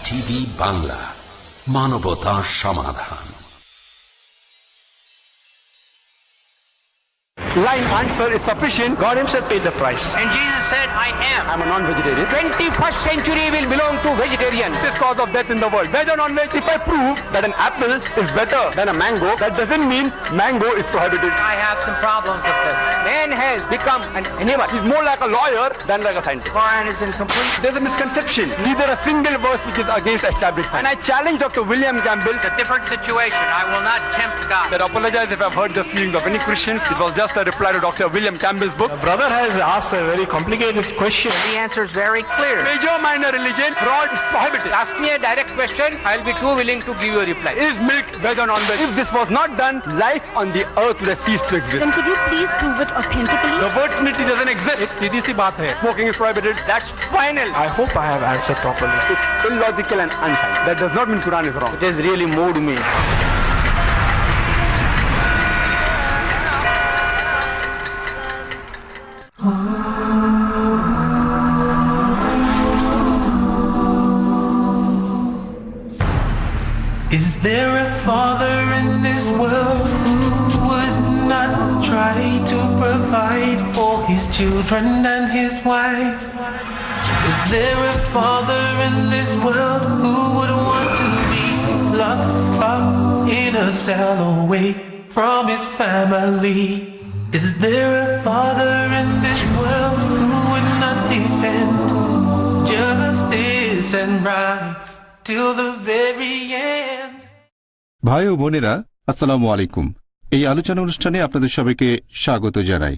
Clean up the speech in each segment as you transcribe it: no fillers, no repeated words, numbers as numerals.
TV Bangla, মানবতার সমাধান। Line answer is sufficient. God himself paid the price. And Jesus said, I am. I'm a non-vegetarian. 21st century will belong to vegetarians. This cause of death in the world. Veg or non-veg? If I prove that an apple is better than a mango, that doesn't mean mango is prohibited. I have some problems with this. Man has become an animal. He's more like a lawyer than like a scientist. Quran is incomplete. There's a misconception. Neither a single verse which is against established science. And I challenge Dr. William Campbell. It's a different situation. I will not tempt God. That apologize if I've hurt the feelings of any Christians. It was just a reply to Dr. William Campbell's book. The brother has asked a very complicated question. The answer is very clear. Major, minor religion, fraud is prohibited. Ask me a direct question, I'll be too willing to give you a reply. Is milk veg or non-veg? If this was not done, life on the earth would have ceased to exist. Then could you please prove it authentically? The word Trinity doesn't exist. सीधी सी बात है. Smoking is prohibited. That's final. I hope I have answered properly. It's illogical and unscientific. That does not mean Quran is wrong. It has really moved me. Is there a father in this world who would not try to provide for his children and his wife? Is there a father in this world who would want to be locked up in a cell away from his family? Is there a father in this world who would not defend justice and rights till the very end? ভাই ও বোনেরা, আসসালামু আলাইকুম। এই আলোচনা অনুষ্ঠানে আপনাদের সবাইকে স্বাগত জানাই।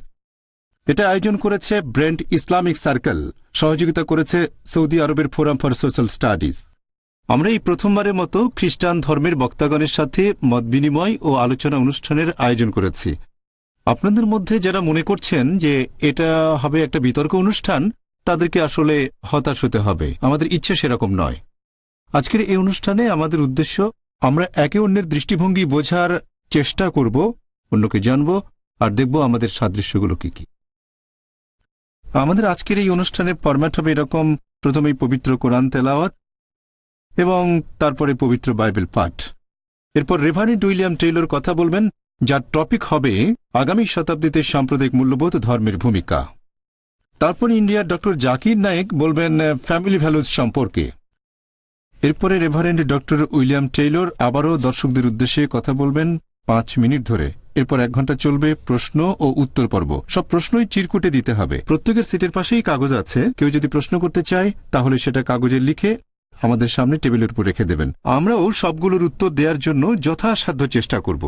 এটা আয়োজন করেছে ব্রেন্ট ইসলামিক সার্কেল, সহযোগিতা করেছে সৌদি আরবের ফোরাম ফর সোশ্যাল স্টাডিজ। আমরা এই প্রথমবারের মতো খ্রিস্টান ধর্মের বক্তাগণের সাথে মতবিনিময় ও আলোচনা অনুষ্ঠানের আয়োজন করেছি। আপনাদের মধ্যে যারা মনে করছেন যে এটা হবে একটা বিতর্ক অনুষ্ঠান, তাদেরকে আসলে হতাশ হতে হবে। আমাদের ইচ্ছে সেরকম নয়। আজকের এই অনুষ্ঠানে আমাদের উদ্দেশ্য, আমরা একে অন্যের দৃষ্টিভঙ্গি বোঝার চেষ্টা করব, অন্যকে জানব আর দেখব আমাদের সাদৃশ্যগুলো কি কি। আমাদের আজকের এই অনুষ্ঠানের ফরম্যাট হবে এরকম: প্রথমেই পবিত্র কোরআন তেলাওয়াত এবং তারপরে পবিত্র বাইবেল পাঠ। এরপর রেভারেন্ড উইলিয়াম টেইলর কথা বলবেন, যার টপিক হবে আগামী শতাব্দীতে সাম্প্রদায়িক মূল্যবোধ ধর্মের ভূমিকা। তারপর ইন্ডিয়ার ডক্টর জাকির নায়েক বলবেন ফ্যামিলি ভ্যালুজ সম্পর্কে। এরপরে রেভারেন্ড ডক্টর উইলিয়াম টেইলর আবারও দর্শকদের উদ্দেশ্যে কথা বলবেন 5 মিনিট ধরে। এরপর 1 ঘন্টা চলবে প্রশ্ন ও উত্তর পর্ব। সব প্রশ্নই চিরকুটে দিতে হবে। প্রত্যেকের সিটের পাশেই কাগজ আছে। কেউ যদি প্রশ্ন করতে চায় তাহলে সেটা কাগজে লিখে আমাদের সামনে টেবিলের উপর রেখে দেবেন। আমরাও সবগুলোর উত্তর দেওয়ার জন্য যথাসাধ্য চেষ্টা করব।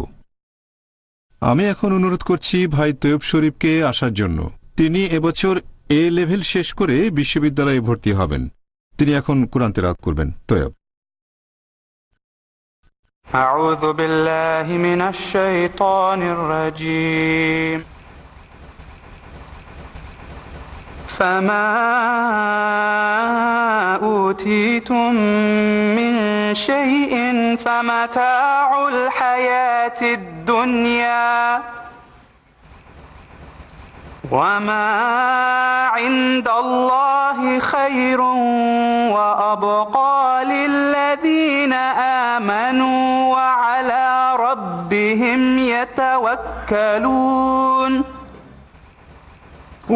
আমি এখন অনুরোধ করছি ভাই তৈয়ব শরীফকে আসার জন্য। তিনি এবছর এ লেভেল শেষ করে বিশ্ববিদ্যালয়ে ভর্তি হবেন। তিনি এখন কোরআন তেলাওয়াত করবেন। তৈয়ব। أعوذ بالله من الشيطان الرجيم فما أوتيتم من شيء فمتاع الحياة الدنيا وما عند الله خير وأبقى للذين آمنوا وعلى ربهم يتوكلون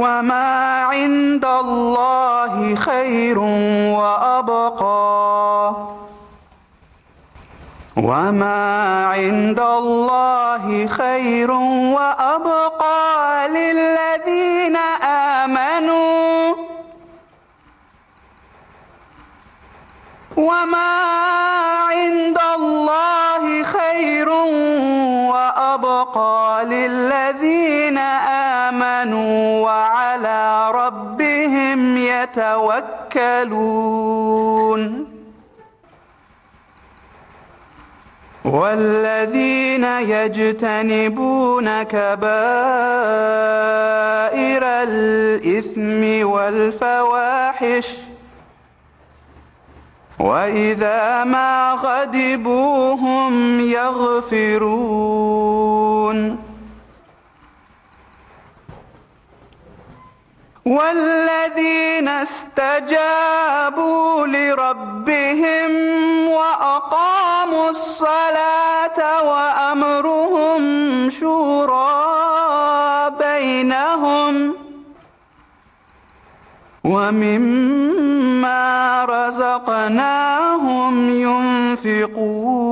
وما عند الله خير وأبقى وما عند الله خير وأبقى للذين آمنوا وما عند الله خير وأبقى للذين آمنوا وعلى ربهم يتوكلون والذين يجتنبون كبائر الإثم والفواحش وإذا ما غضبوا هم يغفرون والذين استجابوا لربهم وأقاموا الصلاة وأمرهم شورى بينهم ومما رزقناهم ينفقون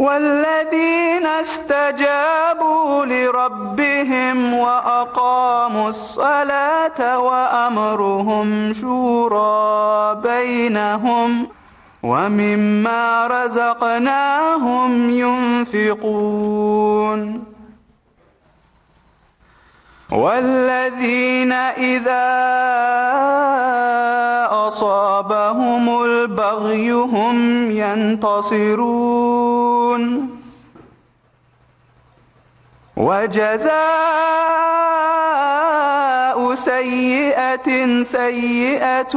والذين استجابوا لربهم وأقاموا الصلاة وأمرهم شورى بينهم ومما رزقناهم ينفقون والذين إذا أصابهم البغي هم ينتصرون وجزاء سيئة سيئة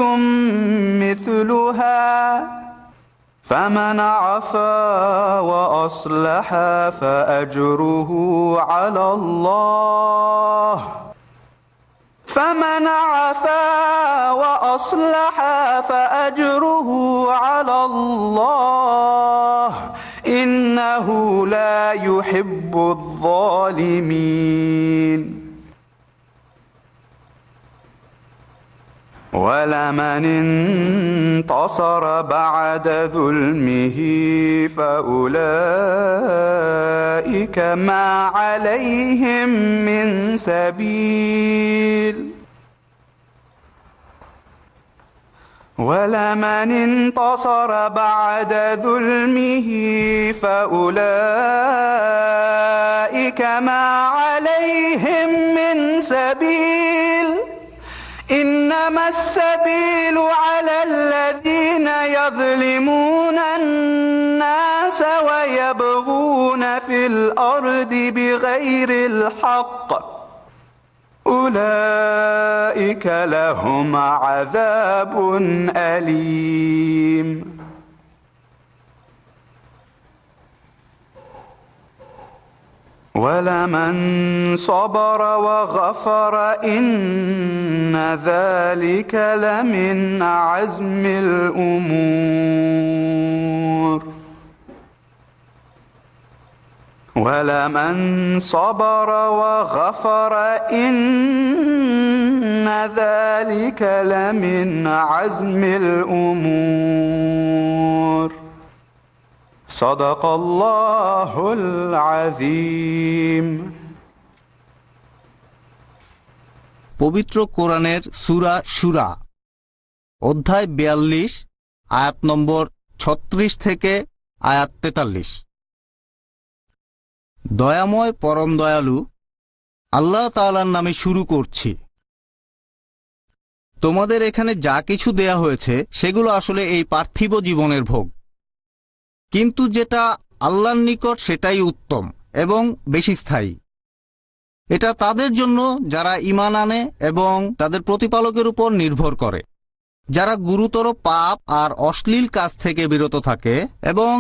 مثلها فمن عفا وأصلح فأجره على الله إنه لا يحب الظالمين ولمن انتصر بعد ظلمه فأولئك ما عليهم من سبيل ولمن انتصر بعد ظلمه فأولئك ما عليهم من سبيل إنما السبيل على الذين يظلمون الناس ويبغون في الأرض بغير الحق أولئك لهم عذاب أليم ولمن صبر وغفر إن ذلك لمن عزم الأمور ولمن صبر وغفر إن ذلك لمن عزم الأمور صدق الله العظيم পবিত্র কোরআনের সূরা শুরা অধ্যায় 42 আয়াত নম্বর 36 থেকে আয়াত 43। দয়াময় পরম দয়ালু আল্লাহ তাআলার নামে শুরু করছি। তোমাদের এখানে যা কিছু দেয়া হয়েছে সেগুলো আসলে এই পার্থিব জীবনের ভোগ, কিন্তু যেটা আল্লাহর নিকট সেটাই উত্তম এবং বেশি স্থায়ী। এটা তাদের জন্য যারা ঈমান আনে এবং তাদের প্রতিপালকের উপর নির্ভর করে, যারা গুরুতর পাপ আর অশ্লীল কাজ থেকে বিরত থাকে এবং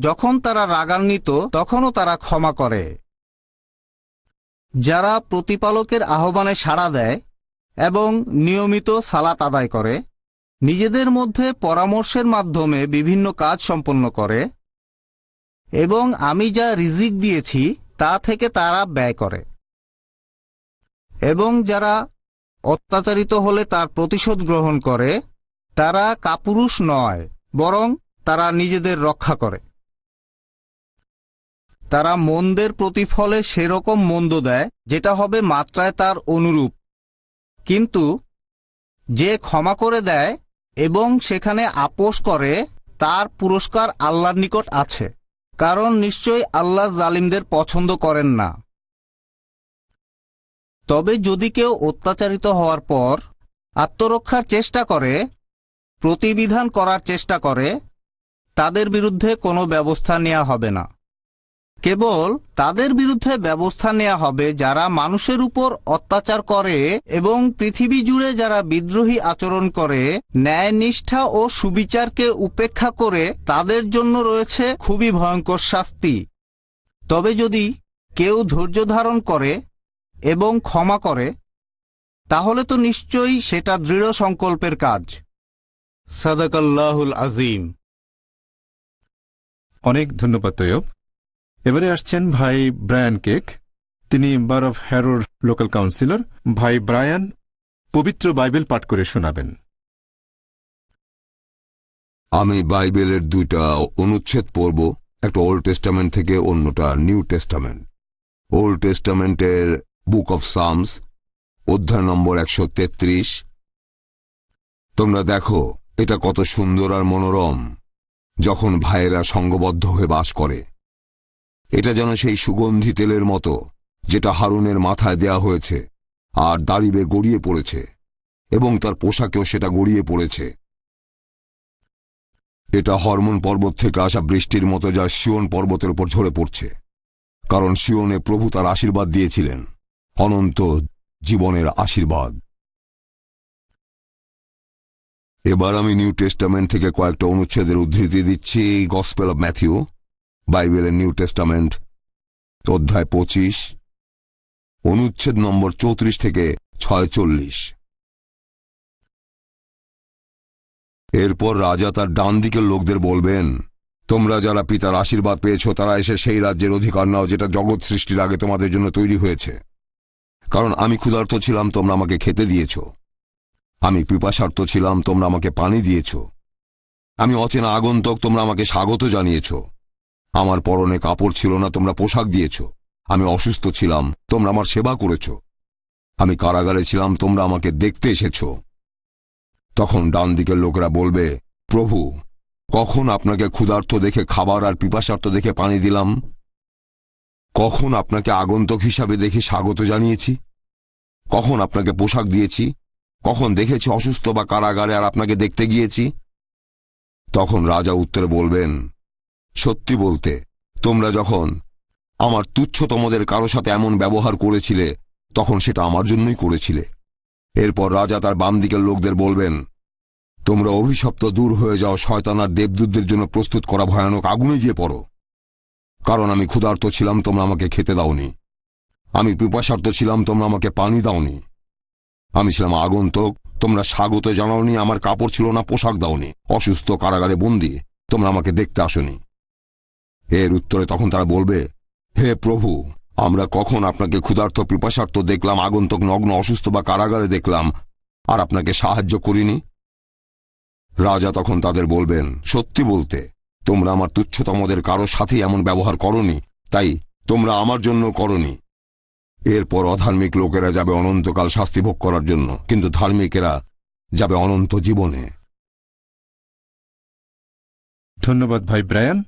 যখন তারা রাগান্বিত তখনও তারা ক্ষমা করে, যারা প্রতিপালকের আহ্বানে সাড়া দেয় এবং নিয়মিত সালাত আদায় করে, নিজেদের মধ্যে পরামর্শের মাধ্যমে বিভিন্ন কাজ সম্পন্ন করে এবং আমি যা রিজিক দিয়েছি তা থেকে তারা ব্যয় করে, এবং যারা অত্যাচারিত হলে তার প্রতিশোধ গ্রহণ করে, তারা কাপুরুষ নয় বরং তারা নিজেদের রক্ষা করে। তারা মন্দের প্রতিফলে সেরকম মন্দ দেয় যেটা হবে মাত্রায় তার অনুরূপ, কিন্তু যে ক্ষমা করে দেয় এবং সেখানে আপোষ করে তার পুরস্কার আল্লাহর নিকট আছে, কারণ নিশ্চয়ই আল্লাহ জালিমদের পছন্দ করেন না। তবে যদি কেউ অত্যাচারিত হওয়ার পর আত্মরক্ষার চেষ্টা করে, প্রতিবিধান করার চেষ্টা করে, তাদের বিরুদ্ধে কোনো ব্যবস্থা নেওয়া হবে না। কেবল তাদের বিরুদ্ধে ব্যবস্থা নেওয়া হবে যারা মানুষের উপর অত্যাচার করে এবং পৃথিবী জুড়ে যারা বিদ্রোহী আচরণ করে, ন্যায়নিষ্ঠা ও সুবিচারকে উপেক্ষা করে, তাদের জন্য রয়েছে খুবই ভয়ঙ্কর শাস্তি। তবে যদি কেউ ধৈর্য ধারণ করে এবং ক্ষমা করে, তাহলে তো নিশ্চয়ই সেটা দৃঢ় সংকল্পের কাজ। সাদাকাল্লাহুল আজিম। অনেক ধন্যবাদ তৈয়ব। এবারে আসছেন ভাই ব্রায়ান কেক, তিনি বার অফ হ্যারোর লোকাল কাউন্সিলর। ভাই ব্রায়ান পবিত্র বাইবেল পাঠ করে শোনাবেন। আমি বাইবেলের দুইটা অনুচ্ছেদ পড়ব, একটা ওল্ড টেস্টামেন্ট থেকে, অন্যটা নিউ টেস্টামেন্ট। ওল্ড টেস্টামেন্টের বুক অফ সামস, অধ্যায় নম্বর 133। তোমরা দেখো এটা কত সুন্দর আর মনোরম, যখন ভাইয়েরা সঙ্গবদ্ধ হয়ে বাস করে। এটা যেন সেই সুগন্ধি তেলের মতো যেটা হারুনের মাথায় দেয়া হয়েছে আর দাড়িবে গড়িয়ে পড়েছে, এবং তার পোশাকেও সেটা গড়িয়ে পড়েছে। এটা হরমোন পর্বত থেকে আসা বৃষ্টির মতো, যা সিয়ন পর্বতের উপর ঝরে পড়ছে, কারণ সিয়নে প্রভু তার আশীর্বাদ দিয়েছিলেন, অনন্ত জীবনের আশীর্বাদ। এবার আমি নিউ টেস্টামেন্ট থেকে কয়েকটা অনুচ্ছেদের উদ্ধৃতি দিচ্ছি। গসপেল অব ম্যাথিউ, বাইবেলের নিউ টেস্টামেন্ট, অধ্যায় 25, অনুচ্ছেদ নম্বর 34 থেকে 46। এরপর রাজা তার ডান দিকের লোকদের বলবেন, তোমরা যারা পিতার আশীর্বাদ পেয়েছ তারা এসে সেই রাজ্যের অধিকার নাও যেটা জগৎ সৃষ্টির আগে তোমাদের জন্য তৈরি হয়েছে। কারণ আমি ক্ষুধার্ত ছিলাম, তোমরা আমাকে খেতে দিয়েছ। আমি পিপাসার্ত ছিলাম, তোমরা আমাকে পানি দিয়েছ। আমি অচেনা আগন্তুক, তোমরা আমাকে স্বাগত জানিয়েছ। আমার পরনে কাপড় ছিল না, তোমরা পোশাক দিয়েছ। আমি অসুস্থ ছিলাম, তোমরা আমার সেবা করেছ। আমি কারাগারে ছিলাম, তোমরা আমাকে দেখতে এসেছ। তখন ডান দিকের লোকেরা বলবে, প্রভু, কখন আপনাকে ক্ষুধার্ত দেখে খাবার আর পিপাসার্ত দেখে পানি দিলাম? কখন আপনাকে আগন্তুক হিসাবে দেখে স্বাগত জানিয়েছি? কখন আপনাকে পোশাক দিয়েছি? কখন দেখেছি অসুস্থ বা কারাগারে আর আপনাকে দেখতে গিয়েছি? তখন রাজা উত্তরে বলবেন, সত্যি বলতে তোমরা যখন আমার তুচ্ছতমদের কারো সাথে এমন ব্যবহার করেছিলে, তখন সেটা আমার জন্যই করেছিলে। এরপর রাজা তার বাম দিকের লোকদের বলবেন, তোমরা অভিশপ্ত, দূর হয়ে যাও, শয়তান আর দেবদূতদের জন্য প্রস্তুত করা ভয়ানক আগুনে গিয়ে পড়ো। কারণ আমি ক্ষুধার্ত ছিলাম, তোমরা আমাকে খেতে দাওনি। আমি পিপাসার্ত ছিলাম, তোমরা আমাকে পানি দাওনি। আমি ছিলাম আগন্তুক, তোমরা স্বাগত জানাওনি। আমার কাপড় ছিল না, পোশাক দাওনি। অসুস্থ, কারাগারে বন্দী, তোমরা আমাকে দেখতে আসনি। এর উত্তরে তখন তারা বলবে, হে প্রভু, আমরা কখন আপনাকে ক্ষুধার্ত, পিপাসার্ত দেখলাম, আগন্তুক, নগ্ন, অসুস্থ বা কারাগারে দেখলাম আর আপনাকে সাহায্য করিনি? রাজা তখন তাদের বলবেন, সত্যি বলতে তোমরা আমার তুচ্ছতমদের কারো সাথে এমন ব্যবহার করনি, তাই তোমরা আমার জন্য করনি। এরপর অধার্মিক লোকেরা যাবে অনন্তকাল শাস্তি ভোগ করার জন্য, কিন্তু ধার্মিকেরা যাবে অনন্ত জীবনে। ধন্যবাদ ভাই ব্রায়ান।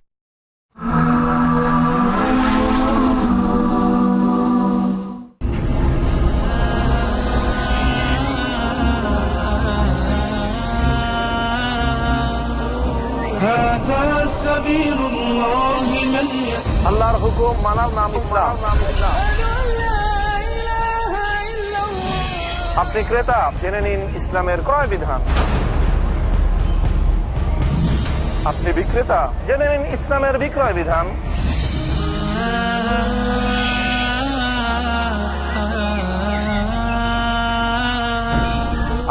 আল্লাহর হুকুম মানার নাম ইসলাম। আপনি ক্রেতা, জেনে নিন ইসলামের ক্রয় বিধান। আপনি বিক্রেতা, জেনে নিন ইসলামের বিক্রয় বিধান।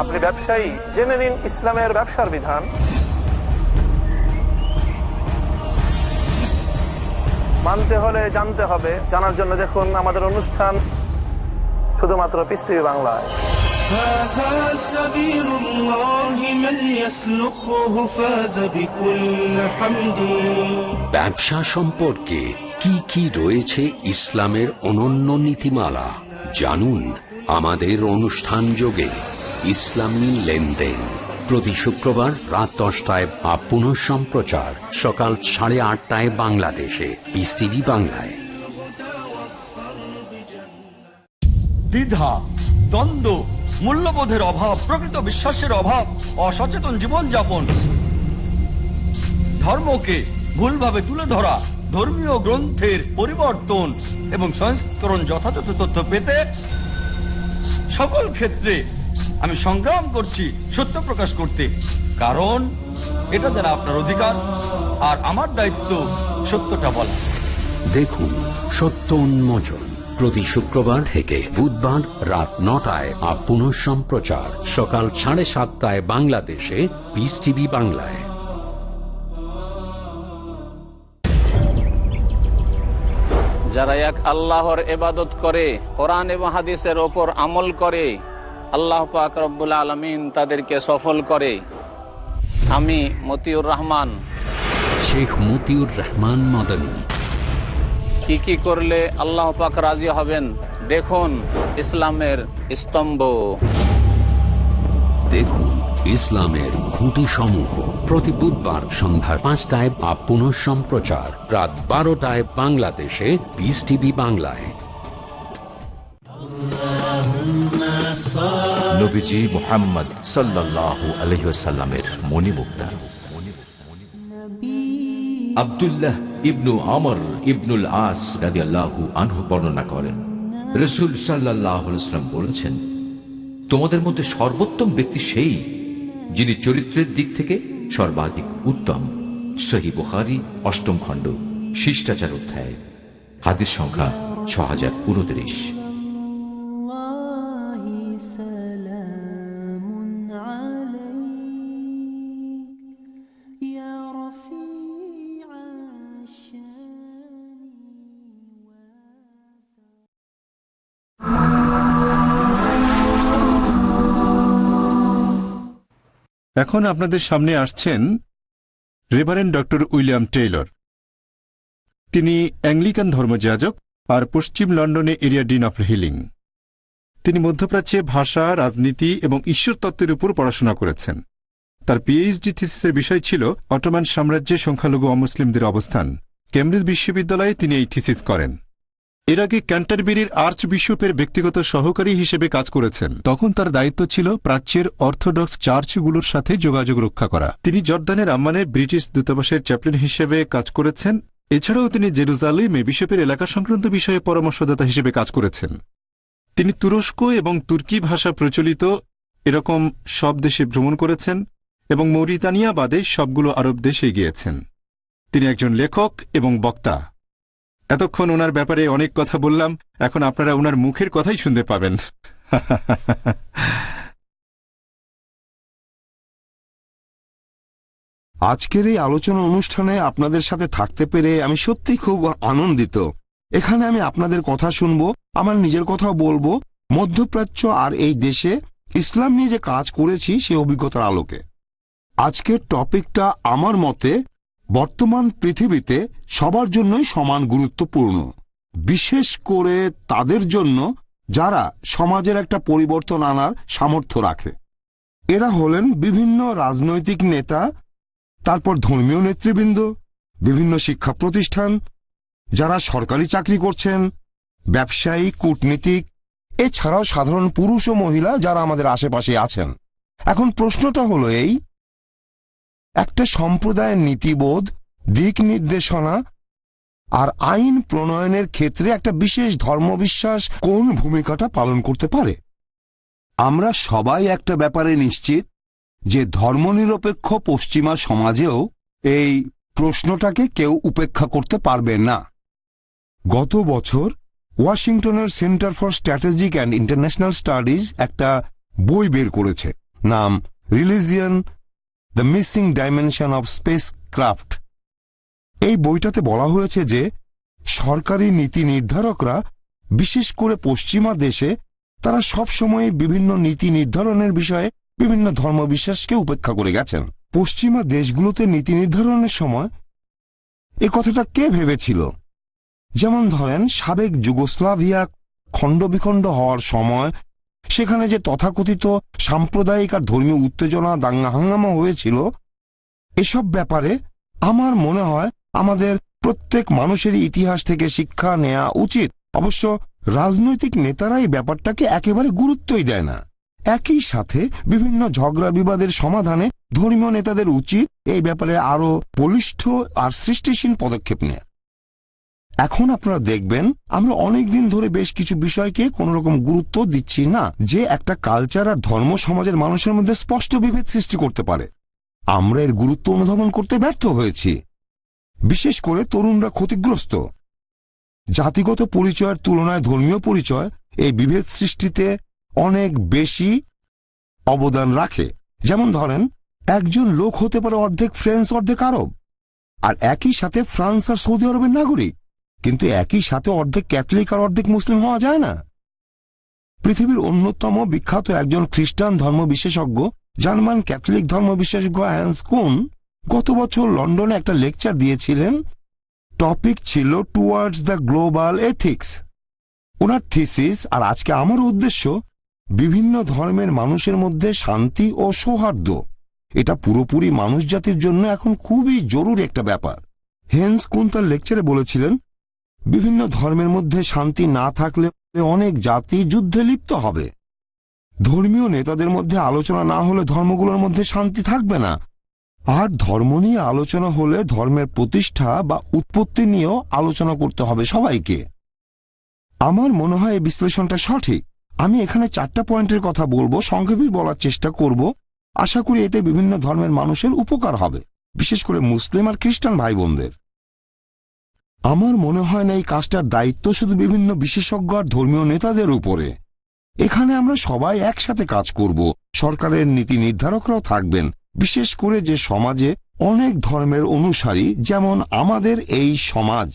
আপনি ব্যবসায়ী, জেনে নিন ইসলামের ব্যবসার বিধান। মানতে হলে জানতে হবে, জানার জন্য দেখুন আমাদের অনুষ্ঠান শুধুমাত্র পিস টিভি বাংলায়। ব্যবসা সম্পর্কে কি কি রয়েছে ইসলামের অনন্য নীতিমালা জানুন আমাদের অনুষ্ঠান যোগে ইসলামী লেনদেন, প্রতি শুক্রবার রাত 10টায় বা পুনঃ সম্প্রচার সকাল 8:30টায় বাংলাদেশে পিস টিভি বাংলায়। দ্বিধা, দ্বন্দ্ব, মূল্যবোধের অভাব, প্রকৃত বিশ্বাসের অভাব, অসচেতন জীবনযাপন, ধর্মকে ভুলভাবে তুলে ধরা, ধর্মীয় গ্রন্থের পরিবর্তন এবং সংস্করণ যথাযথ তথ্য পেতে সকল ক্ষেত্রে আমি সংগ্রাম করছি সত্য প্রকাশ করতে, কারণ এটা যারা আপনার অধিকার আর আমার দায়িত্ব সত্যটা বলা। দেখুন সত্য উন্মোচন প্রতি শুক্রবার থেকে বুধবার রাত 9টায় আর পুনঃ সম্প্রচার সকাল 7:30 বাংলাদেশে পিস টিভি বাংলায়। যারা এক আল্লাহর ইবাদত করে, কোরআন এবং হাদিসের ওপর আমল করে, আল্লাহ পাক রব্বুল আলামিন তাদেরকে সফল করে। আমি মতিউর রহমান, শেখ মতিউর রহমান মদনী। কি করলে আল্লাহ পাক রাজি হবেন, দেখুন ইসলামের স্তম্ভ। দেখুন ইসলামের খুঁটি সমূহ প্রতি বুধবার সন্ধ্যা 5টায় আর পুনঃ সম্প্রচার রাত 12টায় বাংলাদেশে পিস টিভি বাংলায়। নবীজি মুহাম্মদ সাল্লাল্লাহু আলাইহি ওয়াসাল্লামের মণিমুক্তা। আব্দুল্লাহ ইবনু আমর ইবনুল আস রাদিয়াল্লাহু আনহু বর্ণনা করেন, রাসূল সাল্লাল্লাহু আলাইহি ওয়াসাল্লাম বলেছেন, তোমাদের মধ্যে সর্বোত্তম ব্যক্তি সেই যিনি চরিত্রের দিক থেকে সর্বাধিক উত্তম। সহিহ বুখারী 8ম খণ্ড শিষ্টাচার অধ্যায়, হাদিস সংখ্যা 6029। এখন আপনাদের সামনে আসছেন রেভারেন্ড ডক্টর উইলিয়াম টেইলর। তিনি অ্যাংলিকান ধর্মযাজক আর পশ্চিম লন্ডনে এরিয়া ডিন অফ হিলিং। তিনি মধ্যপ্রাচ্যে ভাষা, রাজনীতি এবং ঈশ্বর তত্ত্বের উপর পড়াশোনা করেছেন। তার পিএইচডি থিসিসের বিষয় ছিল অটোমান সাম্রাজ্যে সংখ্যালঘু অমুসলিমদের অবস্থান। কেমব্রিজ বিশ্ববিদ্যালয়ে তিনি এই থিসিস করেন। এর আগে ক্যান্টারবেরির আর্চ বিশপের ব্যক্তিগত সহকারী হিসেবে কাজ করেছেন। তখন তার দায়িত্ব ছিল প্রাচ্যের অর্থোডক্স চার্চগুলোর সাথে যোগাযোগ রক্ষা করা। তিনি জর্দানের আম্মানে ব্রিটিশ দূতাবাসের চ্যাপলিন হিসেবে কাজ করেছেন। এছাড়াও তিনি জেরুজালেমে বিশপের এলাকা সংক্রান্ত বিষয়ে পরামর্শদাতা হিসেবে কাজ করেছেন। তিনি তুরস্ক এবং তুর্কি ভাষা প্রচলিত এরকম সব দেশে ভ্রমণ করেছেন এবং মৌরিতানিয়া বাদে সবগুলো আরব দেশে গিয়েছেন। তিনি একজন লেখক এবং বক্তা। এতক্ষণ ওনার ব্যাপারে অনেক কথা বললাম, এখন আপনারা ওনার মুখের কথাই শুনতে পাবেন। আজকের এই আলোচনা অনুষ্ঠানে আপনাদের সাথে থাকতে পেরে আমি সত্যি খুব আনন্দিত। এখানে আমি আপনাদের কথা শুনবো, আমার নিজের কথাও বলবো, মধ্যপ্রাচ্য আর এই দেশে ইসলাম নিয়ে যে কাজ করেছি সে অভিজ্ঞতার আলোকে। আজকের টপিকটা আমার মতে বর্তমান পৃথিবীতে সবার জন্যই সমান গুরুত্বপূর্ণ, বিশেষ করে তাদের জন্য যারা সমাজের একটা পরিবর্তন আনার সামর্থ্য রাখে। এরা হলেন বিভিন্ন রাজনৈতিক নেতা, তারপর ধর্মীয় নেতৃবৃন্দ, বিভিন্ন শিক্ষা প্রতিষ্ঠান, যারা সরকারি চাকরি করছেন, ব্যবসায়ী, কূটনীতিক, এছাড়াও সাধারণ পুরুষ ও মহিলা যারা আমাদের আশেপাশে আছেন। এখন প্রশ্নটা হলো এই, একটা সম্প্রদায়ের নীতিবোধ, দিক নির্দেশনা আর আইন প্রণয়নের ক্ষেত্রে একটা বিশেষ ধর্মবিশ্বাস কোন ভূমিকাটা পালন করতে পারে? আমরা সবাই একটা ব্যাপারে নিশ্চিত যে ধর্মনিরপেক্ষ পশ্চিমা সমাজেও এই প্রশ্নটাকে কেউ উপেক্ষা করতে পারবে না। গত বছর ওয়াশিংটনের centre for strategic and international studies একটা বই বের করেছে, নাম religion, the missing dimension of speech craft. এই বইটাতে বলা হয়েছে যে সরকারি নীতি নির্ধারকরা, বিশেষ করে পশ্চিমা দেশে, তারা সবসময় বিভিন্ন নীতি নির্ধারণের বিষয়ে বিভিন্ন ধর্মবিশ্বাসকে উপেক্ষা করে গেছেন। পশ্চিমা দেশগুলোতে নীতি নির্ধারণের সময় এ কথাটা কে ভেবেছিল? যেমন ধরেন, সাবেক যুগোস্লাভিয়া খণ্ডবিখণ্ড হওয়ার সময় সেখানে যে তথাকথিত সাম্প্রদায়িক আর ধর্মীয় উত্তেজনা, দাঙ্গা হাঙ্গামা হয়েছিল, এসব ব্যাপারে আমার মনে হয় আমাদের প্রত্যেক মানুষেরই ইতিহাস থেকে শিক্ষা নেওয়া উচিত। অবশ্য রাজনৈতিক নেতারা এই ব্যাপারটাকে একেবারে গুরুত্বই দেয় না। একই সাথে বিভিন্ন ঝগড়া বিবাদের সমাধানে ধর্মীয় নেতাদের উচিত এই ব্যাপারে আরও বলিষ্ঠ আর সৃষ্টিশীল পদক্ষেপ নেওয়া। এখন আপনারা দেখবেন আমরা অনেক দিন ধরে বেশ কিছু বিষয়কে কোনো রকম গুরুত্ব দিচ্ছি না, যে একটা কালচার আর ধর্ম সমাজের মানুষের মধ্যে স্পষ্ট বিভেদ সৃষ্টি করতে পারে। আমরা এর গুরুত্ব অনুধাবন করতে ব্যর্থ হয়েছি। বিশেষ করে তরুণরা ক্ষতিগ্রস্ত। জাতিগত পরিচয়ের তুলনায় ধর্মীয় পরিচয় এই বিভেদ সৃষ্টিতে অনেক বেশি অবদান রাখে। যেমন ধরেন, একজন লোক হতে পারে অর্ধেক ফ্রেঞ্চ অর্ধেক আরব, আর একই সাথে ফ্রান্স আর সৌদি আরবের নাগরিক, কিন্তু একই সাথে অর্ধেক ক্যাথলিক আর অর্ধেক মুসলিম হওয়া যায় না। পৃথিবীর অন্যতম বিখ্যাত একজন খ্রিস্টান ধর্ম বিশেষজ্ঞ, জার্মান ক্যাথলিক ধর্ম বিশেষজ্ঞ হ্যান্স কুন গত বছর লন্ডনে একটা লেকচার দিয়েছিলেন। টপিক ছিল টুয়ার্ডস দ্য গ্লোবাল এথিক্স। ওনার থিসিস আর আজকে আমার উদ্দেশ্য বিভিন্ন ধর্মের মানুষের মধ্যে শান্তি ও সৌহার্দ্য। এটা পুরোপুরি মানুষ জাতির জন্য এখন খুবই জরুরি একটা ব্যাপার। হেন্স কুন তার লেকচারে বলেছিলেন, বিভিন্ন ধর্মের মধ্যে শান্তি না থাকলে অনেক জাতি যুদ্ধে লিপ্ত হবে। ধর্মীয় নেতাদের মধ্যে আলোচনা না হলে ধর্মগুলোর মধ্যে শান্তি থাকবে না, আর ধর্ম নিয়ে আলোচনা হলে ধর্মের প্রতিষ্ঠা বা উৎপত্তি নিয়েও আলোচনা করতে হবে সবাইকে। আমার মনে হয় এই বিশ্লেষণটা সঠিক। আমি এখানে 4টা পয়েন্টের কথা বলবো, সংক্ষেপে বলার চেষ্টা করব। আশা করি এতে বিভিন্ন ধর্মের মানুষের উপকার হবে, বিশেষ করে মুসলিম আর খ্রিস্টান ভাই বোনদের। আমার মনে হয় না এই কাজটার দায়িত্ব শুধু বিভিন্ন বিশেষজ্ঞ আর ধর্মীয় নেতাদের উপরে। এখানে আমরা সবাই একসাথে কাজ করব। সরকারের নীতি নির্ধারকরাও থাকবেন, বিশেষ করে যে সমাজে অনেক ধর্মের অনুসারী, যেমন আমাদের এই সমাজ।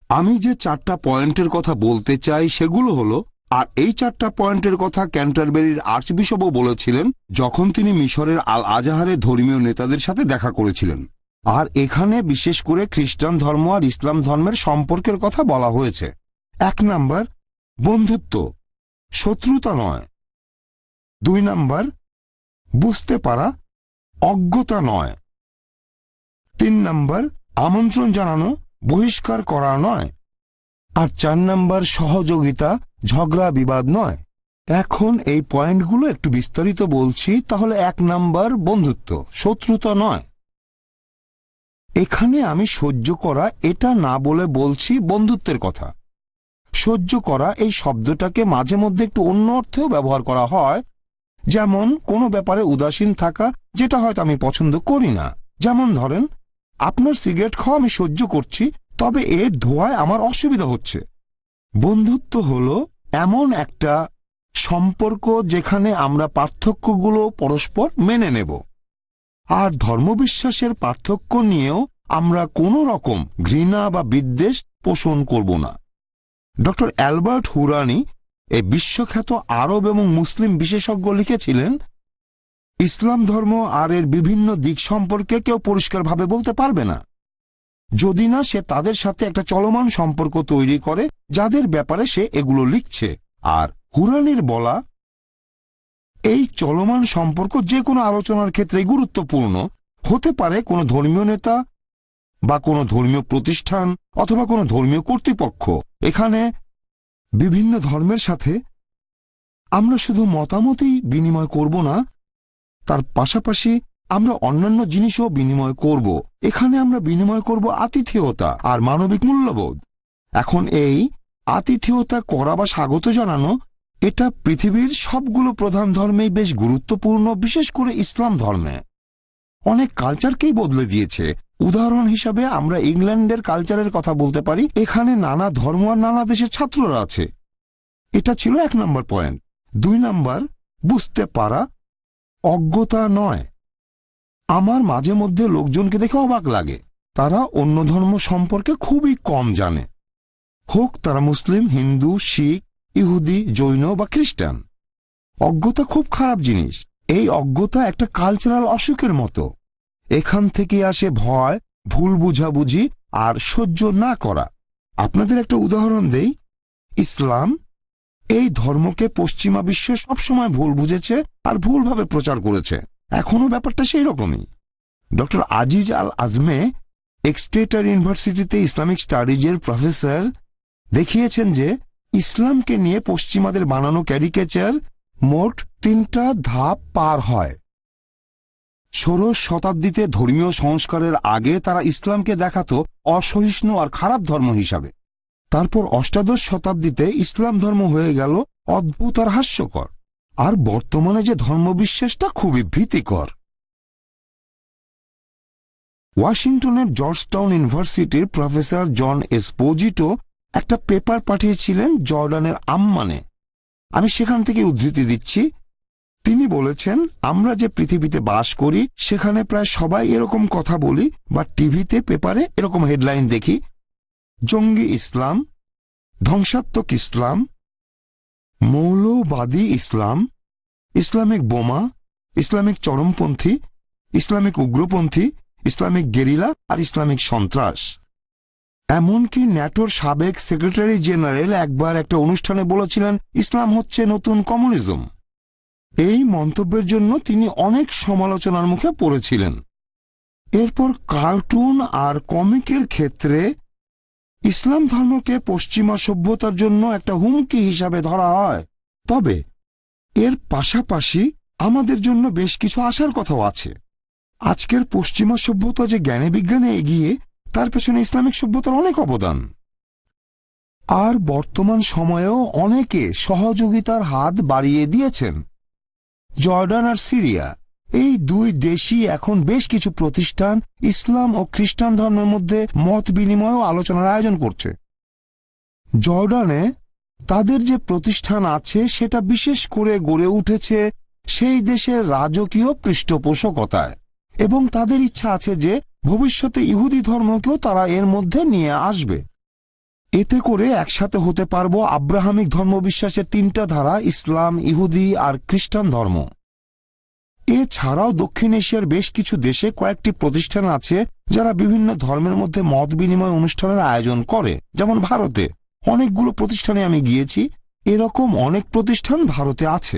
আমি যে 4টা পয়েন্টের কথা বলতে চাই সেগুলো হলো, আর এই 4টা পয়েন্টের কথা ক্যান্টারবেরির আর্চবিশপও বলেছিলেন যখন তিনি মিশরের আল আজাহারে ধর্মীয় নেতাদের সাথে দেখা করেছিলেন। আর এখানে বিশেষ করে খ্রিস্টান ধর্ম আর ইসলাম ধর্মের সম্পর্কের কথা বলা হয়েছে। 1 নাম্বার, বন্ধুত্ব, শত্রুতা নয়। 2 নাম্বার, বুঝতে পারা, অজ্ঞতা নয়। 3 নাম্বার, আমন্ত্রণ জানানো, বহিষ্কার করা নয়। আর 4 নাম্বার, সহযোগিতা, ঝগড়া বিবাদ নয়। এখন এই পয়েন্টগুলো একটু বিস্তারিত বলছি। তাহলে 1 নাম্বার, বন্ধুত্ব, শত্রুতা নয়। এখানে আমি সহ্য করা এটা না বলে বলছি বন্ধুত্বের কথা। সহ্য করা এই শব্দটাকে মাঝে মধ্যে একটু অন্য অর্থেও ব্যবহার করা হয়, যেমন কোনো ব্যাপারে উদাসীন থাকা, যেটা হয়তো আমি পছন্দ করি না। যেমন ধরেন, আপনার সিগারেট খাওয়া আমি সহ্য করছি, তবে এর ধোঁয়ায় আমার অসুবিধা হচ্ছে। বন্ধুত্ব হলো এমন একটা সম্পর্ক যেখানে আমরা পার্থক্যগুলো পরস্পর মেনে নেব, আর ধর্মবিশ্বাসের পার্থক্য নিয়েও আমরা কোনো রকম ঘৃণা বা বিদ্বেষ পোষণ করব না। ডক্টর অ্যালবার্ট হুরানি, এই বিশ্বখ্যাত আরব এবং মুসলিম বিশেষজ্ঞ, লিখেছিলেন, ইসলাম ধর্ম আর এর বিভিন্ন দিক সম্পর্কে কেউ পরিষ্কারভাবে বলতে পারবে না, যদি না সে তাদের সাথে একটা চলমান সম্পর্ক তৈরি করে যাদের ব্যাপারে সে এগুলো লিখছে। আর হুরানির বলা এই চলমান সম্পর্ক যে কোনো আলোচনার ক্ষেত্রে গুরুত্বপূর্ণ হতে পারে। কোনো ধর্মীয় নেতা বা কোনো ধর্মীয় প্রতিষ্ঠান অথবা কোনো ধর্মীয় কর্তৃপক্ষ। এখানে বিভিন্ন ধর্মের সাথে আমরা শুধু মতামতই বিনিময় করব না, তার পাশাপাশি আমরা অন্যান্য জিনিসও বিনিময় করব। এখানে আমরা বিনিময় করব আতিথেয়তা আর মানবিক মূল্যবোধ। এখন এই আতিথেয়তা করা বা স্বাগত জানানো, এটা পৃথিবীর সবগুলো প্রধান ধর্মেই বেশ গুরুত্বপূর্ণ, বিশেষ করে ইসলাম ধর্মে। অনেক কালচারকেই বদলে দিয়েছে। উদাহরণ হিসাবে আমরা ইংল্যান্ডের কালচারের কথা বলতে পারি। এখানে নানা ধর্ম আর নানা দেশের ছাত্ররা আছে। এটা ছিল 1 নম্বর পয়েন্ট। 2 নাম্বার, বুঝতে পারা, অজ্ঞতা নয়। আমার মাঝে মধ্যে লোকজনকে দেখে অবাক লাগে, তারা অন্য ধর্ম সম্পর্কে খুবই কম জানে, হোক তারা মুসলিম, হিন্দু, শিখ, ইহুদি, জৈন বা খ্রিস্টান। অজ্ঞতা খুব খারাপ জিনিস। এই অজ্ঞতা একটা কালচারাল অসুখের মতো। এখান থেকে আসে ভয়, ভুল বুঝাবুঝি আর সহ্য না করা। আপনাদের একটা উদাহরণ দেই। ইসলাম এই ধর্মকে পশ্চিমা বিশ্ব সবসময় ভুল বুঝেছে আর ভুলভাবে প্রচার করেছে। এখনও ব্যাপারটা সেই রকমই। ডক্টর আজিজ আল আজমে এক্সটেটার ইউনিভার্সিটিতে ইসলামিক স্টাডিজের প্রফেসর দেখিয়েছেন যে ইসলামকে নিয়ে পশ্চিমাদের বানানো ক্যারিকেচার মোট 3টা ধাপ পার হয়। 16 শতাব্দীতে ধর্মীয় সংস্কারের আগে তারা ইসলামকে দেখাতো অসহিষ্ণু আর খারাপ ধর্ম হিসাবে। তারপর অষ্টাদশ শতাব্দীতে ইসলাম ধর্ম হয়ে গেল অদ্ভুত আর হাস্যকর, আর বর্তমানে যে ধর্মবিশ্বাসটা খুবই ভীতিকর। ওয়াশিংটনের জর্জটাউন ইউনিভার্সিটির প্রফেসর জন এসপোজিটো একটা পেপার পাঠিয়েছিলেন জর্ডানের আম্মানে। আমি সেখান থেকে উদ্ধৃতি দিচ্ছি। তিনি বলেছেন, আমরা যে পৃথিবীতে বাস করি সেখানে প্রায় সবাই এরকম কথা বলি বা টিভিতে পেপারে এরকম হেডলাইন দেখি: জঙ্গি ইসলাম, ধ্বংসাত্মক ইসলাম, মৌলবাদী ইসলাম, ইসলামিক বোমা, ইসলামিক চরমপন্থী, ইসলামিক উগ্রপন্থী, ইসলামিক গেরিলা আর ইসলামিক সন্ত্রাস। এমনকি ন্যাটোর সাবেক সেক্রেটারি জেনারেল একবার একটা অনুষ্ঠানে বলেছিলেন, ইসলাম হচ্ছে নতুন কমিউনিজম। এই মন্তব্যের জন্য তিনি অনেক সমালোচনার মুখে পড়েছিলেন। এরপর কার্টুন আর কমিকের ক্ষেত্রে ইসলাম ধর্মকে পশ্চিমা সভ্যতার জন্য একটা হুমকি হিসাবে ধরা হয়। তবে এর পাশাপাশি আমাদের জন্য বেশ কিছু আশার কথাও আছে। আজকের পশ্চিমা সভ্যতা যে জ্ঞানে বিজ্ঞানে এগিয়ে, তার পেছনে ইসলামিক সভ্যতার অনেক অবদান। আর বর্তমান সময়েও অনেকে সহযোগিতার হাত বাড়িয়ে দিয়েছেন। জর্ডান আর সিরিয়া, এই দুই দেশই এখন বেশ কিছু প্রতিষ্ঠান ইসলাম ও খ্রিস্টান ধর্মের মধ্যে মত বিনিময় ও আলোচনার আয়োজন করছে। জর্ডানে তাদের যে প্রতিষ্ঠান আছে সেটা বিশেষ করে গড়ে উঠেছে সেই দেশের রাজকীয় পৃষ্ঠপোষকতায়, এবং তাদের ইচ্ছা আছে যে ভবিষ্যতে ইহুদি ধর্মকেও তারা এর মধ্যে নিয়ে আসবে। এতে করে একসাথে হতে পারবো আব্রাহামিক ধর্মবিশ্বাসের তিনটা ধারা: ইসলাম, ইহুদি আর খ্রিস্টান ধর্ম। এছাড়াও দক্ষিণ এশিয়ার বেশ কিছু দেশে কয়েকটি প্রতিষ্ঠান আছে যারা বিভিন্ন ধর্মের মধ্যে মত বিনিময় অনুষ্ঠানের আয়োজন করে। যেমন ভারতে অনেকগুলো প্রতিষ্ঠানে আমি গিয়েছি, এরকম অনেক প্রতিষ্ঠান ভারতে আছে।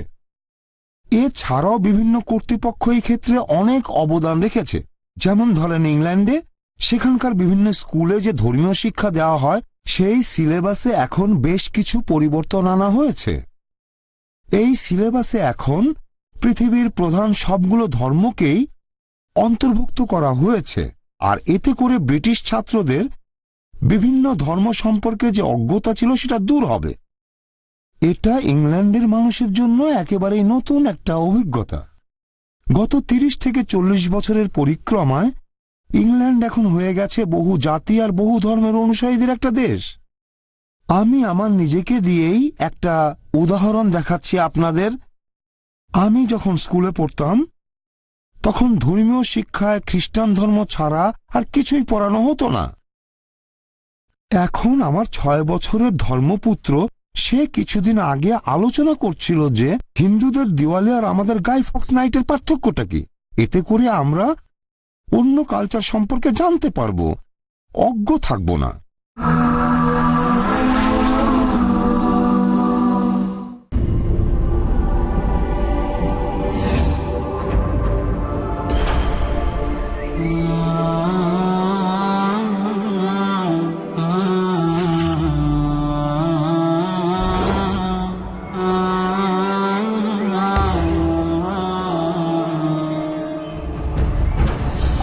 এছাড়াও বিভিন্ন কর্তৃপক্ষ এই ক্ষেত্রে অনেক অবদান রেখেছে। যেমন ধরেন ইংল্যান্ডে সেখানকার বিভিন্ন স্কুলে যে ধর্মীয় শিক্ষা দেওয়া হয় সেই সিলেবাসে এখন বেশ কিছু পরিবর্তন আনা হয়েছে। এই সিলেবাসে এখন পৃথিবীর প্রধান সবগুলো ধর্মকেই অন্তর্ভুক্ত করা হয়েছে, আর এতে করে ব্রিটিশ ছাত্রদের বিভিন্ন ধর্ম সম্পর্কে যে অজ্ঞতা ছিল সেটা দূর হবে। এটা ইংল্যান্ডের মানুষের জন্য একেবারেই নতুন একটা অভিজ্ঞতা। গত 30 থেকে 40 বছরের পরিক্রমায় ইংল্যান্ড এখন হয়ে গেছে বহু জাতি আর বহু ধর্মের অনুসারীদের একটা দেশ। আমি আমার নিজেকে দিয়েই একটা উদাহরণ দেখাচ্ছি আপনাদের। আমি যখন স্কুলে পড়তাম তখন ধর্মীয় শিক্ষায় খ্রিস্টান ধর্ম ছাড়া আর কিছুই পড়ানো হতো না। এখন আমার 6 বছরের ধর্মপুত্র সে কিছুদিন আগে আলোচনা করছিল যে হিন্দুদের দিওয়ালি আর আমাদের গাই ফক্স নাইটের পার্থক্যটা কি। এতে করে আমরা অন্য কালচার সম্পর্কে জানতে পারবো, অজ্ঞ থাকবো না।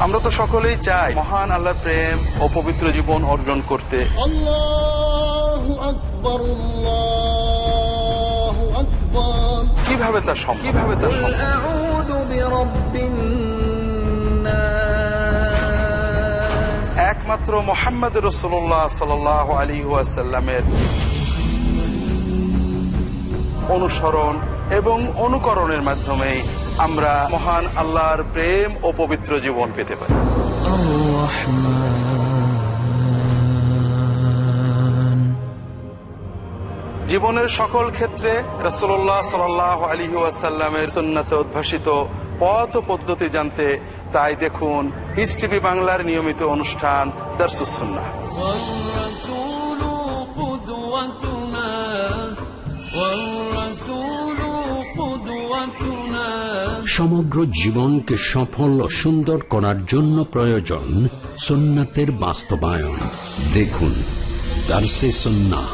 আমরা তো সকলেই চাই মহান আল্লাহর প্রেম ও পবিত্র জীবন অর্জন করতে। আল্লাহু আকবার, আল্লাহু আকবার। কিভাবে তা সম্ভব? আউযু বিরাব্বিন নাস। একমাত্র মুহাম্মদ রাসূলুল্লাহ সাল্লাল্লাহু আলাইহি ওয়াসাল্লামের অনুসরণ এবং অনুকরণের মাধ্যমে আমরা মহান আল্লাহর প্রেম ও পবিত্র জীবন পেতে পারি। জীবনের সকল ক্ষেত্রে রাসূলুল্লাহ সাল্লাল্লাহু আলাইহি ওয়াসাল্লামের সুন্নাতে উদ্ভাসিত পথ ও পদ্ধতি জানতে তাই দেখুন পিস টিভি বাংলার নিয়মিত অনুষ্ঠান দারসুস সুন্নাহ। সমগ্র জীবনকে সফল ও সুন্দর করার জন্য প্রয়োজন সুন্নাতের বাস্তবায়ন। দেখুন দারসে সুন্নাহ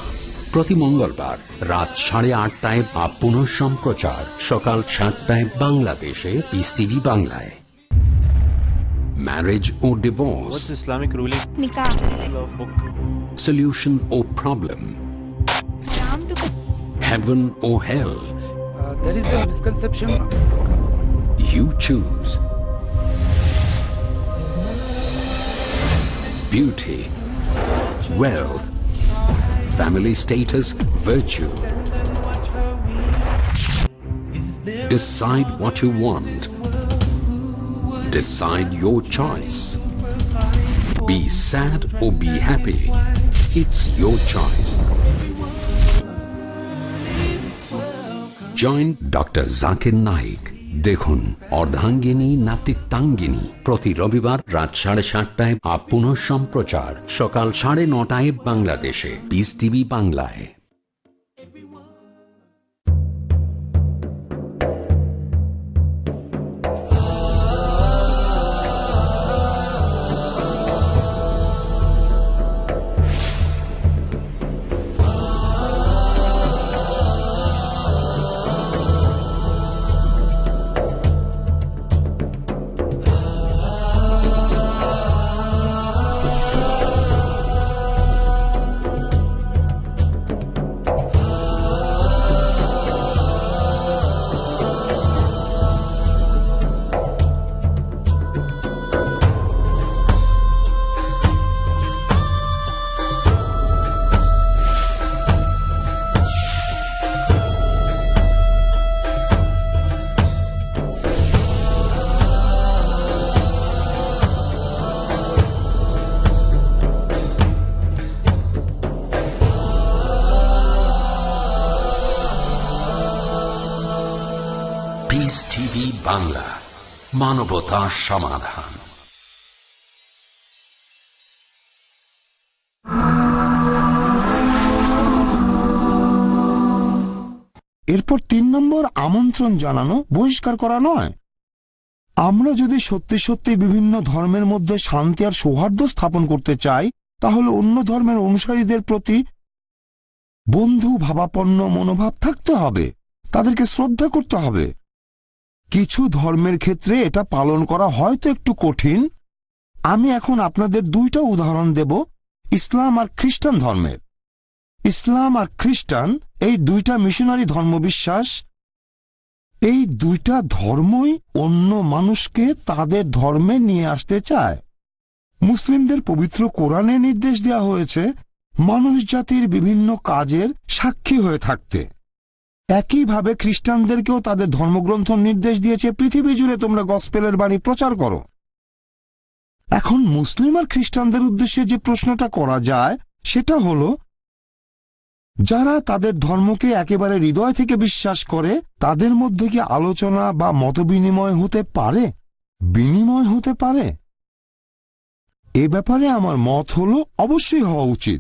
প্রতি মঙ্গলবার রাত 8:30টায় বা পুনঃ সম্প্রচার সকাল 7টায় বাংলাদেশে পিস টিভি বাংলায়। Marriage O divorce, Islamic ruling? Nikah. Book. Solution or problem? Heaven or hell? There is a misconception. You choose. Beauty, wealth, family status, virtue. Decide what you want. Decide your choice. Be sad or be happy. It's your choice. Join Dr. Zakir Naik. দেখুন অর্ধাঙ্গিনী নাতিত্বাঙ্গিনী প্রতি রবিবার রাত 7:30 up পুনঃ সম্প্রচার সকাল 9:30 বাংলাদেশে piece TV বাংলায়। Piece TV Bangla, মানবতার সমাধান। এরপর 3 নম্বর আমন্ত্রণ জানানো, বহিষ্কার করা নয়। আমরা যদি সত্যি সত্যি বিভিন্ন ধর্মের মধ্যে শান্তি আর সৌহার্দ্য স্থাপন করতে চাই, তাহলে অন্য ধর্মের অনুসারীদের প্রতি বন্ধু ভাবাপন্ন মনোভাব থাকতে হবে, তাদেরকে শ্রদ্ধা করতে হবে। কিছু ধর্মের ক্ষেত্রে এটা পালন করা হয়তো একটু কঠিন। আমি এখন আপনাদের 2টা উদাহরণ দেব ইসলাম আর খ্রিস্টান ধর্মের। ইসলাম আর খ্রিস্টান এই 2টা মিশনারি ধর্মবিশ্বাস, এই 2টা ধর্মই অন্য মানুষকে তাদের ধর্মে নিয়ে আসতে চায়। মুসলিমদের পবিত্র কোরআনে নির্দেশ দেওয়া হয়েছে মানুষ জাতির বিভিন্ন কাজের সাক্ষী হয়ে থাকতে। একইভাবে খ্রিস্টানদেরকেও তাদের ধর্মগ্রন্থ নির্দেশ দিয়েছে পৃথিবী জুড়ে তোমরা গসপেলের বাণী প্রচার করো। এখন মুসলিম আর খ্রিস্টানদের উদ্দেশ্যে যে প্রশ্নটা করা যায় সেটা হলো, যারা তাদের ধর্মকে একেবারে হৃদয় থেকে বিশ্বাস করে তাদের মধ্যে কি আলোচনা বা মতবিনিময় হতে পারে, বিনিময় হতে পারে? এ ব্যাপারে আমার মত হলো অবশ্যই হওয়া উচিত।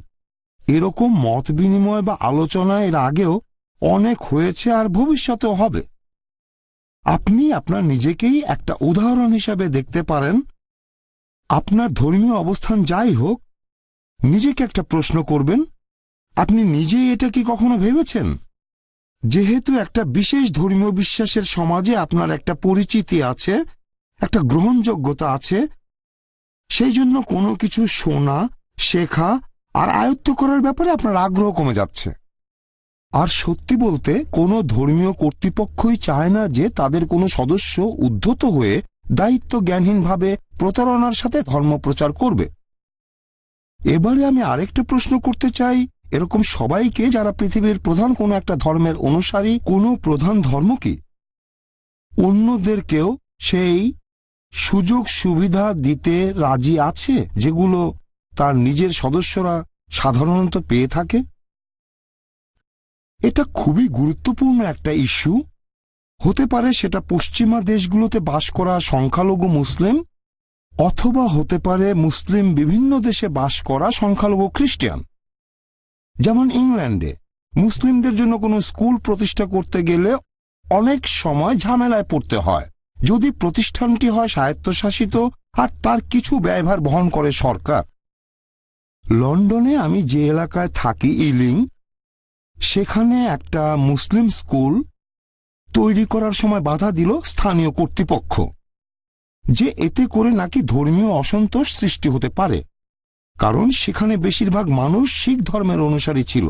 এরকম মত বিনিময় বা আলোচনা এর আগেও অনেক হয়েছে আর ভবিষ্যতেও হবে। আপনি আপনার নিজেকেই একটা উদাহরণ হিসাবে দেখতে পারেন। আপনার ধর্মীয় অবস্থান যাই হোক, নিজেকে একটা প্রশ্ন করবেন, আপনি নিজেই এটা কি কখনো ভেবেছেন? যেহেতু একটা বিশেষ ধর্মীয় বিশ্বাসের সমাজে আপনার একটা পরিচিতি আছে, একটা গ্রহণযোগ্যতা আছে, সেই জন্য কোনো কিছু শোনা, শেখা আর আয়ত্ত করার ব্যাপারে আপনার আগ্রহ কমে যাচ্ছে। আর সত্যি বলতে কোনো ধর্মীয় কর্তৃপক্ষই চায় না যে তাদের কোনো সদস্য উদ্ধত হয়ে দায়িত্ব জ্ঞানহীনভাবে প্রতারণার সাথে ধর্ম প্রচার করবে। এবারে আমি আরেকটা প্রশ্ন করতে চাই, এরকম সবাইকে যারা পৃথিবীর প্রধান কোনো একটা ধর্মের অনুসারী, কোনো প্রধান ধর্ম কি অন্যদেরকেও সেই সুযোগ সুবিধা দিতে রাজি আছে যেগুলো তার নিজের সদস্যরা সাধারণত পেয়ে থাকে? এটা খুবই গুরুত্বপূর্ণ একটা ইস্যু। হতে পারে সেটা পশ্চিমা দেশগুলোতে বাস করা সংখ্যালঘু মুসলিম, অথবা হতে পারে মুসলিম বিভিন্ন দেশে বাস করা সংখ্যালঘু খ্রিস্টান। যেমন ইংল্যান্ডে মুসলিমদের জন্য কোনো স্কুল প্রতিষ্ঠা করতে গেলে অনেক সময় ঝামেলায় পড়তে হয়, যদি প্রতিষ্ঠানটি হয় স্বায়ত্তশাসিত আর তার কিছু ব্যয়ভার বহন করে সরকার। লন্ডনে আমি যে এলাকায় থাকি, ইলিং, সেখানে একটা মুসলিম স্কুল তৈরি করার সময় বাধা দিল স্থানীয় কর্তৃপক্ষ, যে এতে করে নাকি ধর্মীয় অসন্তোষ সৃষ্টি হতে পারে। কারণ সেখানে বেশিরভাগ মানুষ শিখ ধর্মের অনুসারী ছিল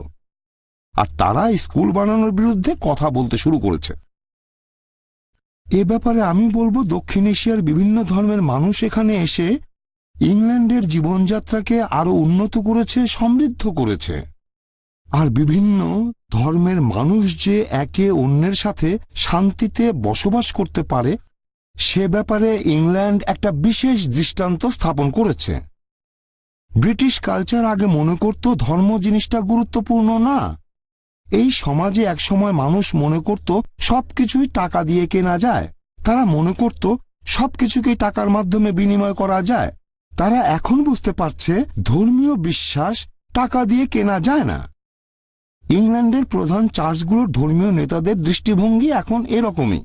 আর তারা স্কুল বানানোর বিরুদ্ধে কথা বলতে শুরু করেছে। এ ব্যাপারে আমি বলবো দক্ষিণ এশিয়ার বিভিন্ন ধর্মের মানুষ এখানে এসে ইংল্যান্ডের জীবনযাত্রাকে আরো উন্নত করেছে, সমৃদ্ধ করেছে। আর বিভিন্ন ধর্মের মানুষ যে একে অন্যের সাথে শান্তিতে বসবাস করতে পারে সে ব্যাপারে ইংল্যান্ড একটা বিশেষ দৃষ্টান্ত স্থাপন করেছে। ব্রিটিশ কালচার আগে মনে করত ধর্ম জিনিসটা গুরুত্বপূর্ণ না। এই সমাজে একসময় মানুষ মনে করত সবকিছুই টাকা দিয়ে কেনা যায়। তারা মনে করত সবকিছুকেই টাকার মাধ্যমে বিনিময় করা যায়। তারা এখন বুঝতে পারছে ধর্মীয় বিশ্বাস টাকা দিয়ে কেনা যায় না। ইংল্যান্ডের প্রধান চার্চগুলোর ধর্মীয় নেতাদের দৃষ্টিভঙ্গি এখন এরকমই।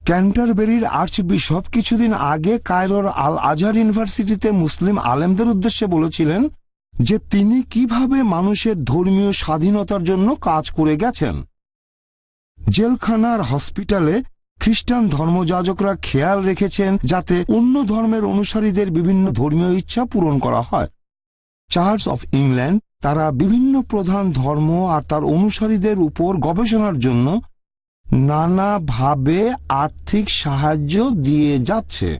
ক্যান্টারবেরির আর্চবিশপ কিছুদিন আগে কায়রোর আল আজহার ইউনিভার্সিটিতে মুসলিম আলেমদের উদ্দেশ্যে বলেছিলেন যে তিনি কিভাবে মানুষের ধর্মীয় স্বাধীনতার জন্য কাজ করে গেছেন। জেলখানার হসপিটালে খ্রিস্টান ধর্মযাজকরা খেয়াল রেখেছেন যাতে অন্য ধর্মের অনুসারীদের বিভিন্ন ধর্মীয় ইচ্ছা পূরণ করা হয়। চার্চ অফ ইংল্যান্ড তারা বিভিন্ন প্রধান ধর্ম আর তার অনুসারীদের উপর গবেষণার জন্য নানাভাবে আর্থিক সাহায্য দিয়ে যাচ্ছে।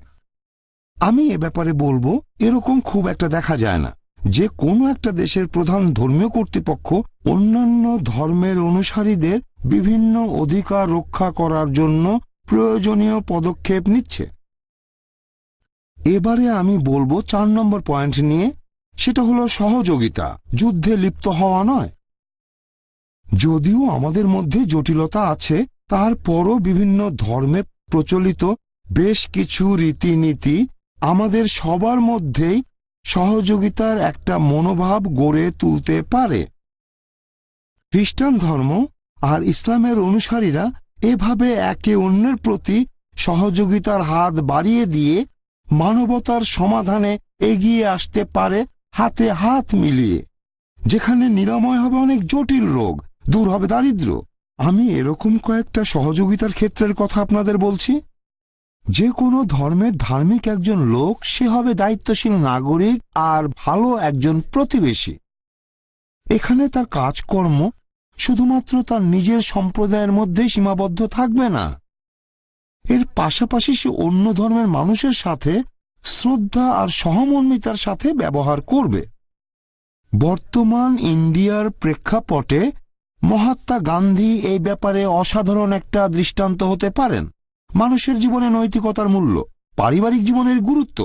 আমি এ ব্যাপারে বলবো এরকম খুব একটা দেখা যায় না যে কোনো একটা দেশের প্রধান ধর্মীয় কর্তৃপক্ষ অন্যান্য ধর্মের অনুসারীদের বিভিন্ন অধিকার রক্ষা করার জন্য প্রয়োজনীয় পদক্ষেপ নিচ্ছে। এবারে আমি বলবো 4 নম্বর পয়েন্ট নিয়ে, সেটা হলো সহযোগিতা, যুদ্ধে লিপ্ত হওয়া নয়। যদিও আমাদের মধ্যে জটিলতা আছে তারপরও বিভিন্ন ধর্মে প্রচলিত বেশ কিছু রীতিনীতি আমাদের সবার মধ্যেই সহযোগিতার একটা মনোভাব গড়ে তুলতে পারে। খ্রিস্টান ধর্ম আর ইসলামের অনুসারীরা এভাবে একে অন্যের প্রতি সহযোগিতার হাত বাড়িয়ে দিয়ে মানবতার সমাধানে এগিয়ে আসতে পারে হাতে হাত মিলিয়ে, যেখানে নিরাময় হবে অনেক জটিল রোগ, দূর হবে দারিদ্র্য। আমি এরকম কয়েকটা সহযোগিতার ক্ষেত্রের কথা আপনাদের বলছি। যে কোনো ধর্মের ধার্মিক একজন লোক সে হবে দায়িত্বশীল নাগরিক আর ভালো একজন প্রতিবেশী। এখানে তার কাজকর্ম শুধুমাত্র তার নিজের সম্প্রদায়ের মধ্যেই সীমাবদ্ধ থাকবে না, এর পাশাপাশি সে অন্য ধর্মের মানুষের সাথে শ্রদ্ধা আর সহমর্মিতার সাথে ব্যবহার করবে। বর্তমান ইন্ডিয়ার প্রেক্ষাপটে মহাত্মা গান্ধী এই ব্যাপারে অসাধারণ একটা দৃষ্টান্ত হতে পারেন। মানুষের জীবনে নৈতিকতার মূল্য, পারিবারিক জীবনের গুরুত্ব,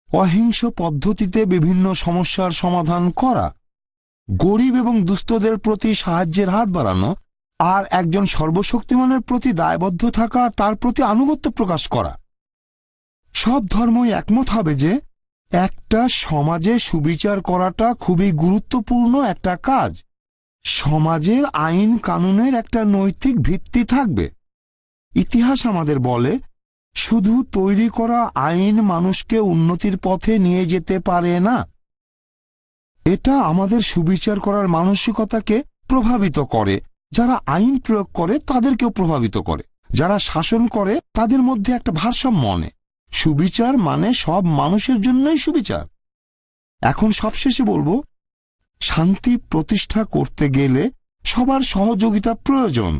অহিংস পদ্ধতিতে বিভিন্ন সমস্যার সমাধান করা, গরিব এবং দুস্থদের প্রতি সাহায্যের হাত বাড়ানো, আর একজন সর্বশক্তিমানের প্রতি দায়বদ্ধ থাকা, তার প্রতি আনুগত্য প্রকাশ করা। সব ধর্মই একমত হবে যে একটা সমাজে সুবিচার করাটা খুবই গুরুত্বপূর্ণ একটা কাজ। সমাজের আইন কানুনের একটা নৈতিক ভিত্তি থাকবে। ইতিহাস আমাদের বলে শুধু তৈরি করা আইন মানুষকে উন্নতির পথে নিয়ে যেতে পারে না। এটা আমাদের সুবিচার করার মানসিকতাকে প্রভাবিত করে। যারা আইন প্রয়োগ করে তাদেরকেও প্রভাবিত করে। যারা শাসন করে তাদের মধ্যে একটা ভারসাম্য আনে। সুবিচার মানে সব মানুষের জন্যই সুবিচার। এখন সবশেষে বলবো, শান্তি প্রতিষ্ঠা করতে গেলে সবার সহযোগিতা প্রয়োজন।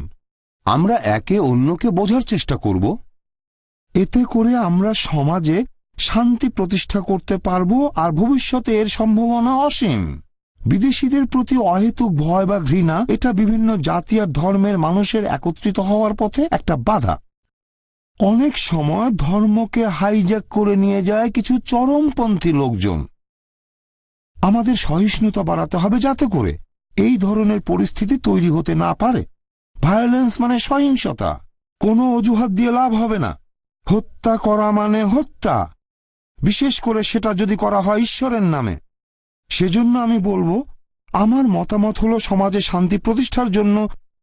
আমরা একে অন্যকে বোঝার চেষ্টা করব, এতে করে আমরা সমাজে শান্তি প্রতিষ্ঠা করতে পারব আর ভবিষ্যতে এর সম্ভাবনা অসীম। বিদেশিদের প্রতি অহেতুক ভয় বা ঘৃণা এটা বিভিন্ন জাতি আর ধর্মের মানুষের একত্রিত হওয়ার পথে একটা বাধা। অনেক সময় ধর্মকে হাইজ্যাক করে নিয়ে যায় কিছু চরমপন্থী লোকজন। আমাদের সহিষ্ণুতা বাড়াতে হবে যাতে করে এই ধরনের পরিস্থিতি তৈরি হতে না পারে। ভায়োলেন্স মানে সহিংসতা, কোনো অজুহাত দিয়ে লাভ হবে না। হত্যা করা মানে হত্যা, বিশেষ করে সেটা যদি করা হয় ঈশ্বরের নামে। সেজন্য আমি বলবো, আমার মতামত হলো সমাজে শান্তি প্রতিষ্ঠার জন্য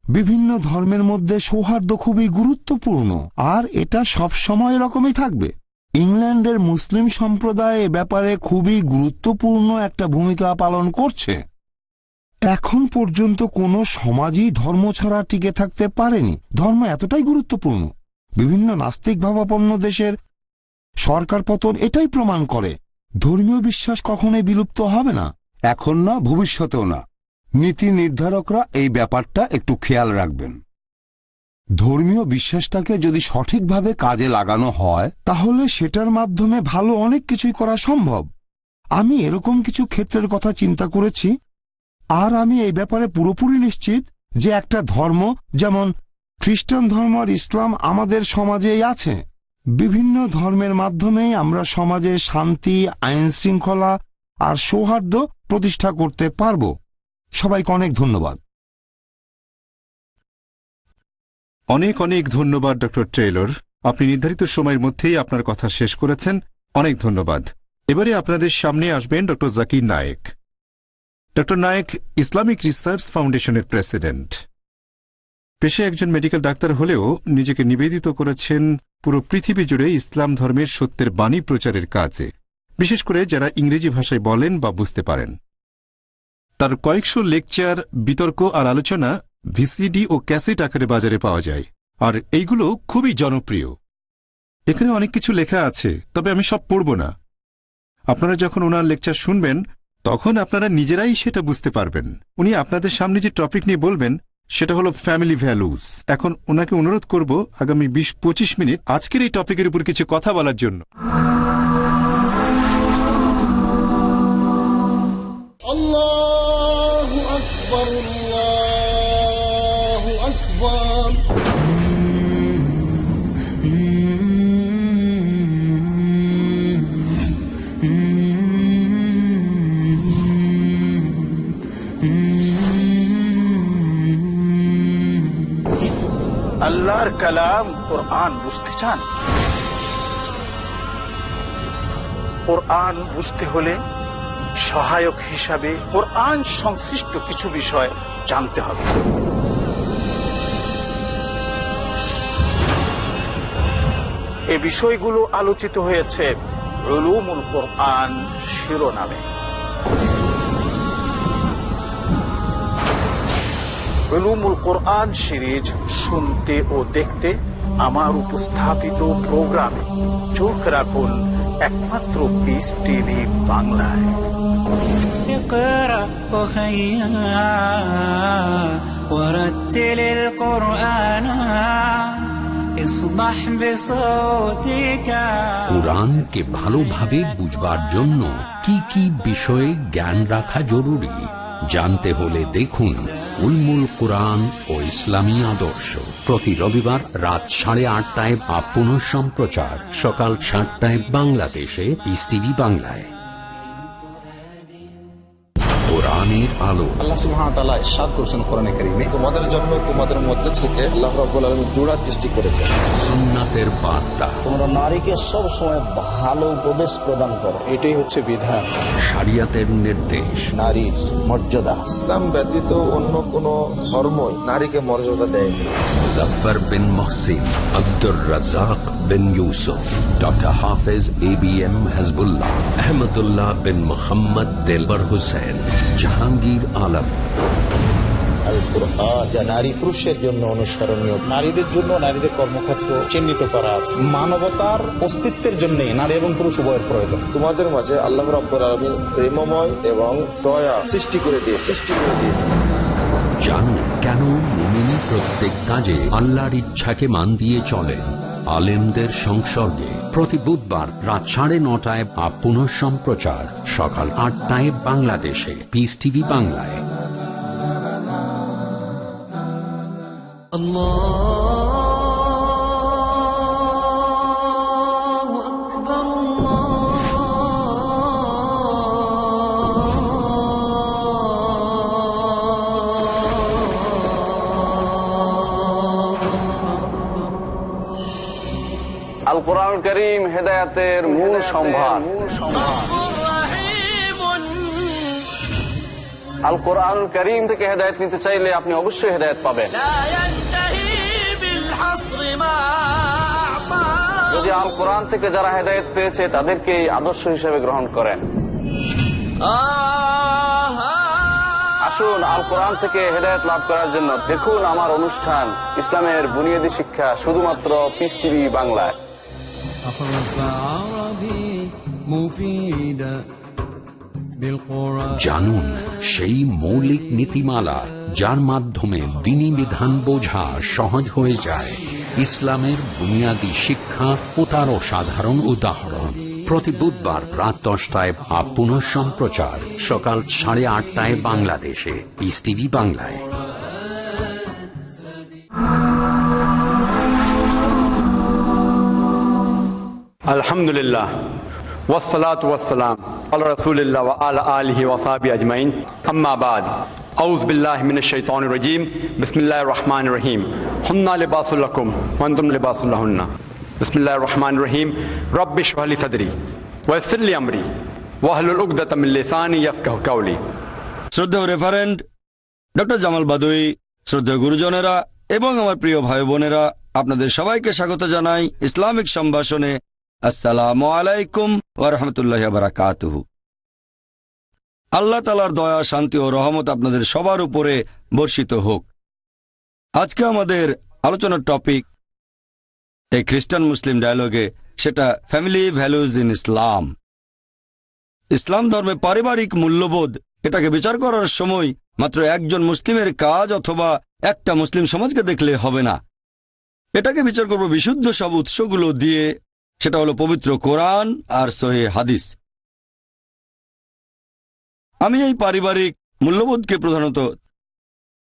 বিভিন্ন ধর্মের মধ্যে সৌহার্দ্য খুবই গুরুত্বপূর্ণ, আর এটা সব সময় এরকমই থাকবে। ইংল্যান্ডের মুসলিম সম্প্রদায় এ ব্যাপারে খুবই গুরুত্বপূর্ণ একটা ভূমিকা পালন করছে। এখন পর্যন্ত কোনো সমাজই ধর্ম ছাড়া টিকে থাকতে পারেনি। ধর্ম এতটাই গুরুত্বপূর্ণ। বিভিন্ন নাস্তিক ভাবাপন্ন দেশের সরকার পতন এটাই প্রমাণ করে। ধর্মীয় বিশ্বাস কখনোই বিলুপ্ত হবে না। এখন না, ভবিষ্যতেও না। নীতি নির্ধারকরা এই ব্যাপারটা একটু খেয়াল রাখবেন। ধর্মীয় বিশ্বাসটাকে যদি সঠিকভাবে কাজে লাগানো হয় তাহলে সেটার মাধ্যমে ভালো অনেক কিছুই করা সম্ভব। আমি এরকম কিছু ক্ষেত্রের কথা চিন্তা করেছি, আর আমি এই ব্যাপারে পুরোপুরি নিশ্চিত যে একটা ধর্ম যেমন খ্রিস্টান ধর্ম আর ইসলাম আমাদের সমাজেই আছে। বিভিন্ন ধর্মের মাধ্যমেই আমরা সমাজে শান্তি, আইন শৃঙ্খলা আর সৌহার্দ্য প্রতিষ্ঠা করতে পারব। সবাইকে অনেক ধন্যবাদ। অনেক অনেক ধন্যবাদ ডক্টর টেইলর। আপনি নির্ধারিত সময়ের মধ্যেই আপনার কথা শেষ করেছেন। অনেক ধন্যবাদ। এবারে আপনাদের সামনে আসবেন doctor Zakir Naik. Doctor Naik Islamic research ফাউন্ডেশনের প্রেসিডেন্ট। পেশায় একজন মেডিকেল ডাক্তার হলেও নিজেকে নিবেদিত করেছেন পুরো পৃথিবী জুড়ে ইসলাম ধর্মের সত্যের বাণী প্রচারের কাজে, বিশেষ করে যারা ইংরেজি ভাষায় বলেন বা বুঝতে পারেন। তার কয়েকশো লেকচার, বিতর্ক আর আলোচনা ভিসিডি ও ক্যাসেট আকারে বাজারে পাওয়া যায়, আর এইগুলো খুবই জনপ্রিয়। এখানে অনেক কিছু লেখা আছে, তবে আমি সব পড়ব না। আপনারা যখন ওনার লেকচার শুনবেন তখন আপনারা নিজেরাই সেটা বুঝতে পারবেন। উনি আপনাদের সামনে যে টপিক নিয়ে বলবেন সেটা হলো ফ্যামিলি ভ্যালুজ। এখন ওনাকে অনুরোধ করব আগামী 20-25 মিনিট আজকের এই টপিকের উপর কিছু কথা বলার জন্য। আল্লাহু আকবার, আল্লাহু আকবার। আল্লাহর কালাম কোরআন বুঝতে চান? কোরআন বুঝতে হলে সহায়ক হিসাবে কোরআন সংশ্লিষ্ট কিছু বিষয় জানতে হবে। এই বিষয়গুলো আলোচিত হয়েছে উলুমুল কোরআন শিরোনামে। উলুমুল কোরআন সিরিজ শুনতে ও দেখতে আমার উপস্থাপিত প্রোগ্রামে চোখ রাখুন একমাত্র পিস টিভি বাংলায়। কোরআনকে ভালোভাবে বুঝবার জন্য কি কি বিষয়ে জ্ঞান রাখা জরুরি জানতে হলে দেখুন উলমুল কোরআন ও ইসলামী আদর্শ, প্রতি রবিবার রাত 8:30টায় বা পুনঃ সম্প্রচার সকাল 7টায় বাংলাদেশে পিস টিভি বাংলায়। কোরআনের আলো। আল্লাহ সুবহানাহু ওয়া তাআলা ইরশাদ করেছেন কোরআনে কারীমে, তোমাদের জন্য তোমাদের মধ্যে থেকে আল্লাহ রাব্বুল আলামিন জোড়া সৃষ্টি করেছেন। সুন্নাতের বার্তা। তোমরা নারীকে সব সময় ভালো উপদেশ প্রদান করো, এটাই হচ্ছে বিধান। শরিয়তের নির্দেশ। নারীর মর্যাদা ইসলাম ব্যতীত অন্য কোন ধর্মই নারীকে মর্যাদা দেয় না। মুজাফফর বিন মুহসিন, আব্দুর রাজ্জাক বিন ইউসুফ, ডক্টর হাফেজ ABM হাসবুল্লাহ, আহমদুল্লাহ বিন মুহাম্মদ দিলবার হোসেন, জাহাঙ্গীর আলম। আল কুরআন যা নারী পুরুষের জন্য অনুসরণীয়, নারীদের জন্য নারীদের কর্মক্ষেত্র চিহ্নিত করা আছে। মানবতার অস্তিত্বের জন্য নারী এবং পুরুষ উভয়ের প্রয়োজন। তোমাদের মাঝে আল্লাহ রাব্বুল আলামিন প্রেমময় এবং দয়া সৃষ্টি করে দিয়েছে। জানুন কেন মুমিন প্রত্যেক কাজে আল্লাহর ইচ্ছাকে মান দিয়ে চলেন। আলেমদের সংসর্গে প্রতি বুধবার রাত 9:30টায় বা পুনঃ সম্প্রচার সকাল 8টায় বাংলাদেশে পিস টিভি বাংলায়। আল কোরআন কারীম হেদায়েতের মূল সম্ভার। আল কোরআন কারীম থেকে হেদায়েত নিতে চাইলে আপনি অবশ্যই হেদায়েত পাবেন। যদি আল কোরআন থেকে যারা হেদায়েত পেয়েছে তাদেরকে আদর্শ হিসেবে গ্রহণ করেন। আসুন আল কোরআন থেকে হেদায়েত লাভ করার জন্য দেখুন আমার অনুষ্ঠান ইসলামের বুনিয়াদী শিক্ষা, শুধুমাত্র পিস টিভি বাংলায়। مفيدا بالقرآن জানুন সেই মৌলিক নীতিমালা যার মাধ্যমে দ্বীনি বিধান বোঝা সহজ হয়ে যায়। ইসলামের বুনিয়াদী শিক্ষা ও তার অসাধারণ উদাহরণ প্রতি বুধবার রাত 10টায় বা পুনঃ সম্প্রচার সকাল 8:30 বাংলাদেশে পিস টিভি বাংলায়। আলহামদুলিল্লাহ ওয়াসসালাতু ওয়াসসালাম আলা রাসূলিল্লাহ ওয়া আলা আলিহি ওয়া সাহবিহি আজমাইন, আম্মা বাদ। আউযু বিল্লাহি মিনাশ শাইতানির রাজীম, বিসমিল্লাহির রহমানির রহিম। হুন্না লিবাসুল লাকুম ওয়া আনতুম লিবাসুল লাহুন্না। বিসমিল্লাহির রহমানির রহিম। রব্বি ইশরাহ লি সাদরি ওয়া ইয়াসসির লি আমরি ওয়াহলুল উকদাতাম মিন লিসানি ইয়াফকাহু কাওলি। শ্রদ্ধেয় রেফারেন্ট ডক্টর জামাল বাদুই, শ্রদ্ধেয় গুরুজনেরা এবং আমার প্রিয় ভাই বোনেরা, আপনাদের সবাইকে স্বাগত জানাই ইসলামিক সম্ভাষণে। আসসালামু আলাইকুম ওয়া রাহমাতুল্লাহি ওয়া বারাকাতুহু। আল্লাহ তাআলার দয়া, শান্তি ও রহমত আপনাদের সবার উপরে বর্ষিত হোক। আজকে আমাদের আলোচনার টপিক এই খ্রিস্টান মুসলিম ডায়ালগে, সেটা ফ্যামিলি ভ্যালুজ ইন ইসলাম। ইসলাম ধর্মে পারিবারিক মূল্যবোধ, এটাকে বিচার করার সময় মাত্র একজন মুসলিমের কাজ অথবা একটা মুসলিম সমাজকে দেখলে হবে না। এটাকে বিচার করব বিশুদ্ধ সব উৎসগুলো দিয়ে, সেটা হলো পবিত্র কোরআন আর সহিহ হাদিস। আমি এই পারিবারিক মূল্যবোধকে প্রধানত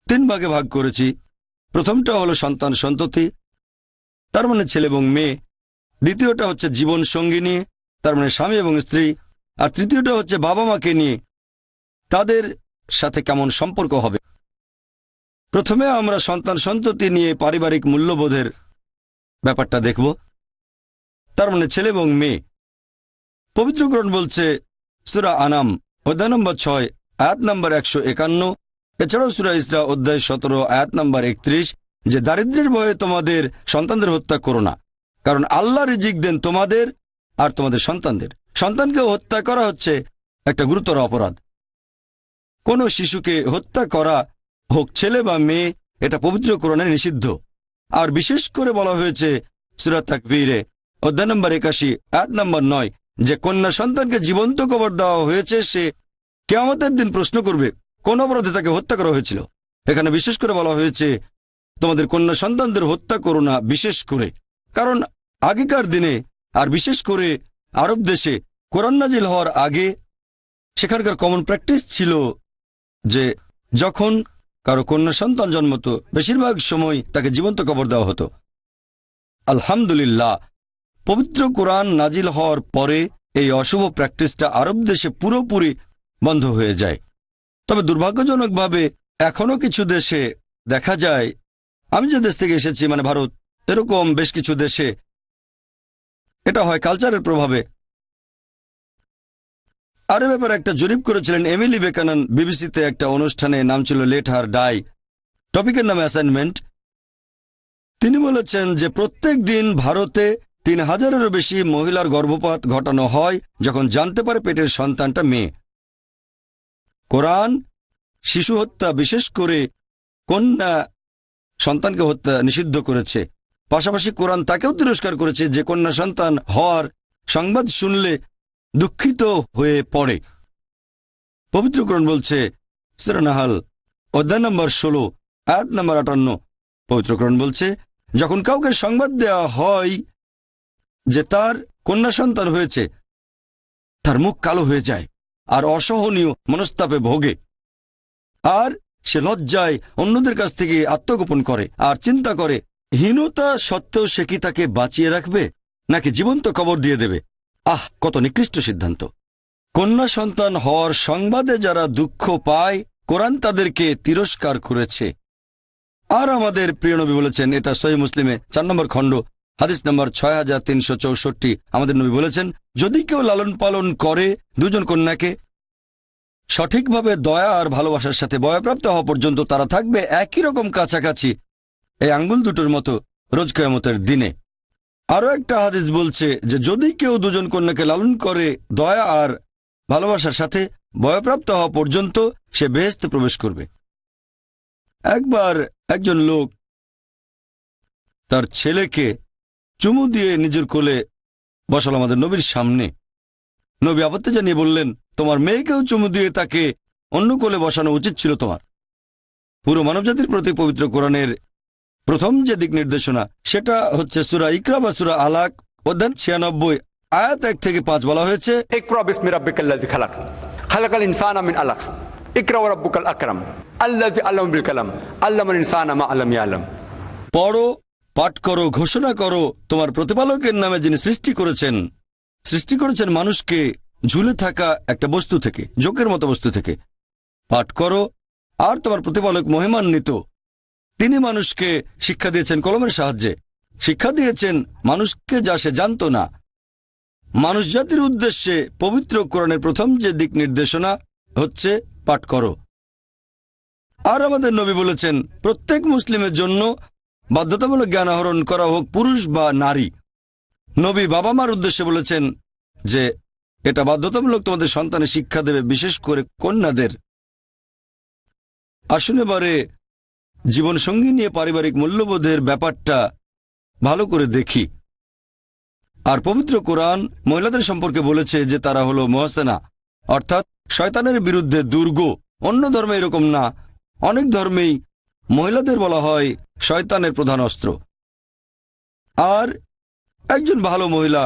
3 ভাগে ভাগ করেছি। প্রথমটা হলো সন্তান সন্ততি, তার মানে ছেলে এবং মেয়ে। দ্বিতীয়টা হচ্ছে জীবন সঙ্গী নিয়ে, তার মানে স্বামী এবং স্ত্রী। আর তৃতীয়টা হচ্ছে বাবা মাকে নিয়ে, তাদের সাথে কেমন সম্পর্ক হবে। প্রথমে আমরা সন্তান সন্ততি নিয়ে পারিবারিক মূল্যবোধের ব্যাপারটা দেখব, তার মানে ছেলে এবং মেয়ে। পবিত্র কোরআন বলছে সূরা আনাম অধ্যায় নম্বর 6 আয়াত নম্বর 151, এছাড়াও সূরা ইসরা অধ্যায় 17 আয়াত নম্বর 31, যে দারিদ্র্যের ভয়ে তোমাদের সন্তানদের হত্যা করো না, কারণ আল্লাহ রিজিক দেন তোমাদের আর তোমাদের সন্তানদের। সন্তানকে হত্যা করা হচ্ছে একটা গুরুতর অপরাধ। কোনো শিশুকে হত্যা করা, হোক ছেলে বা মেয়ে, এটা পবিত্র কোরআনে নিষিদ্ধ। আর বিশেষ করে বলা হয়েছে সূরা তাকবীরে অধ্যায় নম্বর 81 আয়াত নম্বর 9, যে কন্যা সন্তানকে জীবন্ত কবর দেওয়া হয়েছে, সে কিয়ামতের দিন প্রশ্ন করবে কোন অপরাধে তাকে হত্যা করা হয়েছিল। এখানে বিশেষ করে বলা হয়েছে তোমাদের কন্যা সন্তানদের হত্যা করো না, বিশেষ করে কারণ আগেকার দিনে আর বিশেষ করে আরব দেশে কোরআন নাজিল হওয়ার আগে সেখানকার কমন প্র্যাকটিস ছিল যে যখন কারো কন্যা সন্তান জন্মত, বেশিরভাগ সময় তাকে জীবন্ত কবর দেওয়া হতো। আলহামদুলিল্লাহ, পবিত্র কোরআন নাজিল হওয়ার পরে এই অশুভ প্র্যাকটিসটা আরব দেশে পুরোপুরি বন্ধ হয়ে যায়। তবে দুর্ভাগ্যজনকভাবে এখনো কিছু দেশে দেখা যায়, আমি যে দেশ থেকে এসেছি মানে ভারত, এরকম বেশ কিছু দেশে এটা হয় কালচারের প্রভাবে। আর এ ব্যাপারে একটা জরিপ করেছিলেন এমিলি বেকানন বিবিসিতে একটা অনুষ্ঠানে, নাম ছিল লেট হার ডাই, টপিকের নামে অ্যাসাইনমেন্ট। তিনি বলেছেন যে প্রত্যেক দিন ভারতে 3000-এরও বেশি মহিলার গর্ভপাত ঘটানো হয় যখন জানতে পারে পেটের সন্তানটা মেয়ে। কোরআন শিশু হত্যা, বিশেষ করে কন্যা সন্তানকে হত্যা নিষিদ্ধ করেছে। পাশাপাশি কোরআন তাকেও তিরস্কার করেছে যে কন্যা সন্তান হওয়ার সংবাদ শুনলে দুঃখিত হয়ে পড়ে। পবিত্র কোরআন বলছে সূরা নাহাল অধ্যায় নম্বর 16 আয়াত নম্বর 58, পবিত্র কোরআন বলছে যখন কাউকে সংবাদ দেওয়া হয় যে তার কন্যা সন্তান হয়েছে, তার মুখ কালো হয়ে যায় আর অসহনীয় মনস্তাপে ভোগে, আর সে লজ্জায় অন্যদের কাছ থেকে আত্মগোপন করে আর চিন্তা করে হীনতা সত্ত্বেও সে কি তাকে বাঁচিয়ে রাখবে নাকি জীবন্ত কবর দিয়ে দেবে। কত নিকৃষ্ট সিদ্ধান্ত! কন্যা সন্তান হওয়ার সংবাদে যারা দুঃখ পায়, কোরআন তাদেরকে তিরস্কার করেছে। আর আমাদের প্রিয় নবী বলেছেন, এটা সহিহ মুসলিমে 4 নম্বর খণ্ড হাদিস নম্বর 6364, আমাদের নবী বলেছেন, যদি কেউ লালন পালন করে 2 জন কন্যাকে সঠিকভাবে দয়া আর ভালোবাসার সাথে বয়প্রাপ্ত হওয়া পর্যন্ত, তারা থাকবে একই রকম কাছাকাছি এই আঙ্গুল দুটোর মতো রোজ কিয়ামতের দিনে। আরও একটা হাদিস বলছে যে যদি কেউ 2 জন কন্যাকে লালন করে দয়া আর ভালোবাসার সাথে বয়প্রাপ্ত হওয়া পর্যন্ত, সে বেহেশতে প্রবেশ করবে। একবার একজন লোক তার ছেলেকে চুমু দিয়ে নিজের কোলে বসাল আমাদের নবীর সামনে। নবী আপত্তি জানিয়ে বললেন, তোমার মেয়েকেও চুমু দিয়ে তাকে অন্য কোলে বসানো উচিত ছিল তোমার। পুরো মানবজাতির প্রতি পবিত্র কোরআনের প্রথম যে দিক নির্দেশনা সেটা হচ্ছে সূরা ইকরা বা সূরা আলাক অধ্যায় 96 আয়াত 1 থেকে 5 বলা হয়েছে, ইকরা বিসমি রাব্বিকাল্লাযী খালাক খালাকাল ইনসানা মিন আলাক ইকরা ওয়া রাব্বুকাল আকরাম আল্লাযী আল্লামা বিল কালাম আল্লামাল ইনসানা মা লাম ইয়ালাম। পড়ো, পাঠ করো, ঘোষণা করো তোমার প্রতিপালকের নামে যিনি সৃষ্টি করেছেন মানুষকে ঝুলে থাকা একটা বস্তু থেকে, জোকের মতো বস্তু থেকে। পাঠ করো, আর তোমার প্রতিপালক মহিমান্বিত, তিনি মানুষকে শিক্ষা দিয়েছেন কলমের সাহায্যে, শিক্ষা দিয়েছেন মানুষকে যা সে জানত না। মানুষ জাতির উদ্দেশ্যে পবিত্র কোরআনের প্রথম যে দিক নির্দেশনা হচ্ছে পাঠ করো। আর আমাদের নবী বলেছেন প্রত্যেক মুসলিমের জন্য বাধ্যতামূলক জ্ঞান আহরণ করা হোক পুরুষ বা নারী। নবী বাবা মার উদ্দেশ্যে বলেছেন যে এটা বাধ্যতামূলক তোমাদের সন্তানের শিক্ষা দেবে, বিশেষ করে কন্যাদের। আসুন এবারে জীবনসঙ্গী নিয়ে পারিবারিক মূল্যবোধের ব্যাপারটা ভালো করে দেখি। আর পবিত্র কোরআন মহিলাদের সম্পর্কে বলেছে যে তারা হলো মুহসেনা, অর্থাৎ শয়তানের বিরুদ্ধে দুর্গ। অন্য ধর্মে এরকম না, অনেক ধর্মেই মহিলাদের বলা হয় শয়তানের প্রধান অস্ত্র। আর একজন ভালো মহিলা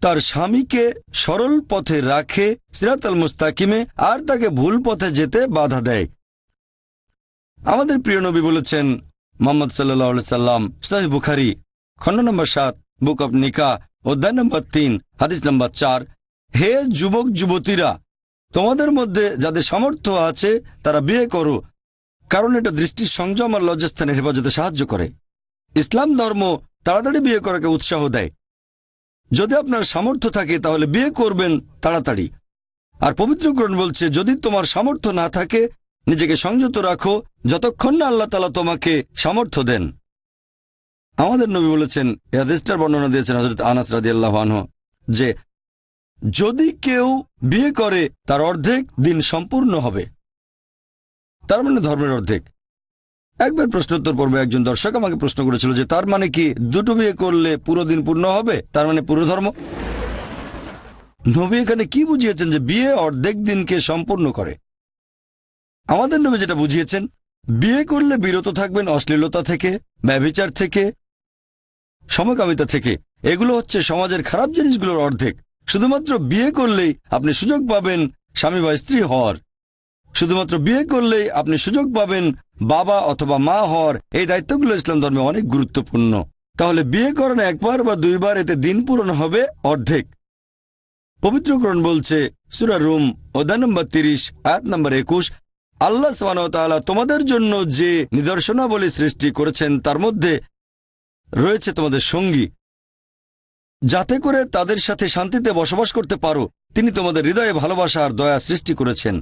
তার স্বামীকে সরল পথে রাখে, সিরাতাল মুস্তাকিমে, আর তাকে ভুল পথে যেতে বাধা দেয়। আমাদের প্রিয় নবী বলেছেন, মুহাম্মদ সাল্লাল্লাহু আলাইহি সাল্লাম, সহিহ বুখারী খণ্ড নম্বর 7 বুক অব নিকা অধ্যায় নম্বর 3 হাদিস নম্বর 4, হে যুবক যুবতীরা, তোমাদের মধ্যে যাদের সামর্থ্য আছে তারা বিয়ে করো, কারণ এটা দৃষ্টির সংযম আর লজ্জাস্থানের হেফাজতে সাহায্য করে। ইসলাম ধর্ম তাড়াতাড়ি বিয়ে করাকে উৎসাহ দেয়। যদি আপনার সামর্থ্য থাকে তাহলে বিয়ে করবেন তাড়াতাড়ি। আর পবিত্র কোরআন বলছে যদি তোমার সামর্থ্য না থাকে নিজেকে সংযত রাখো যতক্ষণ না আল্লাহ তাআলা তোমাকে সামর্থ্য দেন। আমাদের নবী বলেছেন, এই হাদিসটার বর্ণনা দিয়েছেন হযরত আনাস রাদিয়াল্লাহু আনহু, যে যদি কেউ বিয়ে করে তার অর্ধেক দিন সম্পূর্ণ হবে, তার মানে ধর্মের অর্ধেক। একবার প্রশ্নোত্তর পর্বে একজন দর্শক আমাকে প্রশ্ন করেছিল যে তার মানে কি দুটো বিয়ে করলে পুরো দিন পূর্ণ হবে, তার মানে পুরো ধর্ম? নবী এখানে কি বুঝিয়েছেন যে বিয়ে অর্ধেক দিনকে সম্পূর্ণ করে? আমাদের নবী যেটা বুঝিয়েছেন, বিয়ে করলে বিরত থাকবেন অশ্লীলতা থেকে, ব্যভিচার থেকে, সমকামিতা থেকে। এগুলো হচ্ছে সমাজের খারাপ জিনিসগুলোর অর্ধেক। শুধুমাত্র বিয়ে করলেই আপনি সুযোগ পাবেন স্বামী বা স্ত্রী হওয়ার, শুধুমাত্র বিয়ে করলেই আপনি সুযোগ পাবেন বাবা অথবা মা হওয়ার। এই দায়িত্বগুলো ইসলাম ধর্মে অনেক গুরুত্বপূর্ণ। তাহলে বিয়ে করেন একবার বা দুইবার, এতে দিন পূরণ হবে অর্ধেক। পবিত্র কোরআন বলছে সূরা রুম অধ্যায় নম্বর 30 আয়াত নম্বর 21, আল্লাহ সুবহানাহু ওয়া তাআলা তোমাদের জন্য যে নিদর্শনাবলী সৃষ্টি করেছেন তার মধ্যে রয়েছে তোমাদের সঙ্গী, যাতে করে তাদের সাথে শান্তিতে বসবাস করতে পারো। তিনি তোমাদের হৃদয়ে ভালোবাসা আর দয়া সৃষ্টি করেছেন।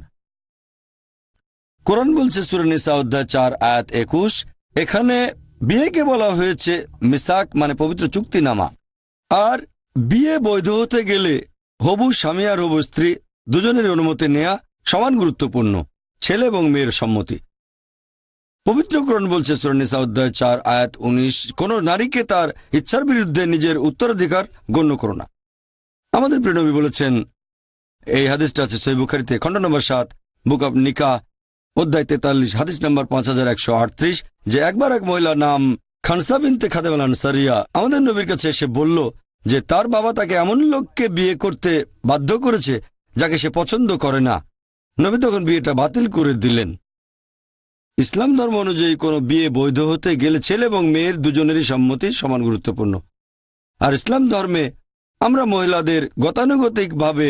কোরআন বলছে সূরা নিসা অধ্যায় 4 আয়াত 21, এখানে বিয়েকে বলা হয়েছে মিসাক, মানে পবিত্র চুক্তিনামা। আর বিয়ে বৈধ হতে গেলে হবু স্বামী আর হবু স্ত্রী দুজনের অনুমতি নেওয়া সমান গুরুত্বপূর্ণ, ছেলে এবং মেয়ের সম্মতি। পবিত্র কোরআন বলছে সূরা নিসা অধ্যায় 4 আয়াত 19, কোন নারীকে তার ইচ্ছার বিরুদ্ধে নিজের উত্তরাধিকার গণ্য করো না। আমাদের প্রিয় নবী বলেছেন, এই হাদিসটা আছে সহিহ বুখারীতে খণ্ড নম্বর 7 বুক অব নিকা অধ্যায় 43 হাদিস নম্বর 5138, যে একবার এক মহিলা নাম খানসা বিনতে খাদেম আল আনসারিয়া আমাদের নবীর কাছে এসে বলল যে তার বাবা তাকে এমন লোককে বিয়ে করতে বাধ্য করেছে যাকে সে পছন্দ করে না। নবী তখন বিয়েটা বাতিল করে দিলেন। ইসলাম ধর্ম অনুযায়ী কোনো বিয়ে বৈধ হতে গেলে ছেলে এবং মেয়ের দুজনেরই সম্মতি সমান গুরুত্বপূর্ণ। আর ইসলাম ধর্মে আমরা মহিলাদের গতানুগতিকভাবে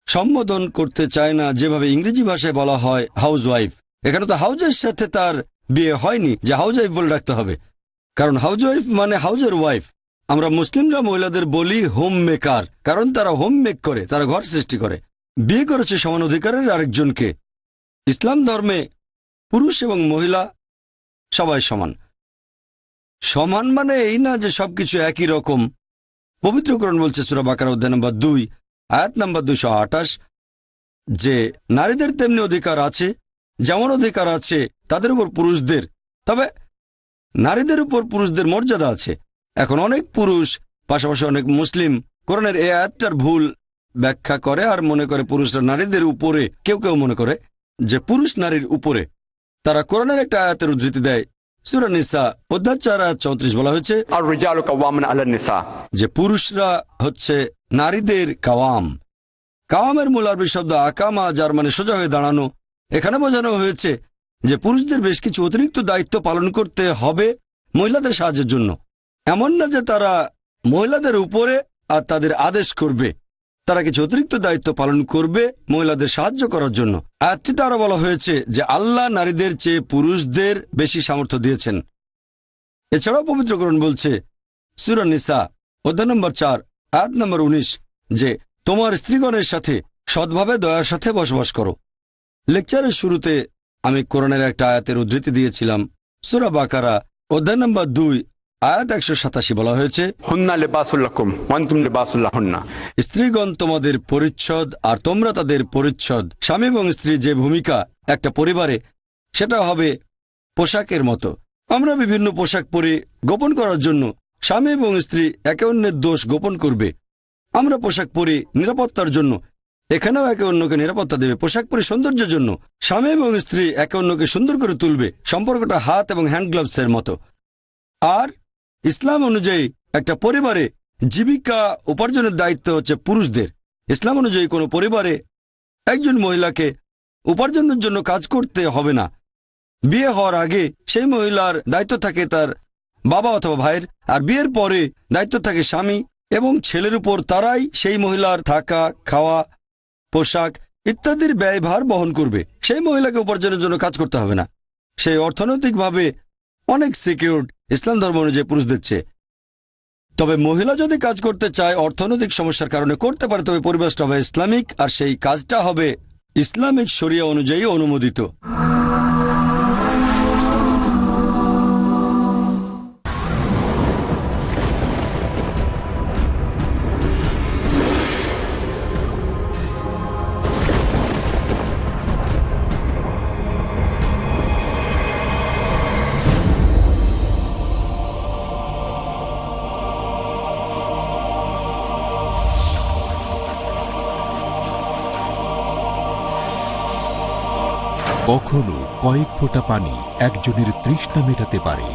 সম্বোধন করতে চাই না, যেভাবে ইংরেজি ভাষায় বলা হয় হাউস ওয়াইফ। এখানে তো হাউজের সাথে তার বিয়ে হয়নি যে হাউস ওয়াইফ বলে রাখতে হবে, কারণ হাউস ওয়াইফ মানে হাউজের ওয়াইফ। আমরা মুসলিমরা মহিলাদের বলি হোম মেকার, কারণ তারা হোম মেক করে, তারা ঘর সৃষ্টি করে। বিয়ে করেছে সমান অধিকারের আরেকজনকে। ইসলাম ধর্মে পুরুষ এবং মহিলা সবাই সমান। সমান মানে এই না যে সবকিছু একই রকম। পবিত্র কোরআন বলছে সূরা বাকারা অধ্যায় নম্বর 2 আয়াত নম্বর 228, যে নারীদের তেমনি অধিকার আছে যেমন অধিকার আছে তাদের উপর পুরুষদের, তবে নারীদের উপর পুরুষদের মর্যাদা আছে। এখন অনেক পুরুষ, পাশাপাশি অনেক মুসলিম কোরআনের এই আয়াতটার ভুল ব্যাখ্যা করে আর মনে করে পুরুষরা নারীদের উপরে, কেউ কেউ মনে করে যে পুরুষ নারীর উপরে। তারা কোরআনের একটা আয়াতের উদ্ধৃতি দেয়। সূরা নিসা অধ্যায় 4 আয়াত 34 বলা হয়েছে যে পুরুষরা হচ্ছে নারীদের কাওয়াম। কাওয়ামের মূল আরবি শব্দ আকামা, যার মানে সোজা হয়ে দাঁড়ানো। এখানে বোঝানো হয়েছে যে পুরুষদের বেশ কিছু অতিরিক্ত দায়িত্ব পালন করতে হবে মহিলাদের সাহায্যের জন্য। এমন না যে তারা মহিলাদের উপরে আর তাদের আদেশ করবে, তারা কিছু অতিরিক্ত দায়িত্ব পালন করবে মহিলাদের সাহায্য করার জন্য। আয়াতটিতে আরো বলা হয়েছে যে আল্লাহ নারীদের চেয়ে পুরুষদের বেশি সামর্থ্য দিয়েছেন। এছাড়াও পবিত্র কোরআন বলছে সূরা নিসা অধ্যায় নম্বর 4 আয়াত নম্বর 19 যে তোমার স্ত্রীগণের সাথে সৎভাবে দয়ার সাথে বসবাস করো। লেকচারের শুরুতে আমি কোরআনের একটা আয়াতের উদ্ধৃতি দিয়েছিলাম। সূরা বাকারা অধ্যায় নম্বর 2 আয়াত 187 বলা হয়েছে হুন্না লিবাসুল লাকুম ওয়া আনতুম লিবাসুল লাহুন্না। স্ত্রীগণ তোমাদের পরিচ্ছদ আর তোমরা তাদের পরিচ্ছদ। স্বামী এবং স্ত্রী যে ভূমিকা একটা পরিবারে, সেটা হবে পোশাকের মতো। আমরা বিভিন্ন পোশাক পরে গোপন করার জন্য। স্বামী এবং স্ত্রী একে অন্যের দোষ গোপন করবে। আমরা পোশাক পরি নিরাপত্তার জন্য, এখানেও একে অন্যকে নিরাপত্তা দেবে। পোশাক পরি সৌন্দর্যের জন্য। স্বামী এবং স্ত্রী একে অন্যকে সুন্দর করে তুলবে। সম্পর্কটা হাত এবং হ্যান্ড গ্লাভসের মতো। আর ইসলাম অনুযায়ী একটা পরিবারে জীবিকা উপার্জনের দায়িত্ব হচ্ছে পুরুষদের। ইসলাম অনুযায়ী কোনো পরিবারে একজন মহিলাকে উপার্জনের জন্য কাজ করতে হবে না। বিয়ে হওয়ার আগে সেই মহিলার দায়িত্ব থাকে তার বাবা অথবা ভাইয়ের, আর বিয়ের পরে দায়িত্ব থাকে স্বামী এবং ছেলের উপর। তারাই সেই মহিলার থাকা, খাওয়া, পোশাক ইত্যাদির ব্যয়ভার বহন করবে। সেই মহিলাকে উপার্জনের জন্য কাজ করতে হবে না। সেই অর্থনৈতিকভাবে অনেক সিকিউরড ইসলাম ধর্ম অনুযায়ী পুরুষদের চেয়ে। তবে মহিলা যদি কাজ করতে চায় অর্থনৈতিক সমস্যার কারণে করতে পারে, তবে পরিবেশটা হবে ইসলামিক আর সেই কাজটা হবে ইসলামিক শরিয়া অনুযায়ী অনুমোদিত। কখনো কয়েক ফোঁটা পানি একজনের তৃষ্ণা মেটাতে পারে।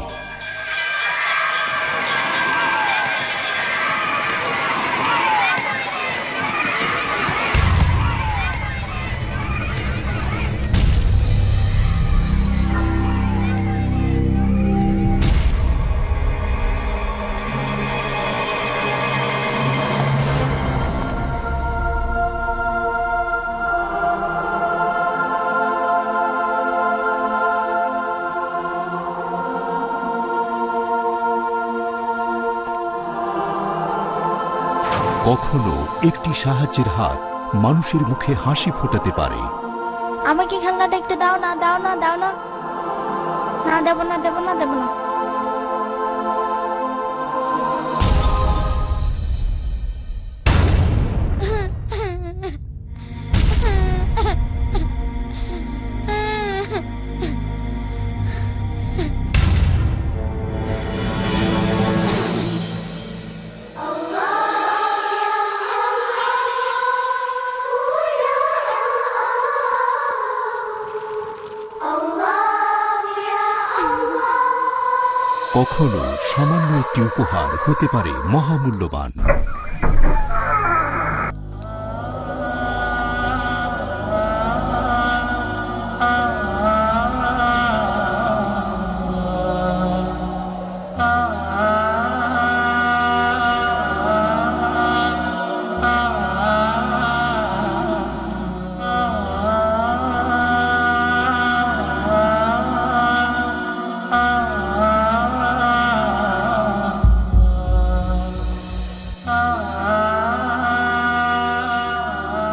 কখনো একটি সাহায্যের হাত মানুষের মুখে হাসি ফোটাতে পারে। আমাকে খেলনাটা একটু দাও না, দাও না, দাও না। না, দেব না, দেব না, দেব না। কখনো সামান্য একটি উপহার হতে পারে মহামূল্যবান।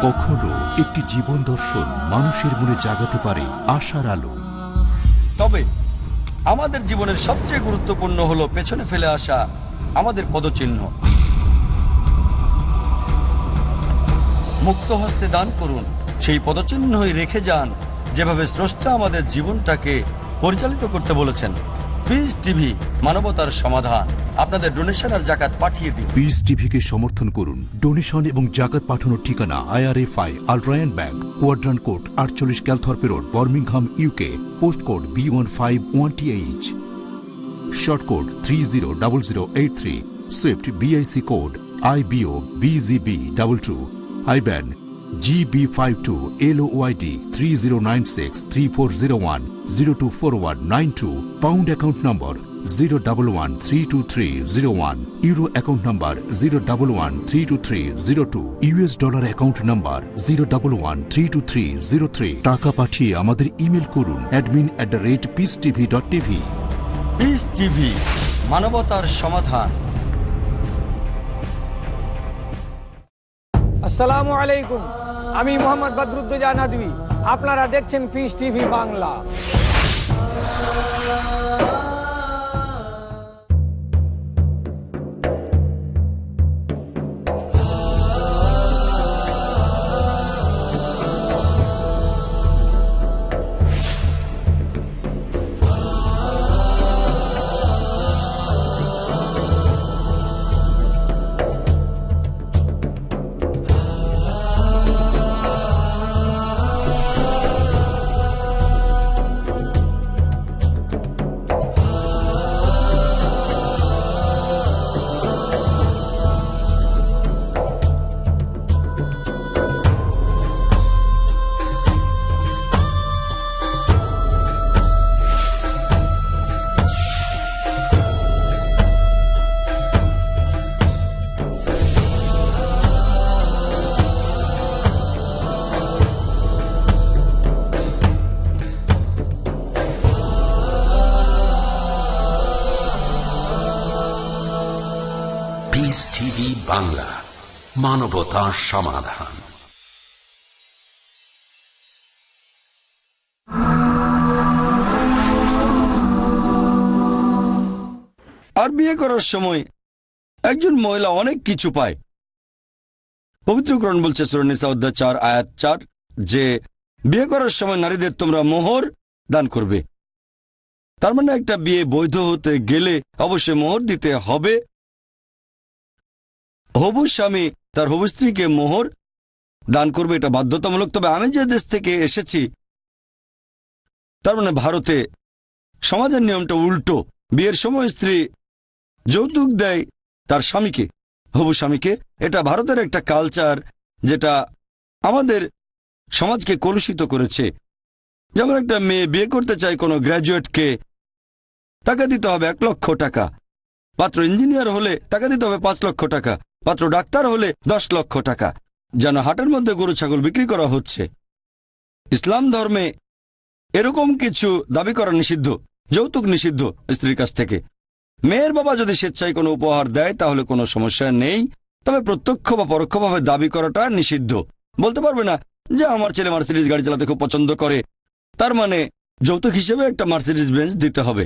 কখনো একটি জীবন দর্শন মানুষের মনে জাগাতে পারে আশার আলো। তবে আমাদের জীবনের সবচেয়ে গুরুত্বপূর্ণ হলো পেছনে ফেলে আসা আমাদের পদচিহ্ন। মুক্ত হস্তে দান করুন, সেই পদচিহ্নই রেখে যান যেভাবে স্রষ্টা আমাদের জীবনটাকে পরিচালিত করতে বলেছেন। পিস টিভি, মানবতার সমাধান। আপনাদের ডোনেশন আর জাকাত পাঠিয়ে দিন। পিস টিভিকে সমর্থন করুন। ডোনেশন এবং জাকাত পাঠানোর ঠিকানা IRFI Al Rayan bank, quadrant code 48 Calthorpe road, Birmingham, UK। Post code B151TH, short code 300083, swift BIC code IBO BZB22, IBAN GB52 LOYD 30963401 024192, pound account number 011323001, euro account number 011323002, US dollar account number 011323003। টাকা পাঠিয়ে আমাদের email করুন admin@peacetv.tv। Piece TV, মানবতার সমাধান। আসসালামু আলাইকুম, আমি মোহাম্মদ বদরুদ্দোজা নদভী। আপনারা দেখছেন piece TV Bangla. Piece TV Bangla, মানবতার সমাধান। আর বিয়ে করার সময় একজন মহিলা অনেক কিছু পায়। পবিত্র কোরআন বলছে সূরা নিসা অধ্যায় 4 আয়াত 4 যে বিয়ে করার সময় নারীদের তোমরা মোহর দান করবে। তার মানে একটা বিয়ে বৈধ হতে গেলে অবশ্যই মোহর দিতে হবে। হবু স্বামী তার হবু স্ত্রীকে মোহর দান করবে, এটা বাধ্যতামূলক। তবে আমি যে দেশ থেকে এসেছি, তার মানে ভারতে সমাজের নিয়মটা উল্টো। বিয়ের সময় স্ত্রী যৌতুক দেয় তার স্বামীকে, হবু স্বামীকে। এটা ভারতের একটা কালচার যেটা আমাদের সমাজকে কলুষিত করেছে। যেমন একটা মেয়ে বিয়ে করতে চায় কোনো গ্র্যাজুয়েটকে, তাকে দিতে হবে 1 লক্ষ টাকা। পাত্র ইঞ্জিনিয়ার হলে তাকে দিতে হবে 5 লক্ষ টাকা। পাত্র ডাক্তার হলে 10 লক্ষ টাকা। যেন হাটের মধ্যে গরু ছাগল বিক্রি করা হচ্ছে। ইসলাম ধর্মে এরকম কিছু দাবি করা নিষিদ্ধ। যৌতুক নিষিদ্ধ স্ত্রীর কাছ থেকে। মেয়ের বাবা যদি স্বেচ্ছায় কোনো উপহার দেয় তাহলে কোনো সমস্যা নেই, তবে প্রত্যক্ষ বা পরোক্ষভাবে দাবি করাটা নিষিদ্ধ। বলতে পারবে না যে আমার ছেলে মার্সিডিজ গাড়ি চালাতে খুব পছন্দ করে, তার মানে যৌতুক হিসেবে একটা মার্সিডিজ বেঞ্চ দিতে হবে।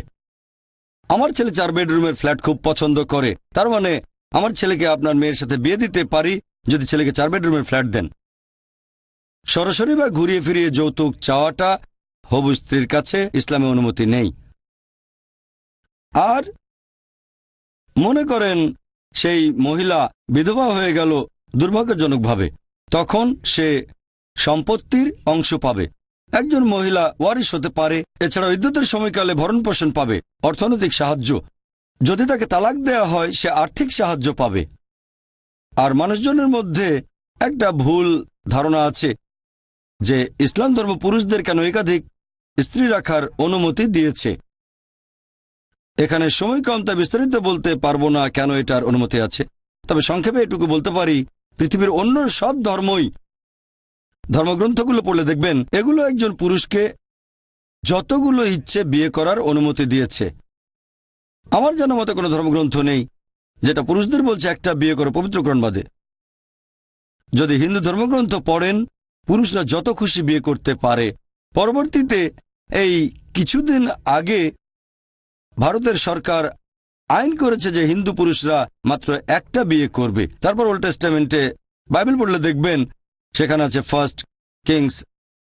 আমার ছেলে 4 বেডরুমের ফ্ল্যাট খুব পছন্দ করে, তার মানে আমার ছেলেকে আপনার মেয়ের সাথে বিয়ে দিতে পারি যদি ছেলেকে 4 বেডরুমের ফ্ল্যাট দেন। সরাসরি বা ঘুরিয়ে ফিরিয়ে যৌতুক চাওয়াটা হবু স্ত্রীর কাছে ইসলামে অনুমতি নেই। আর মনে করেন সেই মহিলা বিধবা হয়ে গেল দুর্ভাগ্যজনকভাবে, তখন সে সম্পত্তির অংশ পাবে। একজন মহিলা ওয়ারিশ হতে পারে। এছাড়াও ইদ্যতের সময়কালে ভরণ পোষণ পাবে, অর্থনৈতিক সাহায্য। যদি তাকে তালাক দেয়া হয় সে আর্থিক সাহায্য পাবে। আর মানুষজনের মধ্যে একটা ভুল ধারণা আছে যে ইসলাম ধর্ম পুরুষদের কেন একাধিক স্ত্রী রাখার অনুমতি দিয়েছে। এখানে সময় কম, তা বিস্তারিত বলতে পারবো না কেন এটার অনুমতি আছে। তবে সংক্ষেপে এটুকু বলতে পারি, পৃথিবীর অন্য সব ধর্মই, ধর্মগ্রন্থগুলো পড়লে দেখবেন এগুলো একজন পুরুষকে যতগুলো ইচ্ছে বিয়ে করার অনুমতি দিয়েছে। আমার জানা মতে কোনো ধর্মগ্রন্থ নেই যেটা পুরুষদের বলছে একটা বিয়ে করো পবিত্র কোরআন বাদে। যদি হিন্দু ধর্মগ্রন্থ পড়েন, পুরুষরা যত খুশি বিয়ে করতে পারে। পরবর্তীতে এই কিছুদিন আগে ভারতের সরকার আইন করেছে যে হিন্দু পুরুষরা মাত্র একটা বিয়ে করবে। তারপর ওল্ড টেস্টামেন্টে বাইবেল পড়লে দেখবেন সেখানে আছে 1 কিংস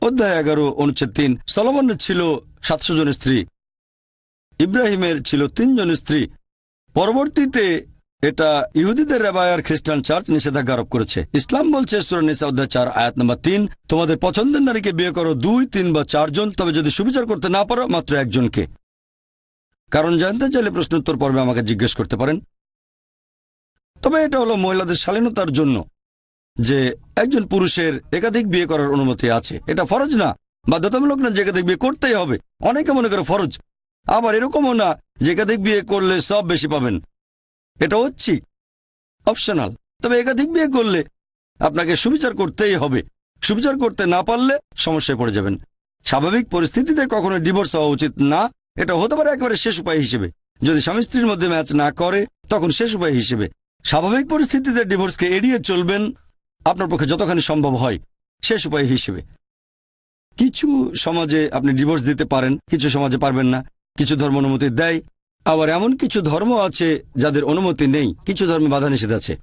অধ্যায় 11 অনুচ্ছেদ 3, সলোমনের ছিল 700 জন স্ত্রী। ইব্রাহিমের ছিল 3 জন স্ত্রী। পরবর্তীতে এটা ইহুদিদের রেবায় আর খ্রিস্টান চার্চ নিষেধাজ্ঞা আরোপ করেছে। ইসলাম বলছে সূরা নিসা অধ্যায় 4 আয়াত নম্বর 3, তোমাদের পছন্দের নারীকে বিয়ে করো 2, 3 বা 4 জন, তবে যদি সুবিচার করতে না পারো মাত্র একজনকে। কারণ জানতে চাইলে প্রশ্নোত্তর পর্বে আমাকে জিজ্ঞেস করতে পারেন। তবে এটা হলো মহিলাদের শালীনতার জন্য যে একজন পুরুষের একাধিক বিয়ে করার অনুমতি আছে। এটা ফরজ না, বাধ্যতামূলক না যে একাধিক বিয়ে করতেই হবে। অনেকে মনে করে ফরজ, আবার এরকমও না যে একাধিক বিয়ে করলে সব বেশি পাবেন। এটা হচ্ছে অপশনাল। তবে একাধিক বিয়ে করলে আপনাকে সুবিচার করতেই হবে। সুবিচার করতে না পারলে সমস্যায় পড়ে যাবেন। স্বাভাবিক পরিস্থিতিতে কখনো ডিভোর্স হওয়া উচিত না। এটা হতে পারে একেবারে শেষ উপায় হিসেবে। যদি স্বামী স্ত্রীর মধ্যে ম্যাচ না করে তখন শেষ উপায় হিসেবে। স্বাভাবিক পরিস্থিতিতে ডিভোর্সকে এড়িয়ে চলবেন আপনার পক্ষে যতখানি সম্ভব হয় শেষ উপায় হিসেবে। কিছু সমাজে আপনি ডিভোর্স দিতে পারেন, কিছু সমাজে পারবেন না। কিছু ধর্ম অনুমতি দেয়, আবার এমন কিছু ধর্ম আছে যাদের অনুমতি নেই। কিছু ধর্মে বাধা নিষেধ আছে।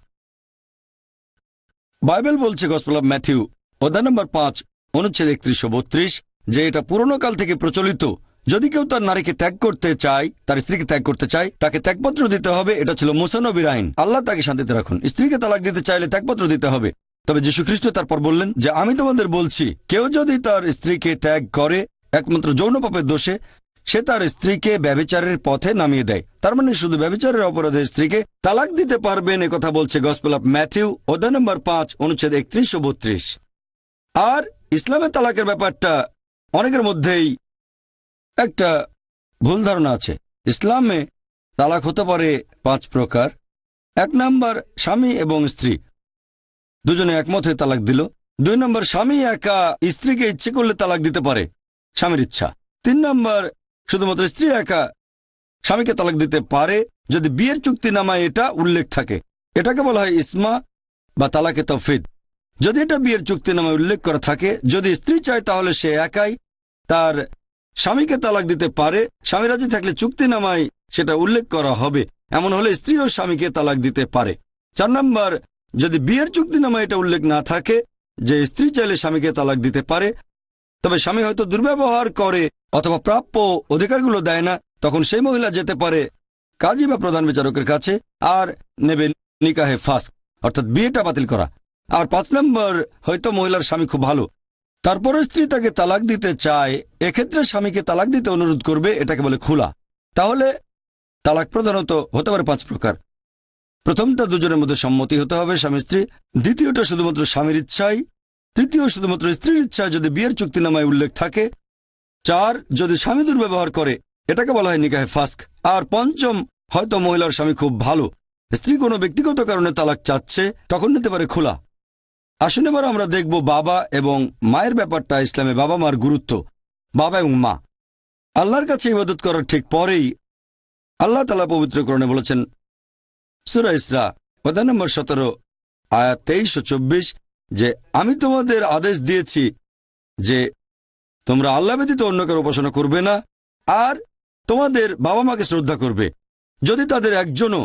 বাইবেল বলছে গসপেল অফ ম্যাথিউ অধ্যায় নম্বর 5 অনুচ্ছেদ 31-32 যে এটা পুরনো কাল থেকে প্রচলিত। যদি কেউ তার নারীকে ত্যাগ করতে চায়, তার স্ত্রীকে ত্যাগ করতে চায়, তাকে ত্যাগপত্র দিতে হবে। এটা ছিল মুসা নবীর আইন। আল্লাহ তাকে শান্তিতে রাখুন। স্ত্রীকে তালাক দিতে চাইলে ত্যাগপত্র দিতে হবে। তবে যীশু খ্রিস্ট তারপর বললেন যে আমি তোমাদের বলছি, কেউ যদি তার স্ত্রীকে ত্যাগ করে একমাত্র যৌন পাপের দোষে, সে তার স্ত্রীকে ব্যভিচারের পথে নামিয়ে দেয়। তার মানে শুধু ব্যভিচারের অপরাধে স্ত্রীকে তালাক দিতে পারবেন, একথা বলছে গসপেল অফ ম্যাথিউ অধ্যায় নম্বর 5 অনুচ্ছেদ 31-32। আর ইসলামের তালাকের ব্যাপারটা অনেকের মধ্যেই একটা ভুল ধারণা আছে। ইসলামে তালাক হতে পারে 5 প্রকার। 1 নম্বর, স্বামী এবং স্ত্রী দুজনে একমত হয়ে তালাক দিল। 2 নম্বর, স্বামী একা স্ত্রীকে ইচ্ছে করলে তালাক দিতে পারে, স্বামীর ইচ্ছা। 3 নম্বর, শুধুমাত্র স্ত্রী একা স্বামীকে তালাক দিতে পারে যদি বিয়ের চুক্তিনামায় এটা উল্লেখ থাকে। এটাকে বলা হয় ইসমা বা তালাকে তফিদ। যদি এটা বিয়ের চুক্তিনামায় উল্লেখ করা থাকে, যদি স্ত্রী চায় তাহলে সে একাই তার স্বামীকে তালাক দিতে পারে। স্বামী রাজি থাকলে চুক্তিনামায় সেটা উল্লেখ করা হবে। এমন হলে স্ত্রীও স্বামীকে তালাক দিতে পারে। 4 নম্বর, যদি বিয়ের চুক্তিনামায় এটা উল্লেখ না থাকে যে স্ত্রী চাইলে স্বামীকে তালাক দিতে পারে, তবে স্বামী হয়তো দুর্ব্যবহার করে অথবা প্রাপ্য অধিকারগুলো দেয় না, তখন সেই মহিলা যেতে পারে কাজী বা প্রধান বিচারকের কাছে আর নেবে নিকাহে ফাস্ক, অর্থাৎ বিয়েটা বাতিল করা। আর 5 নম্বর, হয়তো মহিলার স্বামী খুব ভালো, তারপরে স্ত্রী তাকে তালাক দিতে চায়, এক্ষেত্রে স্বামীকে তালাক দিতে অনুরোধ করবে। এটাকে বলে খুলা। তাহলে তালাক প্রধানত হতে পারে 5 প্রকার। প্রথমটা দুজনের মধ্যে সম্মতি হতে হবে, স্বামী স্ত্রী। দ্বিতীয়টা শুধুমাত্র স্বামীর ইচ্ছায়। তৃতীয়, শুধুমাত্র স্ত্রীর ইচ্ছায় যদি বিয়ের চুক্তিনামায় উল্লেখ থাকে। 4, যদি স্বামী দুর্ব্যবহার করে, এটাকে বলা হয় নিকাহে ফাস্ক। আর 5ম, হয়তো মহিলার স্বামী খুব ভালো, স্ত্রী কোনো ব্যক্তিগত কারণে তালাক চাচ্ছে, তখন নিতে পারে খোলা। আসুন এবার আমরা দেখব বাবা এবং মায়ের ব্যাপারটা। ইসলামে বাবা মার গুরুত্ব। বাবা এবং মা আল্লাহর কাছে ইবাদত করার ঠিক পরেই আল্লাহ তাআলা পবিত্র কোরআনে বলেছেন সূরা ইসরা অধ্যায় নম্বর 17 আয়াত 23 ও 24 যে আমি তোমাদের আদেশ দিয়েছি যে তোমরা আল্লাহ ব্যতীত অন্য কারো উপাসনা করবে না আর তোমাদের বাবা মাকে শ্রদ্ধা করবে। যদি তাদের একজনও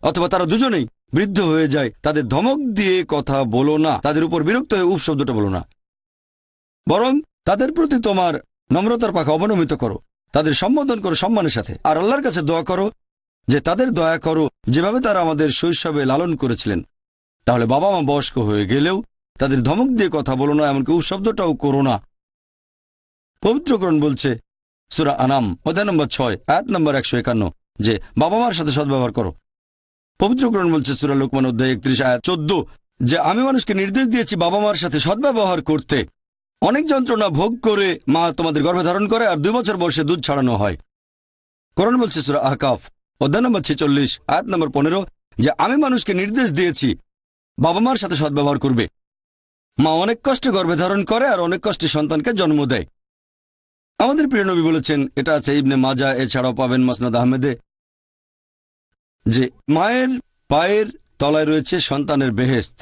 অথবা তারা দুজনেই বৃদ্ধ হয়ে যায়, তাদের ধমক দিয়ে কথা বলো না, তাদের উপর বিরক্ত হয়ে উফ শব্দটা বলো না, বরং তাদের প্রতি তোমার নম্রতার পাখা অবনমিত করো, তাদের সম্বোধন করো সম্মানের সাথে, আর আল্লাহর কাছে দোয়া করো যে তাদের দয়া করো যেভাবে তারা আমাদের শৈশবে লালন করেছিলেন। তাহলে বাবা মা বয়স্ক হয়ে গেলেও তাদের ধমক দিয়ে কথা বলো না, এমনকি উফ শব্দটাও করো না। পবিত্রকরণ বলছে সূরা আনাম অধ্যায় নম্বর 6 আয়াত নম্বর 151 যে বাবা মার সাথে সদ্ব্যবহার করো। পবিত্রকরণ বলছে সূরা লোকমান অধ্যায় 31 আয়াত 14 যে আমি মানুষকে নির্দেশ দিয়েছি বাবা মার সাথে সদ্ব্যবহার করতে। অনেক যন্ত্রণা ভোগ করে মা তোমাদের গর্ভে ধারণ করে আর 2 বছর বয়সে দুধ ছাড়ানো হয়। কোরআন বলছে সূরা আহকাফ অধ্যায় নম্বর 46 আয়াত নম্বর 15 যে আমি মানুষকে নির্দেশ দিয়েছি বাবা মার সাথে সদ্ব্যবহার করবে। মা অনেক কষ্টে গর্ভে ধারণ করে আর অনেক কষ্টে সন্তানকে জন্ম দেয়। আমাদের প্রিয় নবী বলেছেন, এটা আছে ইবনে মাজা, এছাড়াও পাবেন মাসনাদ আহমেদে, যে মায়ের পায়ের তলায় রয়েছে সন্তানের বেহেশত।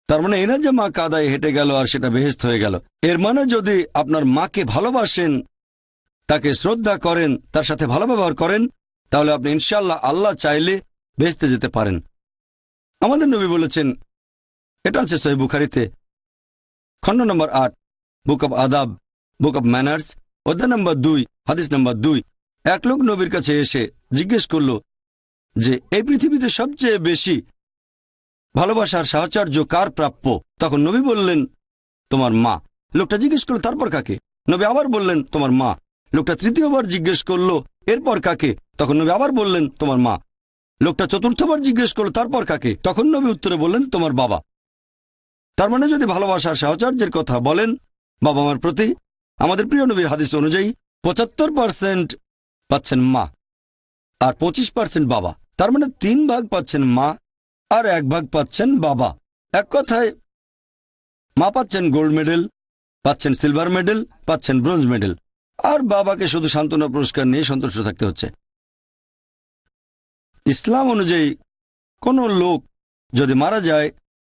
তার মানে এনা যে মা কাদায় হেঁটে গেল আর সেটা বেহেশত হয়ে গেল, এর মানে যদি আপনার মাকে ভালোবাসেন, তাকে শ্রদ্ধা করেন, তার সাথে ভালো ব্যবহার করেন, তাহলে আপনি ইনশাআল্লাহ আল্লাহ চাইলে বেহেশতে যেতে পারেন। আমাদের নবী বলেছেন, এটা আছে সহিহ বুখারীতে খণ্ড নম্বর 8 বুক অব আদাব বুক অব ম্যানার্স অধ্যায় নম্বর 2 হাদিস নম্বর 2। এক লোক নবীর কাছে এসে জিজ্ঞেস করল যে এই পৃথিবীতে সবচেয়ে বেশি ভালোবাসার সাহচর্য কার প্রাপ্য? তখন নবী বললেন তোমার মা। লোকটা জিজ্ঞেস করলো তারপর কাকে? নবী আবার বললেন তোমার মা। লোকটা তৃতীয়বার জিজ্ঞেস করলো এরপর কাকে? তখন নবী আবার বললেন তোমার মা। লোকটা চতুর্থবার জিজ্ঞেস করলো তারপর কাকে? তখন নবী উত্তরে বললেন তোমার বাবা। তার মানে যদি ভালোবাসার সাহচর্যের কথা বলেন বাবা মার প্রতি, আমাদের প্রিয় নবীর হাদিস অনুযায়ী 75% পাচ্ছেন মা আর 25% বাবা। তার মানে 3 ভাগ পাচ্ছেন মা আর 1 ভাগ পাচ্ছেন বাবা। এক কথায় মা পাচ্ছেন গোল্ড মেডেল, পাচ্ছেন সিলভার মেডেল, পাচ্ছেন ব্রোঞ্জ মেডেল, আর বাবাকে শুধু সান্ত্বনা পুরস্কার নিয়ে সন্তুষ্ট থাকতে হচ্ছে। ইসলাম অনুযায়ী কোনো লোক যদি মারা যায়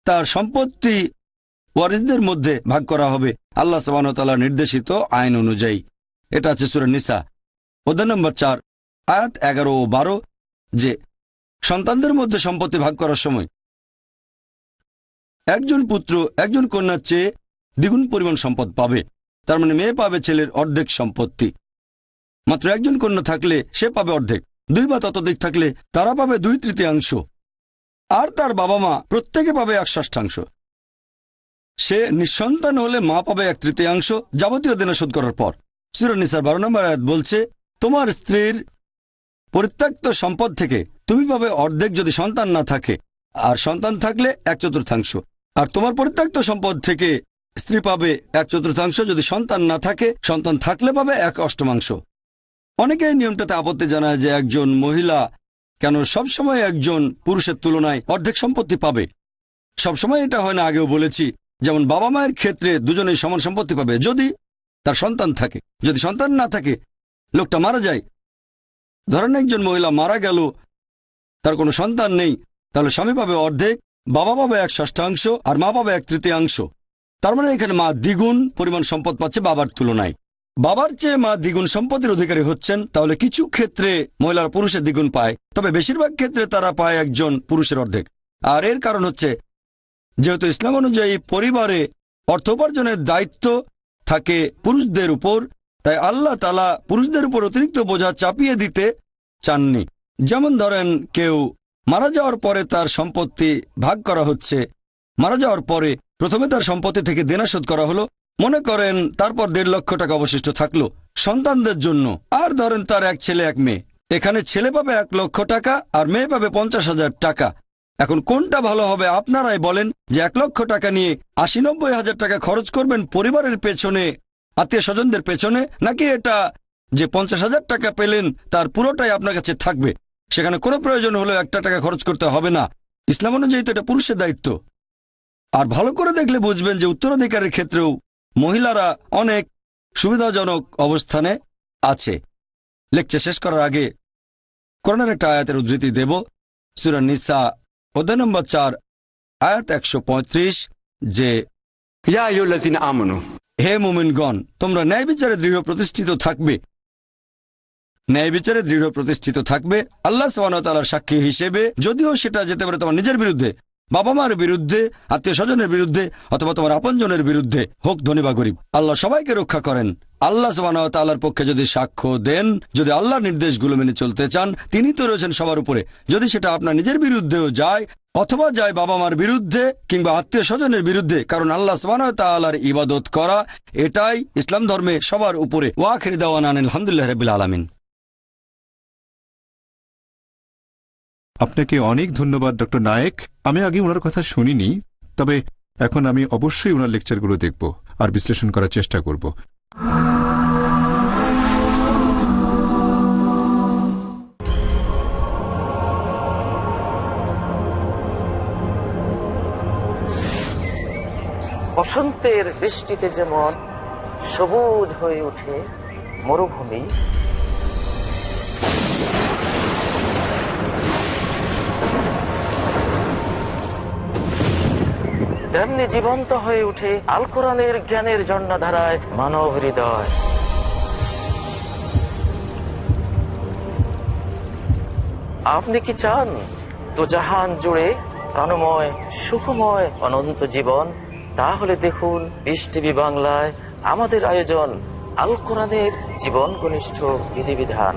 তার সম্পত্তি ওয়ারিসদের মধ্যে ভাগ করা হবে আল্লাহ সুবহানাহু ওয়া তাআলার নির্দেশিত আইন অনুযায়ী। এটা আছে সূরা নিসা অধ্যায় নম্বর 4 আয়াত 11 ও 12, যে সন্তানদের মধ্যে সম্পত্তি ভাগ করার সময় একজন পুত্র একজন কন্যার চেয়ে দ্বিগুণ পরিমাণ সম্পদ পাবে। তার মানে মেয়ে পাবে ছেলের অর্ধেক সম্পত্তি। মাত্র একজন কন্যা থাকলে সে পাবে অর্ধেক, 2 বা ততোধিক থাকলে তারা পাবে 2/3, আর তার বাবা মা প্রত্যেকে পাবে 1/6। সে নিঃসন্তান হলে মা পাবে 1/3 যাবতীয় দেনা শোধ করার পর। সূরা নিসার 12 নম্বর আয়াত বলছে তোমার স্ত্রীর পরিত্যক্ত সম্পদ থেকে তুমি পাবে অর্ধেক যদি সন্তান না থাকে, আর সন্তান থাকলে 1/4, আর তোমার পরিত্যক্ত সম্পদ থেকে স্ত্রী পাবে 1/4 যদি সন্তান না থাকে, সন্তান থাকলে পাবে 1/8। অনেকে এই নিয়মটাতে আপত্তি জানায় যে একজন মহিলা কেন সবসময় একজন পুরুষের তুলনায় অর্ধেক সম্পত্তি পাবে। সবসময় এটা হয় না, আগেও বলেছি। যেমন বাবা মায়ের ক্ষেত্রে দুজনেই সমান সম্পত্তি পাবে যদি তার সন্তান থাকে। যদি সন্তান না থাকে, লোকটা মারা যায়, ধরেন একজন মহিলা মারা গেল, তার কোনো সন্তান নেই, তাহলে স্বামী পাবে অর্ধেক, বাবা পাবে 1/6 আর মা পাবে 1/3। তার মানে এখানে মা দ্বিগুণ পরিমাণ সম্পদ পাচ্ছে বাবার তুলনায়। বাবার চেয়ে মা দ্বিগুণ সম্পদের অধিকারী হচ্ছেন। তাহলে কিছু ক্ষেত্রে মহিলার পুরুষের দ্বিগুণ পায়, তবে বেশিরভাগ ক্ষেত্রে তারা পায় একজন পুরুষের অর্ধেক। আর এর কারণ হচ্ছে যেহেতু ইসলাম অনুযায়ী পরিবারে অর্থ উপার্জনের দায়িত্ব থাকে পুরুষদের উপর, তাই আল্লাহ তাআলা পুরুষদের উপর অতিরিক্ত বোঝা চাপিয়ে দিতে চাননি। যেমন ধরেন কেউ মারা যাওয়ার পরে তার সম্পত্তি ভাগ করা হচ্ছে, মারা যাওয়ার পরে প্রথমে তার সম্পত্তি থেকে দেনা শোধ করা হলো, মনে করেন তারপর 1.5 লক্ষ টাকা অবশিষ্ট থাকলো সন্তানদের জন্য, আর ধরেন তার 1 ছেলে 1 মেয়ে। এখানে ছেলে পাবে 1 লক্ষ টাকা আর মেয়ে পাবে 50,000 টাকা। এখন কোনটা ভালো হবে আপনারাই বলেন, যে 1 লক্ষ টাকা নিয়ে 80-90 হাজার টাকা খরচ করবেন পরিবারের পেছনে, আত্মীয় স্বজনদের পেছনে, নাকি এটা যে 50,000 টাকা পেলেন তার পুরোটাই আপনার কাছে থাকবে, সেখানে কোনো প্রয়োজন হলে 1 টাকা খরচ করতে হবে না। ইসলাম অনুযায়ী তো এটা পুরুষের দায়িত্ব। আর ভালো করে দেখলে বুঝবেন যে উত্তরাধিকারের ক্ষেত্রেও মহিলারা অনেক সুবিধাজনক অবস্থানে আছে। লেকচার শেষ করার আগে কোরআনের একটা আয়াতের উদ্ধৃতি দেব। সূরা নিসা অধ্যায় নম্বর 4 আয়াত 135, যে ইয়া আইয়ুহাল্লাযীনা আমানু, হে মুমিনগণ, তোমরা ন্যায় বিচারে দৃঢ় প্রতিষ্ঠিত থাকবে। ন্যায় বিচারে দৃঢ় প্রতিষ্ঠিত থাকবে আল্লাহ সুবহানাহু ওয়া তাআলার সাক্ষী হিসেবে, যদিও সেটা যেতে পারে তোমার নিজের বিরুদ্ধে, বাবা মার বিরুদ্ধে, আত্মীয় স্বজনের বিরুদ্ধে, অথবা তোমার আপনজনের বিরুদ্ধে, হোক ধনী বা গরিব। আল্লাহ সবাইকে রক্ষা করেন। আল্লাহ সুবহানাহু ওয়া তাআলার পক্ষে যদি সাক্ষ্য দেন, যদি আল্লাহর নির্দেশগুলো মেনে চলতে চান, তিনি তো রয়েছেন সবার উপরে। যদি সেটা আপনার নিজের বিরুদ্ধেও যায়, অথবা যায় বাবা মার বিরুদ্ধে কিংবা আত্মীয় স্বজনের বিরুদ্ধে, কারণ আল্লাহ সুবহানাহু ওয়া তাআলার ইবাদত করা এটাই ইসলাম ধর্মে সবার উপরে। ওয়া আখিরু দাওয়ানা আলহামদুলিল্লাহি রাব্বিল আলামিন। আপনাকে অনেক ধন্যবাদ ডক্টর নায়েক। আমি আগে ওনার কথা শুনিনি, তবে এখন আমি অবশ্যই ওনার লেকচারগুলো দেখব আর বিশ্লেষণ করার চেষ্টা করব। বসন্তের বৃষ্টিতে যেমন সবুজ হয়ে ওঠে মরুভূমি, তেমনি জীবন্ত হয়ে ওঠে আল কোরআনের জ্ঞানের ঝর্ণাধারায় মানব হৃদয়। আপনি কি চান তো জাহান জুড়ে প্রাণময় সুখময় অনন্ত জীবন? তাহলে দেখুন পিস টিভি বাংলায় আমাদের আয়োজন আল কোরআনের জীবন ঘনিষ্ঠ বিধিবিধান।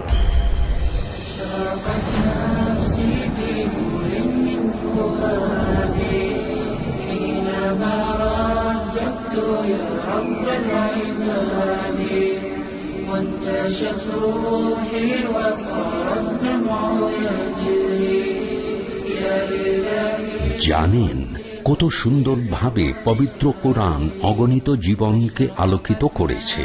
জানেন কত সুন্দরভাবে পবিত্র কোরআন অগণিত জীবনকে আলোকিত করেছে।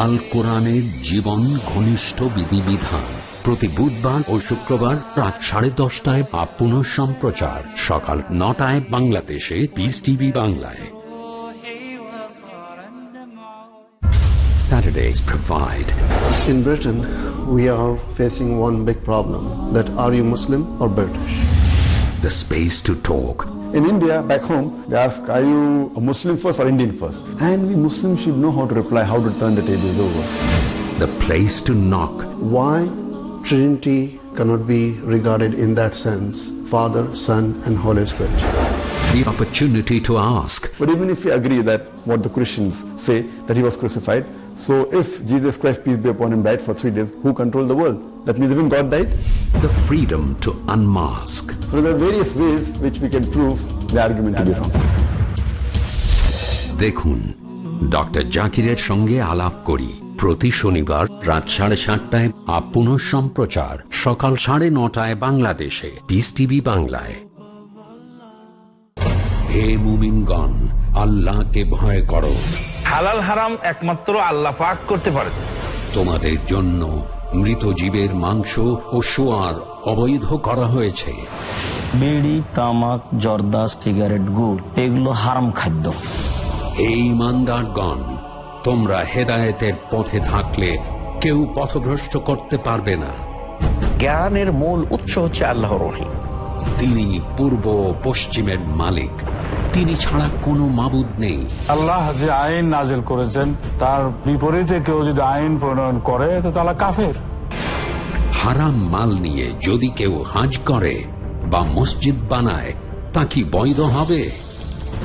আল কোরআনের জীবন ঘনিষ্ঠ বিধিবিধান প্রতি বুধবার ও শুক্রবার রাত 10:30টায় বা পুনঃ সম্প্রচার সকাল 9টায় বাংলাদেশে পিস টিভি বাংলায়। Saturdays provide. In Britain, we are facing one big problem, that are you Muslim or British? The space to talk. In India, back home, they ask, are you a Muslim first or Indian first? And we Muslims should know how to reply, how to turn the tables over. The place to knock. Why Trinity cannot be regarded in that sense, Father, Son and Holy Spirit? The opportunity to ask. But even if we agree that what the Christians say, that he was crucified, so if Jesus Christ, peace be upon him, died for 3 days, who controlled the world? That means even God died? The freedom to unmask. So there are various ways which we can prove the argument to be wrong. দেখুন doctor জাকিরের সঙ্গে আলাপ করি প্রতি শনিবার রাত 7:30টায় আর পুনঃ সম্প্রচার সকাল 9:30টায় বাংলাদেশে পিস টিভি বাংলায়। হে মুমিনগণ, আল্লাহকে ভয় করো। হালাল হারাম একমাত্র আল্লাহ পাক করতে পারেন। তোমাদের জন্য মৃত জীবের মাংস ও সোয়ার অবৈধ করা হয়েছে। বিড়ি, তামাক, জর্দা, সিগারেট, গুড় এগুলো হারাম খাদ্য। এই ইমানদারগণ, তোমরা হেদায়েতের পথে থাকলে কেউ পথভ্রষ্ট করতে পারবে না। জ্ঞানের মূল উৎস হচ্ছে আল্লাহর ওহী। তিনি পূর্ব পশ্চিমের মালিক, তিনি ছাড়া কোনো মাবুদ নেই। আল্লাহ যে আইন নাজিল করেছেন তার বিপরীতে কেউ যদি আইন প্রণয়ন করে তো তারা কাফের। হারাম মাল নিয়ে যদি কেউ হাজ করে বা মসজিদ বানায় তা কি বৈধ হবে?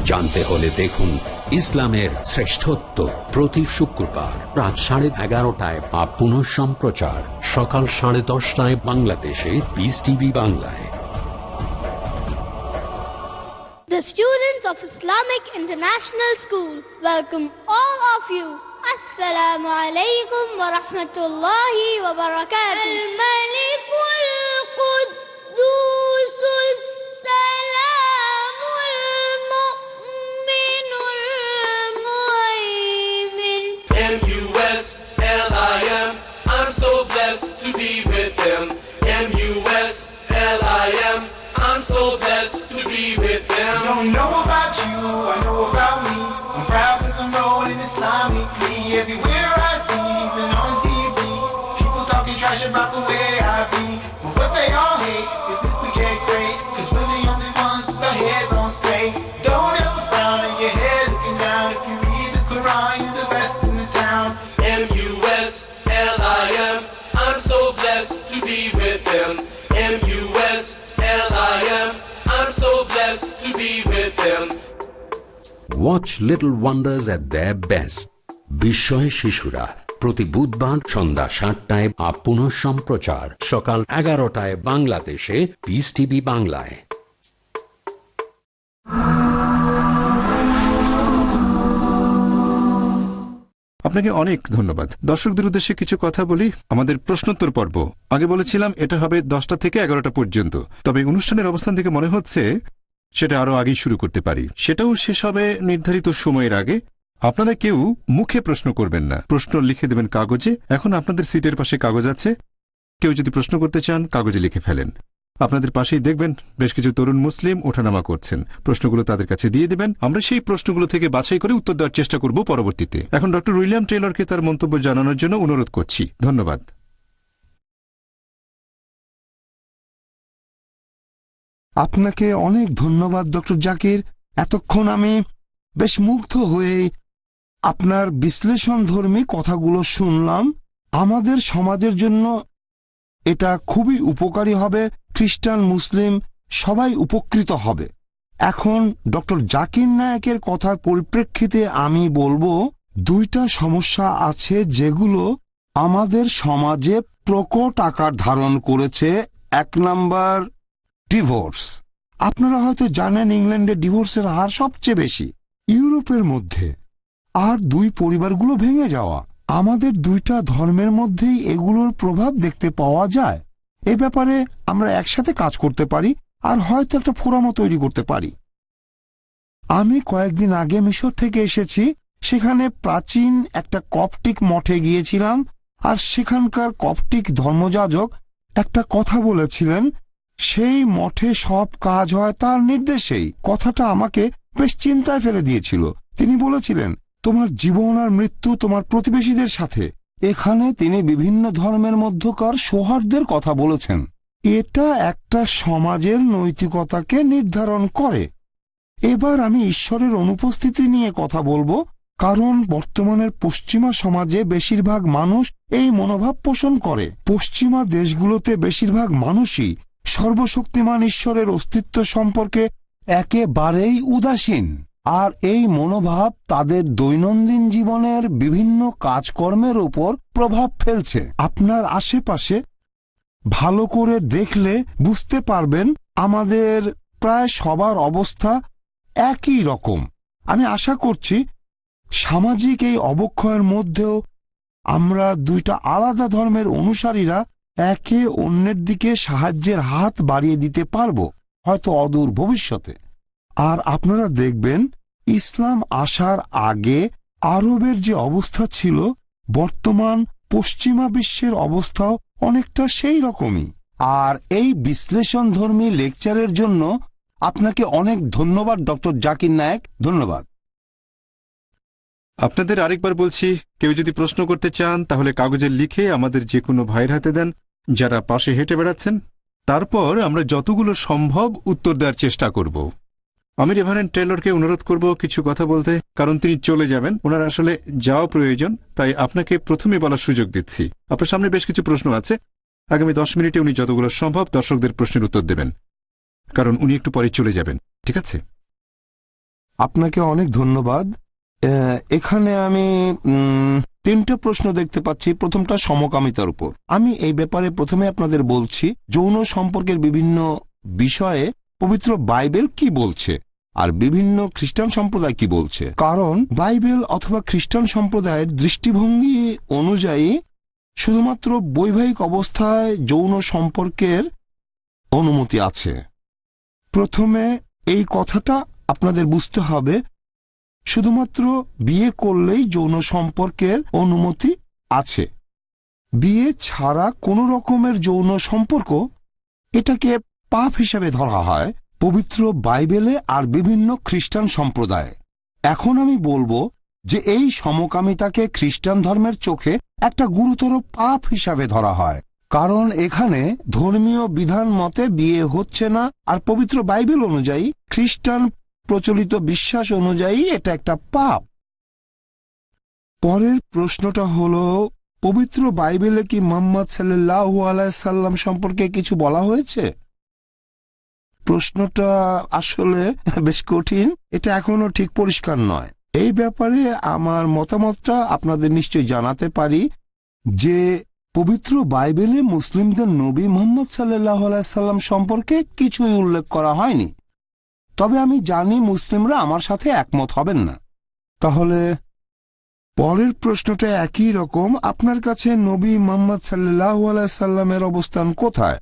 জানতে হলে দেখুন ইসলামের শ্রেষ্ঠত্ব প্রতি শুক্রবার রাত 11:30টায় বা পুনঃ সম্প্রচার সকাল 10:30টায় বাংলাদেশে পিস টিভি বাংলায়। The students of Islamic International School welcome all of you. Assalamu alaikum wa rahmatullahi wa barakatuh. Al-Malikul Quddusus Salamul Mu'minul Muhaymin. M-U-S-L-I-M, I'm so blessed to be with him. M-U-S-L-I-M, I'm so blessed to be with them. Don't know about you, I know about me. I'm proud cause I'm rolling Islamically. Everywhere I see, even on TV, people talking trash about the way I be. But what they all hate is if we get great, cause we're the only ones with our heads on straight. Don't ever frown on your head looking down. If you read the Quran, you're the best in the town. M-U-S-L-I-M, I'm so blessed to be with him. M-U-S-L-I-M, I'm so blessed to be with him. Watch Little Wonders at their best. বিস্ময় শিশুরা প্রতি বুধবার সন্ধ্যা 7টায় আর পুনঃ সম্প্রচার সকাল 11টায় বাংলাদেশে piece TV বাংলায়। আপনাকে অনেক ধন্যবাদ। দর্শকদের উদ্দেশ্যে কিছু কথা বলি। আমাদের প্রশ্নোত্তর পর্ব আগে বলেছিলাম এটা হবে 10টা থেকে 11টা পর্যন্ত, তবে অনুষ্ঠানের অবস্থান থেকে মনে হচ্ছে সেটা আরো আগেই শুরু করতে পারি। সেটাও শেষ হবে নির্ধারিত সময়ের আগে। আপনারা কেউ মুখে প্রশ্ন করবেন না, প্রশ্ন লিখে দেবেন কাগজে। এখন আপনাদের সিটের পাশে কাগজ আছে, কেউ যদি প্রশ্ন করতে চান কাগজে লিখে ফেলেন। আপনাদের পাশেই দেখবেন বেশ কিছু তরুণ মুসলিম ওঠানামা করছেন, প্রশ্নগুলো তাদের কাছে দিয়ে দিবেন। আমরা সেই প্রশ্নগুলো থেকে বাছাই করে উত্তর দেওয়ার চেষ্টা করব পরবর্তীতে। এখন ডক্টর উইলিয়াম টেলরকে তার মন্তব্য জানানোর জন্য অনুরোধ করছি। ধন্যবাদ। আপনাকে অনেক ধন্যবাদ ডক্টর জাকির। এতক্ষণ আমি বেশ মুগ্ধ হয়ে আপনার বিশ্লেষণধর্মী কথাগুলো শুনলাম। আমাদের সমাজের জন্য এটা খুবই উপকারী হবে, খ্রিস্টান মুসলিম সবাই উপকৃত হবে। এখন ডক্টর জাকির নায়েকের কথার পরিপ্রেক্ষিতে আমি বলবো দুইটা সমস্যা আছে যেগুলো আমাদের সমাজে প্রকট আকার ধারণ করেছে। এক নাম্বার, ডিভোর্স। আপনারা হয়তো জানেন ইংল্যান্ডে ডিভোর্সের হার সবচেয়ে বেশি ইউরোপের মধ্যে। আর দুই পরিবারগুলো ভেঙে যাওয়া। আমাদের দুইটা ধর্মের মধ্যেই এগুলোর প্রভাব দেখতে পাওয়া যায়। এ ব্যাপারে আমরা একসাথে কাজ করতে পারি আর হয়তো একটা ফোরামও তৈরি করতে পারি। আমি কয়েকদিন আগে মিশর থেকে এসেছি। সেখানে প্রাচীন একটা কপটিক মঠে গিয়েছিলাম আর সেখানকার কপটিক ধর্মযাজক একটা কথা বলেছিলেন। সেই মঠে সব কাজ হয় তার নির্দেশেই। কথাটা আমাকে বেশ চিন্তায় ফেলে দিয়েছিল। তিনি বলেছিলেন, তোমার জীবন আর মৃত্যু তোমার প্রতিবেশীদের সাথে। এখানে তিনি বিভিন্ন ধর্মের মধ্যকার সৌহার্দ্যের কথা বলেছেন। এটা একটা সমাজের নৈতিকতাকে নির্ধারণ করে। এবার আমি ঈশ্বরের অনুপস্থিতি নিয়ে কথা বলবো, কারণ বর্তমানের পশ্চিমা সমাজে বেশিরভাগ মানুষ এই মনোভাব পোষণ করে। পশ্চিমা দেশগুলোতে বেশিরভাগ মানুষই সর্বশক্তিমান ঈশ্বরের অস্তিত্ব সম্পর্কে একেবারেই উদাসীন। আর এই মনোভাব তাদের দৈনন্দিন জীবনের বিভিন্ন কাজকর্মের উপর প্রভাব ফেলছে। আপনার আশেপাশে ভালো করে দেখলে বুঝতে পারবেন আমাদের প্রায় সবার অবস্থা একই রকম। আমি আশা করছি সামাজিক এই অবক্ষয়ের মধ্যেও আমরা দুইটা আলাদা ধর্মের অনুসারীরা একে অন্যের দিকে সাহায্যের হাত বাড়িয়ে দিতে পারব, হয়তো অদূর ভবিষ্যতে। আর আপনারা দেখবেন ইসলাম আসার আগে আরবের যে অবস্থা ছিল, বর্তমান পশ্চিমা বিশ্বের অবস্থাও অনেকটা সেই রকমই। আর এই বিশ্লেষণধর্মী লেকচারের জন্য আপনাকে অনেক ধন্যবাদ ডক্টর জাকির নায়েক। ধন্যবাদ। আপনাদের আরেকবার বলছি, কেউ যদি প্রশ্ন করতে চান তাহলে কাগজে লিখে আমাদের যে কোনো ভাইয়ের হাতে দেন যারা পাশে হেঁটে বেড়াচ্ছেন। তারপর আমরা যতগুলো সম্ভব উত্তর দেওয়ার চেষ্টা করব। আমি রেভারেন্ড টেলরকে অনুরোধ করব কিছু কথা বলতে, কারণ তিনি চলে যাবেন। ওনার আসলে যাওয়া প্রয়োজন, তাই আপনাকে প্রথমে বলার সুযোগ দিচ্ছি। আপনার সামনে বেশ কিছু প্রশ্ন আছে। আগামী 10 মিনিটে উনি যতগুলো সম্ভব দর্শকদের প্রশ্নের উত্তর দেবেন, কারণ উনি একটু পরে চলে যাবেন। ঠিক আছে? আপনাকে অনেক ধন্যবাদ। এখানে আমি 3টে প্রশ্ন দেখতে পাচ্ছি। প্রথমটা সমকামিতার উপর। আমি এই ব্যাপারে প্রথমে আপনাদের বলছি যৌন সম্পর্কের বিভিন্ন বিষয়ে পবিত্র বাইবেল কি বলছে আর বিভিন্ন খ্রিস্টান সম্প্রদায় কি বলছে। কারণ বাইবেল অথবা খ্রিস্টান সম্প্রদায়ের দৃষ্টিভঙ্গি অনুযায়ী শুধুমাত্র বৈবাহিক অবস্থায় যৌন সম্পর্কের অনুমতি আছে। প্রথমে এই কথাটা আপনাদের বুঝতে হবে, শুধুমাত্র বিয়ে করলেই যৌন সম্পর্কের অনুমতি আছে। বিয়ে ছাড়া কোনো রকমের যৌন সম্পর্ক এটাকে পাপ হিসেবে ধরা হয় পবিত্র বাইবেলে আর বিভিন্ন খ্রিস্টান সম্প্রদায়ে। এখন আমি বলবো যে এই সমকামিতাকে খ্রিস্টান ধর্মের চোখে একটা গুরুতর পাপ হিসাবে ধরা হয়, কারণ এখানে ধর্মীয় বিধান মতে বিয়ে হচ্ছে না, আর পবিত্র বাইবেল অনুযায়ী খ্রিস্টান প্রচলিত বিশ্বাস অনুযায়ী এটা একটা পাপ। পরের প্রশ্নটা হলো, পবিত্র বাইবেলে কি মুহাম্মদ সাল্লাল্লাহু আলাইহি সাল্লাম সম্পর্কে কিছু বলা হয়েছে? প্রশ্নটা আসলে বেশ কঠিন। এটা এখনো ঠিক পরিষ্কার নয়। এই ব্যাপারে আমার মতামতটা আপনাদের নিশ্চয়ই জানাতে পারি যে পবিত্র বাইবেলে মুসলিমদের নবী মুহাম্মদ সাল্লাল্লাহু আলাইহি সাল্লাম সম্পর্কে কিছুই উল্লেখ করা হয়নি। তবে আমি জানি মুসলিমরা আমার সাথে একমত হবেন না। তাহলে পরের প্রশ্নটা একই রকম। আপনার কাছে নবী মুহাম্মদ সাল্লাল্লাহু আলাইহি সাল্লামের অবস্থান কোথায়?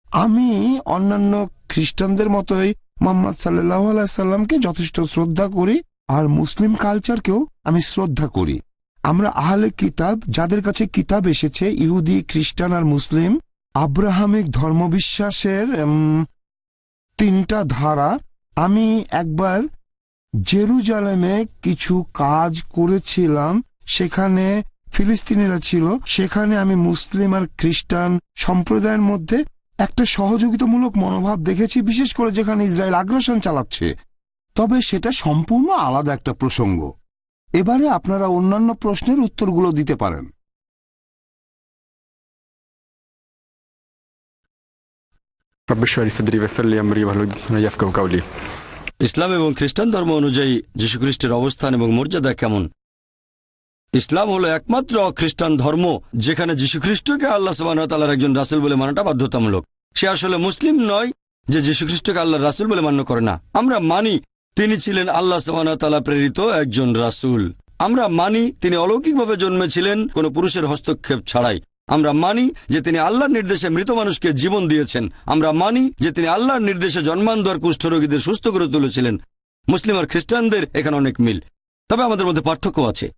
আমি অন্যান্য খ্রিস্টানদের মতোই মুহাম্মদ সাল্লাল্লাহু আলাইহি সাল্লামকে যথেষ্ট শ্রদ্ধা করি, আর মুসলিম কালচারকেও আমি শ্রদ্ধা করি। আমরা আহলে কিতাব, যাদের কাছে কিতাব এসেছে, ইহুদি, খ্রিস্টান আর মুসলিম, আব্রাহামিক ধর্মবিশ্বাসের 3টা ধারা। আমি একবার জেরুজালেমে কিছু কাজ করেছিলাম, সেখানে ফিলিস্তিনিরা ছিল। সেখানে আমি মুসলিম আর খ্রিস্টান সম্প্রদায়ের মধ্যে একটা সহযোগিতামূলক মনোভাব দেখেছি, বিশেষ করে যেখানে ইসরায়েল আগ্রাসন চালাচ্ছে। তবে সেটা সম্পূর্ণ আলাদা একটা প্রসঙ্গ। এবারে আপনারা অন্যান্য প্রশ্নের উত্তরগুলো দিতে পারেন। ইসলাম এবং খ্রিস্টান ধর্ম অনুযায়ী যীশুখ্রিস্টের অবস্থান এবং মর্যাদা কেমন ইসলাম হলো একমাত্র খ্রিস্টান ধর্ম যেখানে যীশুখ্রিস্টকে আল্লাহ সুবহানাহু ওয়া তাআলার একজন রাসূল বলে মানাটা বাধ্যতামূলক। সে আসলে মুসলিম নয় যে যীশুখ্রিস্টকে আল্লাহর রাসূল বলে মান্য করে না। আমরা মানি তিনি ছিলেন আল্লাহ সুবহানাহু ওয়া তাআলা প্রেরিত একজন রাসূল। আমরা মানি তিনি অলৌকিকভাবে জন্মেছিলেন কোনো পুরুষের হস্তক্ষেপ ছাড়াই। আমরা মানি যে তিনি আল্লাহর নির্দেশে মৃত মানুষকে জীবন দিয়েছেন। আমরা মানি যে তিনি আল্লাহর নির্দেশে জন্মান্ধর কুষ্ঠরোগীদের সুস্থ করে তুলেছিলেন। মুসলিম আর খ্রিস্টানদের এখানে অনেক মিল, তবে আমাদের মধ্যে পার্থক্য আছে।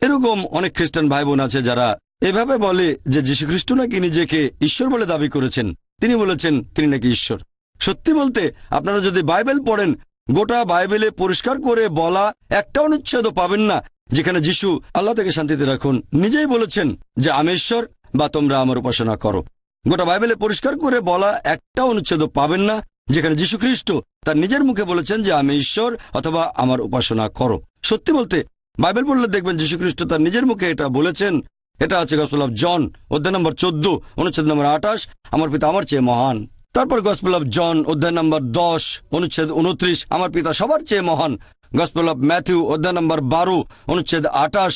এরকম অনেক খ্রিস্টান ভাই বোন আছে যারা এভাবে বলে যে যীশুখ্রিস্ট নাকি নিজেকে ঈশ্বর বলে দাবি করেছেন। তিনি বলেছেন তিনি নাকি ঈশ্বর। সত্যি বলতে আপনারা যদি বাইবেল পড়েন, গোটা বাইবেলে পরিষ্কার করে বলা একটা অনুচ্ছেদও পাবেন না যেখানে যিশু, আল্লাহ থেকে শান্তিতে রাখুন, নিজেই বলেছেন যে আমি ঈশ্বর বা তোমরা আমার উপাসনা করো। গোটা বাইবেলে পরিষ্কার করে বলা একটা অনুচ্ছেদও পাবেন না যেখানে যীশুখ্রিস্ট তার নিজের মুখে বলেছেন যে আমি ঈশ্বর অথবা আমার উপাসনা করো। সত্যি বলতে বাইবেল পড়লে দেখবেন যীশুখ্রিস্ট তার নিজের মুখে এটা বলেছেন। এটা আছে গসপেল অফ জন অধ্যায় নম্বর 14 অনুচ্ছেদ নম্বর 28, আমার পিতা আমার চেয়ে মহান। তারপর গসপেল অফ জন অধ্যায় নম্বর 10 অনুচ্ছেদ 29, আমার পিতা সবার চেয়ে মহান। গসপেল অফ ম্যাথিউ অধ্যায় নম্বর 12 অনুচ্ছেদ 28,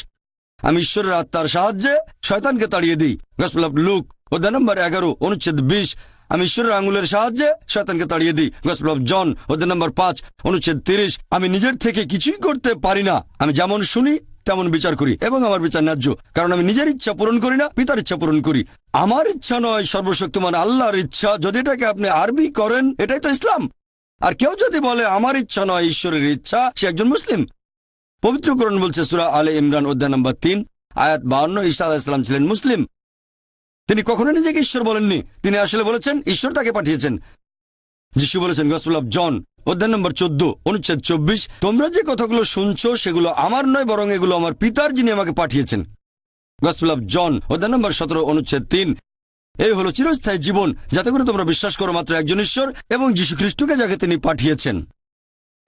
আমি ঈশ্বরের আত্মার সাহায্যে শয়তানকে তাড়িয়ে দিই। গসপেল অফ লুক অধ্যায় নম্বর 11 অনুচ্ছেদ 20, আমি ঈশ্বরের আঙুলের সাহায্যে শয়তানকে তাড়িয়ে দিই। গসপেল অফ জন অধ্যায় নম্বর 5 অনুচ্ছেদ 30, আমি নিজের থেকে কিছুই করতে পারি না, আমি যেমন শুনি তেমন বিচার করি এবং আমার বিচার ন্যায্য, কারণ আমি নিজের ইচ্ছা পূরণ করি না, পিতার ইচ্ছা পূরণ করি। আমার ইচ্ছা নয়, সর্বশক্তিমান আল্লাহর ইচ্ছা। যদি এটাকে আপনি আরবি করেন এটাই তো ইসলাম। আর কেউ যদি বলে আমার ইচ্ছা নয় ঈশ্বরের ইচ্ছা, সে একজন মুসলিম। পবিত্র কোরআন বলছে সূরা আলে ইমরান অধ্যায় নম্বর 3 আয়াত 52, ঈসা আলাইহিস সালাম ছিলেন মুসলিম। তিনি কখনো নিজেকে ঈশ্বর বলেননি, তিনি আসলে বলেছেন ঈশ্বর তাকে পাঠিয়েছেন। যিশু বলেছেন গসপেল অফ জন অধ্যায় নম্বর 14 অনুচ্ছেদ 24, তোমরা যে কথাগুলো শুনছো সেগুলো আমার নয়, বরং এগুলো আমার পিতার যিনি আমাকে পাঠিয়েছেন। গসপেল অফ জন অধ্যায় নম্বর 17 অনুচ্ছেদ 3, এই হলো চিরস্থায়ী জীবন, যাতে করে তোমরা বিশ্বাস করো মাত্র একজন ঈশ্বর এবং যীশু খ্রিস্টকে যাকে তিনি পাঠিয়েছেন।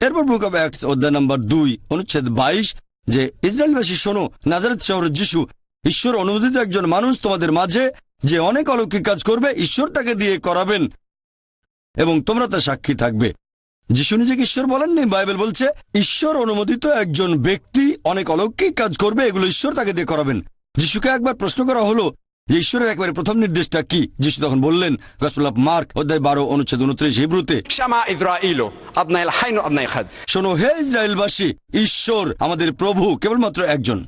এরপর বুক অফ অ্যাক্টস অধ্যায় নম্বর 2 অনুচ্ছেদ 22, যে ইসরায়েলবাসী শোনো, নাজারেত শহরের যিশু ঈশ্বর অনুমোদিত একজন মানুষ তোমাদের মাঝে, যে অনেক অলৌকিক কাজ করবে, ঈশ্বর তাকে দিয়ে করাবেন এবং তোমরা তা সাক্ষী থাকবে। যিশু নিজেকে ঈশ্বর বলেননি, বাইবেল বলছে ঈশ্বর অনুমোদিত একজন ব্যক্তি অনেক অলৌকিক কাজ করবে, এগুলো ঈশ্বর তাকে দিয়ে করাবেন। যিশুকে একবার প্রশ্ন করা হলো যে ঈশ্বরের একবারে প্রথম নির্দেশটা কি। যিশু তখন বললেন গসপেল অফ মার্ক অধ্যায় 12 অনুচ্ছেদ 29 হিব্রুতে, শোনো হে ইসরায়েলবাসী, ঈশ্বর আমাদের প্রভু কেবলমাত্র একজন।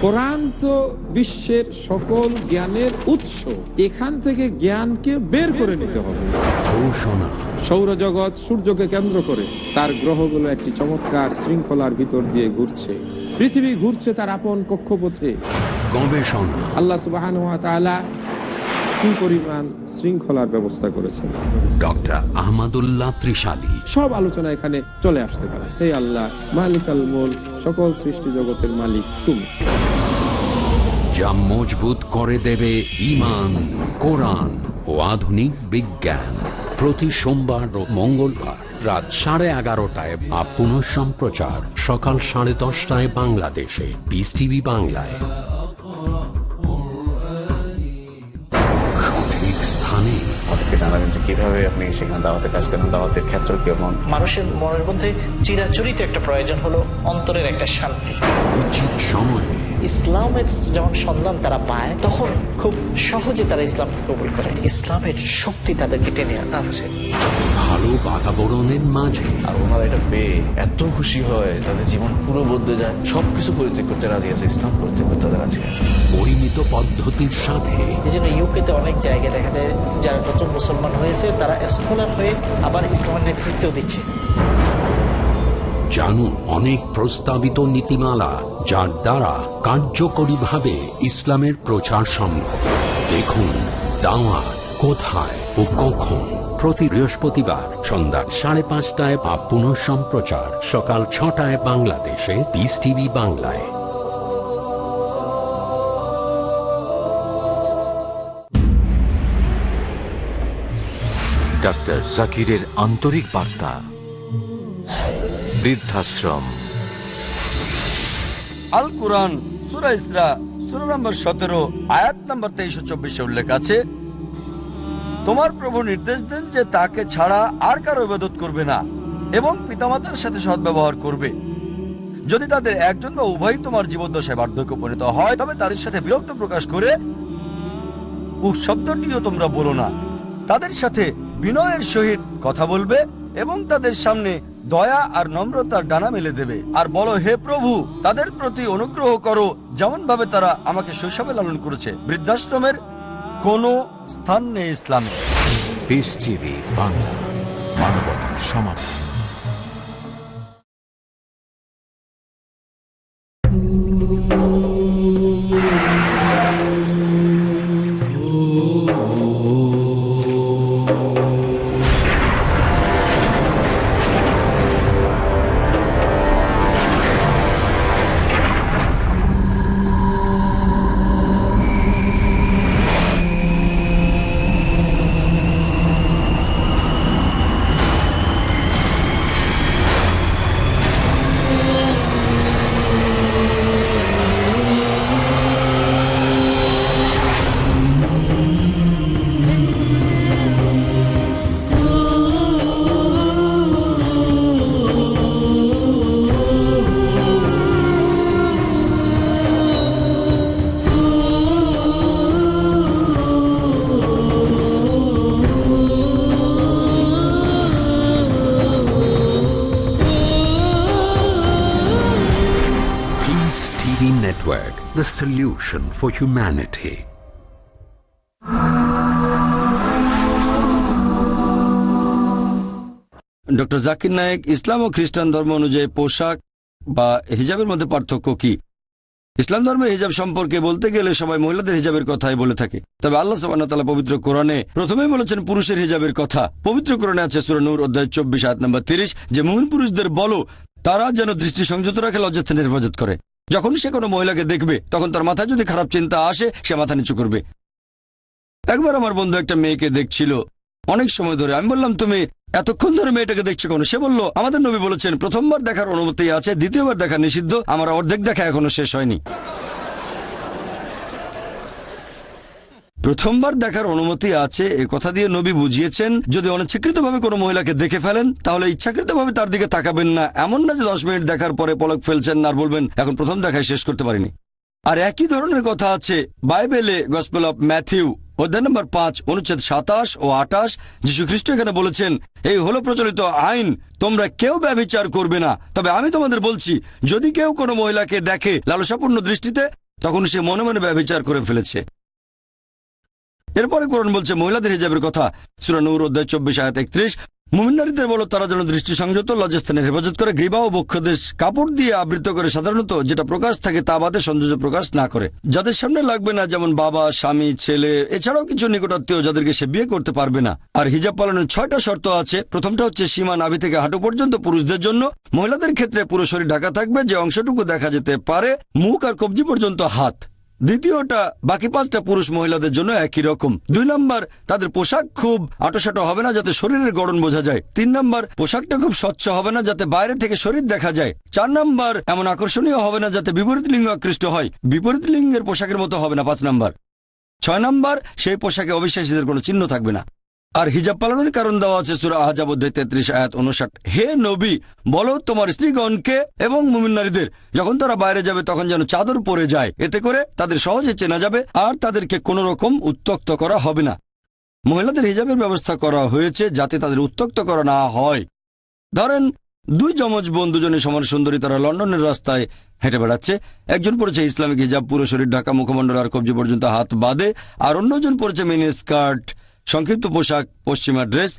কোরআন তো বিশ্বের সকল জ্ঞানের উৎস, এখান থেকে জ্ঞানকে বের করে নিতে হবে। সৌরজগৎ সূর্যকে কেন্দ্র করে তার গ্রহগুলো একটি চমৎকার শৃঙ্খলার ভিতর দিয়ে ঘুরছে। পৃথিবী ঘুরছে তার আপন কক্ষপথে। গবেষণা, আল্লাহ সুবহানাহু ওয়া তাআলা কি পরিমাণ শৃঙ্খলার ব্যবস্থা করেছেন। ডক্টর আহমদুল্লাহ ত্রিশালী সব আলোচনা এখানে চলে আসতে পারে। হে আল্লাহ মালিকাল মুলক, সকল সৃষ্টি জগতের মালিক তুমি। যা মজবুত করে দেবে ঈমান, কোরআন ও আধুনিক বিজ্ঞান। প্রতি সোমবার ও মঙ্গলবার রাত 11:30টায় বা পুনঃ সম্প্রচার সকাল 10:30টায় বাংলাদেশে পিস টিভি বাংলায়। সঠিক স্থানে জানাবেন যে কিভাবে আপনি সেখানে দাওয়াতের কাজ করেন, দাওয়াতের ক্ষেত্র কেমন। মানুষের মনের মধ্যে চিরাচরিত একটা প্রয়োজন হলো অন্তরের একটা শান্তি। উচিত সময়ে ইসলামের যখন সন্ধান তারা পায়, তখন খুব সহজে তারা ইসলামকে কবুল করে। ইসলামের শক্তি তাদেরকে টেনে আনছে ভালো বাতাবরণের মাঝে। আর ওনারা এটা পেয়ে এত খুশি হয়, তাদের জীবন পুরো বদলে যায়। সবকিছু পরিত্যাগ করতে রাজি আছে, ইসলাম পরিত্যাগ করতে রাজি আছে। পরিমিত পদ্ধতির সাথে এই জন্য ইউকেতে অনেক জায়গায় দেখা যায় যারা নতুন মুসলমান হয়েছে তারা স্কলার হয়ে আবার ইসলামের নেতৃত্ব দিচ্ছে। জানুন অনেক প্রস্তাবিত নীতিমালা যার দ্বারা কার্যকরীভাবে ইসলামের প্রচার সম্ভব। দেখুন দাওয়াত কোথায় ও কখন, প্রতি বৃহস্পতিবার সন্ধ্যা 5:30টায় বা পুনঃ সম্প্রচার সকাল 6টায় বাংলাদেশে পিস টিভি বাংলায়। ডাক্তার জাকিরের আন্তরিক বার্তা। বৃদ্ধাশ্রম। আল কুরআন সূরা ইসরা সূরা নম্বর 17 আয়াত নম্বর 23 ও 24 উল্লেখ আছে, তোমার প্রভু নির্দেশ দেন যে তাকে ছাড়া আর কারো ইবাদত করবে না এবং পিতামাতার সাথে সদ্ব্যবহার করবে। যদি তাদের একজন বা উভয় তোমার জীবদ্দশায় বার্ধক্য পরিণত হয় তবে তাদের সাথে বিরক্ত প্রকাশ করে উফ শব্দটিও তোমরা বলো না। তাদের সাথে বিনয়ের সহিত কথা বলবে এবং তাদের সামনে দয়া আর নম্রতার ডানা মেলে দেবে আর বলো, হে প্রভু, তাদের প্রতি অনুগ্রহ করো যেমন ভাবে তারা আমাকে শৈশবে লালন করেছে। বৃদ্ধাশ্রমের কোনো স্থান নেই ইসলামে। পিস টিভি বাংলা, মানবতার সমাধান। Network, the solution for humanity. Doctor Zakir Naik, ইসলাম ও খ্রিস্টান ধর্ম অনুযায়ী পোশাক বা হিজাবের মধ্যে পার্থক্য কি? ইসলাম ধর্মের হিজাব সম্পর্কে বলতে গেলে সবাই মহিলাদের হিজাবের কথাই বলে থাকে, তবে আল্লাহ সুবহানাহু ওয়া তাআলা পবিত্র কোরআনে প্রথমেই বলেছেন পুরুষের হিজাবের কথা। পবিত্র কোরআনে আছে সূরা নূর অধ্যায় 24 আয়াত নম্বর 30 যে মুমিন পুরুষদের বলো তারা যেন দৃষ্টি সংযত রাখে, লজ্জাস্থানের হেফাজত করে। যখন সে কোনো মহিলাকে দেখবে তখন তার মাথায় যদি খারাপ চিন্তা আসে সে মাথা নিচু করবে। একবার আমার বন্ধু একটা মেয়েকে দেখছিল অনেক সময় ধরে। আমি বললাম, তুমি এতক্ষণ ধরে মেয়েটাকে দেখছো কেন? সে বলল, আমাদের নবী বলেছেন প্রথমবার দেখার অনুমতি আছে, দ্বিতীয়বার দেখা নিষিদ্ধ, আমার অর্ধেক দেখা এখনো শেষ হয়নি। প্রথমবার দেখার অনুমতি আছে এ কথা দিয়ে নবী বুঝিয়েছেন যদি অনিচ্ছাকৃতভাবে কোনো মহিলাকে দেখে ফেলেন তাহলে ইচ্ছাকৃতভাবে তার দিকে তাকাবেন না। এমন না যে 10 মিনিট দেখার পরে পলক ফেলছেন না আর বলবেন এখন প্রথম দেখায় শেষ করতে পারিনি। আর একই ধরনের কথা আছে বাইবেলে গসপেল অফ ম্যাথিউ অধ্যায় নম্বর 5 অনুচ্ছেদ 27 ও 28। যীশু খ্রিস্ট এখানে বলেছেন, এই হলো প্রচলিত আইন, তোমরা কেউ ব্যভিচার করবে না। তবে আমি তোমাদের বলছি, যদি কেউ কোনো মহিলাকে দেখে লালসাপূর্ণ দৃষ্টিতে তখন সে মনে মনে ব্যভিচার করে ফেলেছে। এরপরে কোরআন বলছে মহিলাদের হিজাবের কথা, সূরা নূর অধ্যায় 24 আয়াত 31। মুমিন নারীদের বলো তারা যেন দৃষ্টি সংযত, লজ্জাস্থানের হেফাজত করে, গ্রীবা ও বক্ষদেশ কাপড় দিয়ে আবৃত করে, সাধারণত যেটা প্রকাশ থাকে তা বাদে সৌন্দর্য প্রকাশ না করে। যাদের সামনে লাগবে না, যেমন বাবা, স্বামী, ছেলে, এছাড়াও কিছু নিকটাত্মীয় যাদেরকে সে বিয়ে করতে পারবে না। আর হিজাব পালনের 6টা শর্ত আছে। প্রথমটা হচ্ছে সীমা নাভি থেকে হাঁটু পর্যন্ত পুরুষদের জন্য। মহিলাদের ক্ষেত্রে পুরো শরীর ঢাকা থাকবে, যে অংশটুকু দেখা যেতে পারে মুখ আর কবজি পর্যন্ত হাত। দ্বিতীয়টা বাকি 5টা পুরুষ মহিলাদের জন্য একই রকম। 2 নম্বর, তাদের পোশাক খুব আটোসাটো হবে না যাতে শরীরের গড়ন বোঝা যায়। 3 নম্বর, পোশাকটা খুব স্বচ্ছ হবে না যাতে বাইরে থেকে শরীর দেখা যায়। 4 নম্বর, এমন আকর্ষণীয় হবে না যাতে বিপরীত লিঙ্গ আকৃষ্ট হয়, বিপরীত লিঙ্গের পোশাকের মতো হবে না। 5 নম্বর। 6 নম্বর, সেই পোশাকে অবিশ্বাসীদের কোনো চিহ্ন থাকবে না। আর হিজাব পালনের কারণ দেওয়া আছে সূরা আহজাব অধ্যায় 33 আয়াত 59। হে নবী, বলো তোমার স্ত্রীগণকে এবং মুমিন নারীদের যখন তারা বাইরে যাবে তখন যেন চাদর পরে যায়, এতে করে তাদের সহজে চেনা যাবে আর তাদেরকে কোনো রকম উত্ত্যক্ত করা হবে না। মহিলাদের হিজাবের ব্যবস্থা করা হয়েছে যাতে তাদের উত্ত্যক্ত করা না হয়। ধরেন 2 যমজ বোন, দুজনে সমান সুন্দরী, তারা লন্ডনের রাস্তায় হেঁটে বেড়াচ্ছে। একজন পরেছে ইসলামিক হিজাব, পুরো শরীর ঢাকা, মুখমণ্ডল আর কবজি পর্যন্ত হাত বাদে, আর অন্যজন পরেছে মিনি স্কার্ট, সংক্ষিপ্ত পোশাক, পশ্চিমা ড্রেস।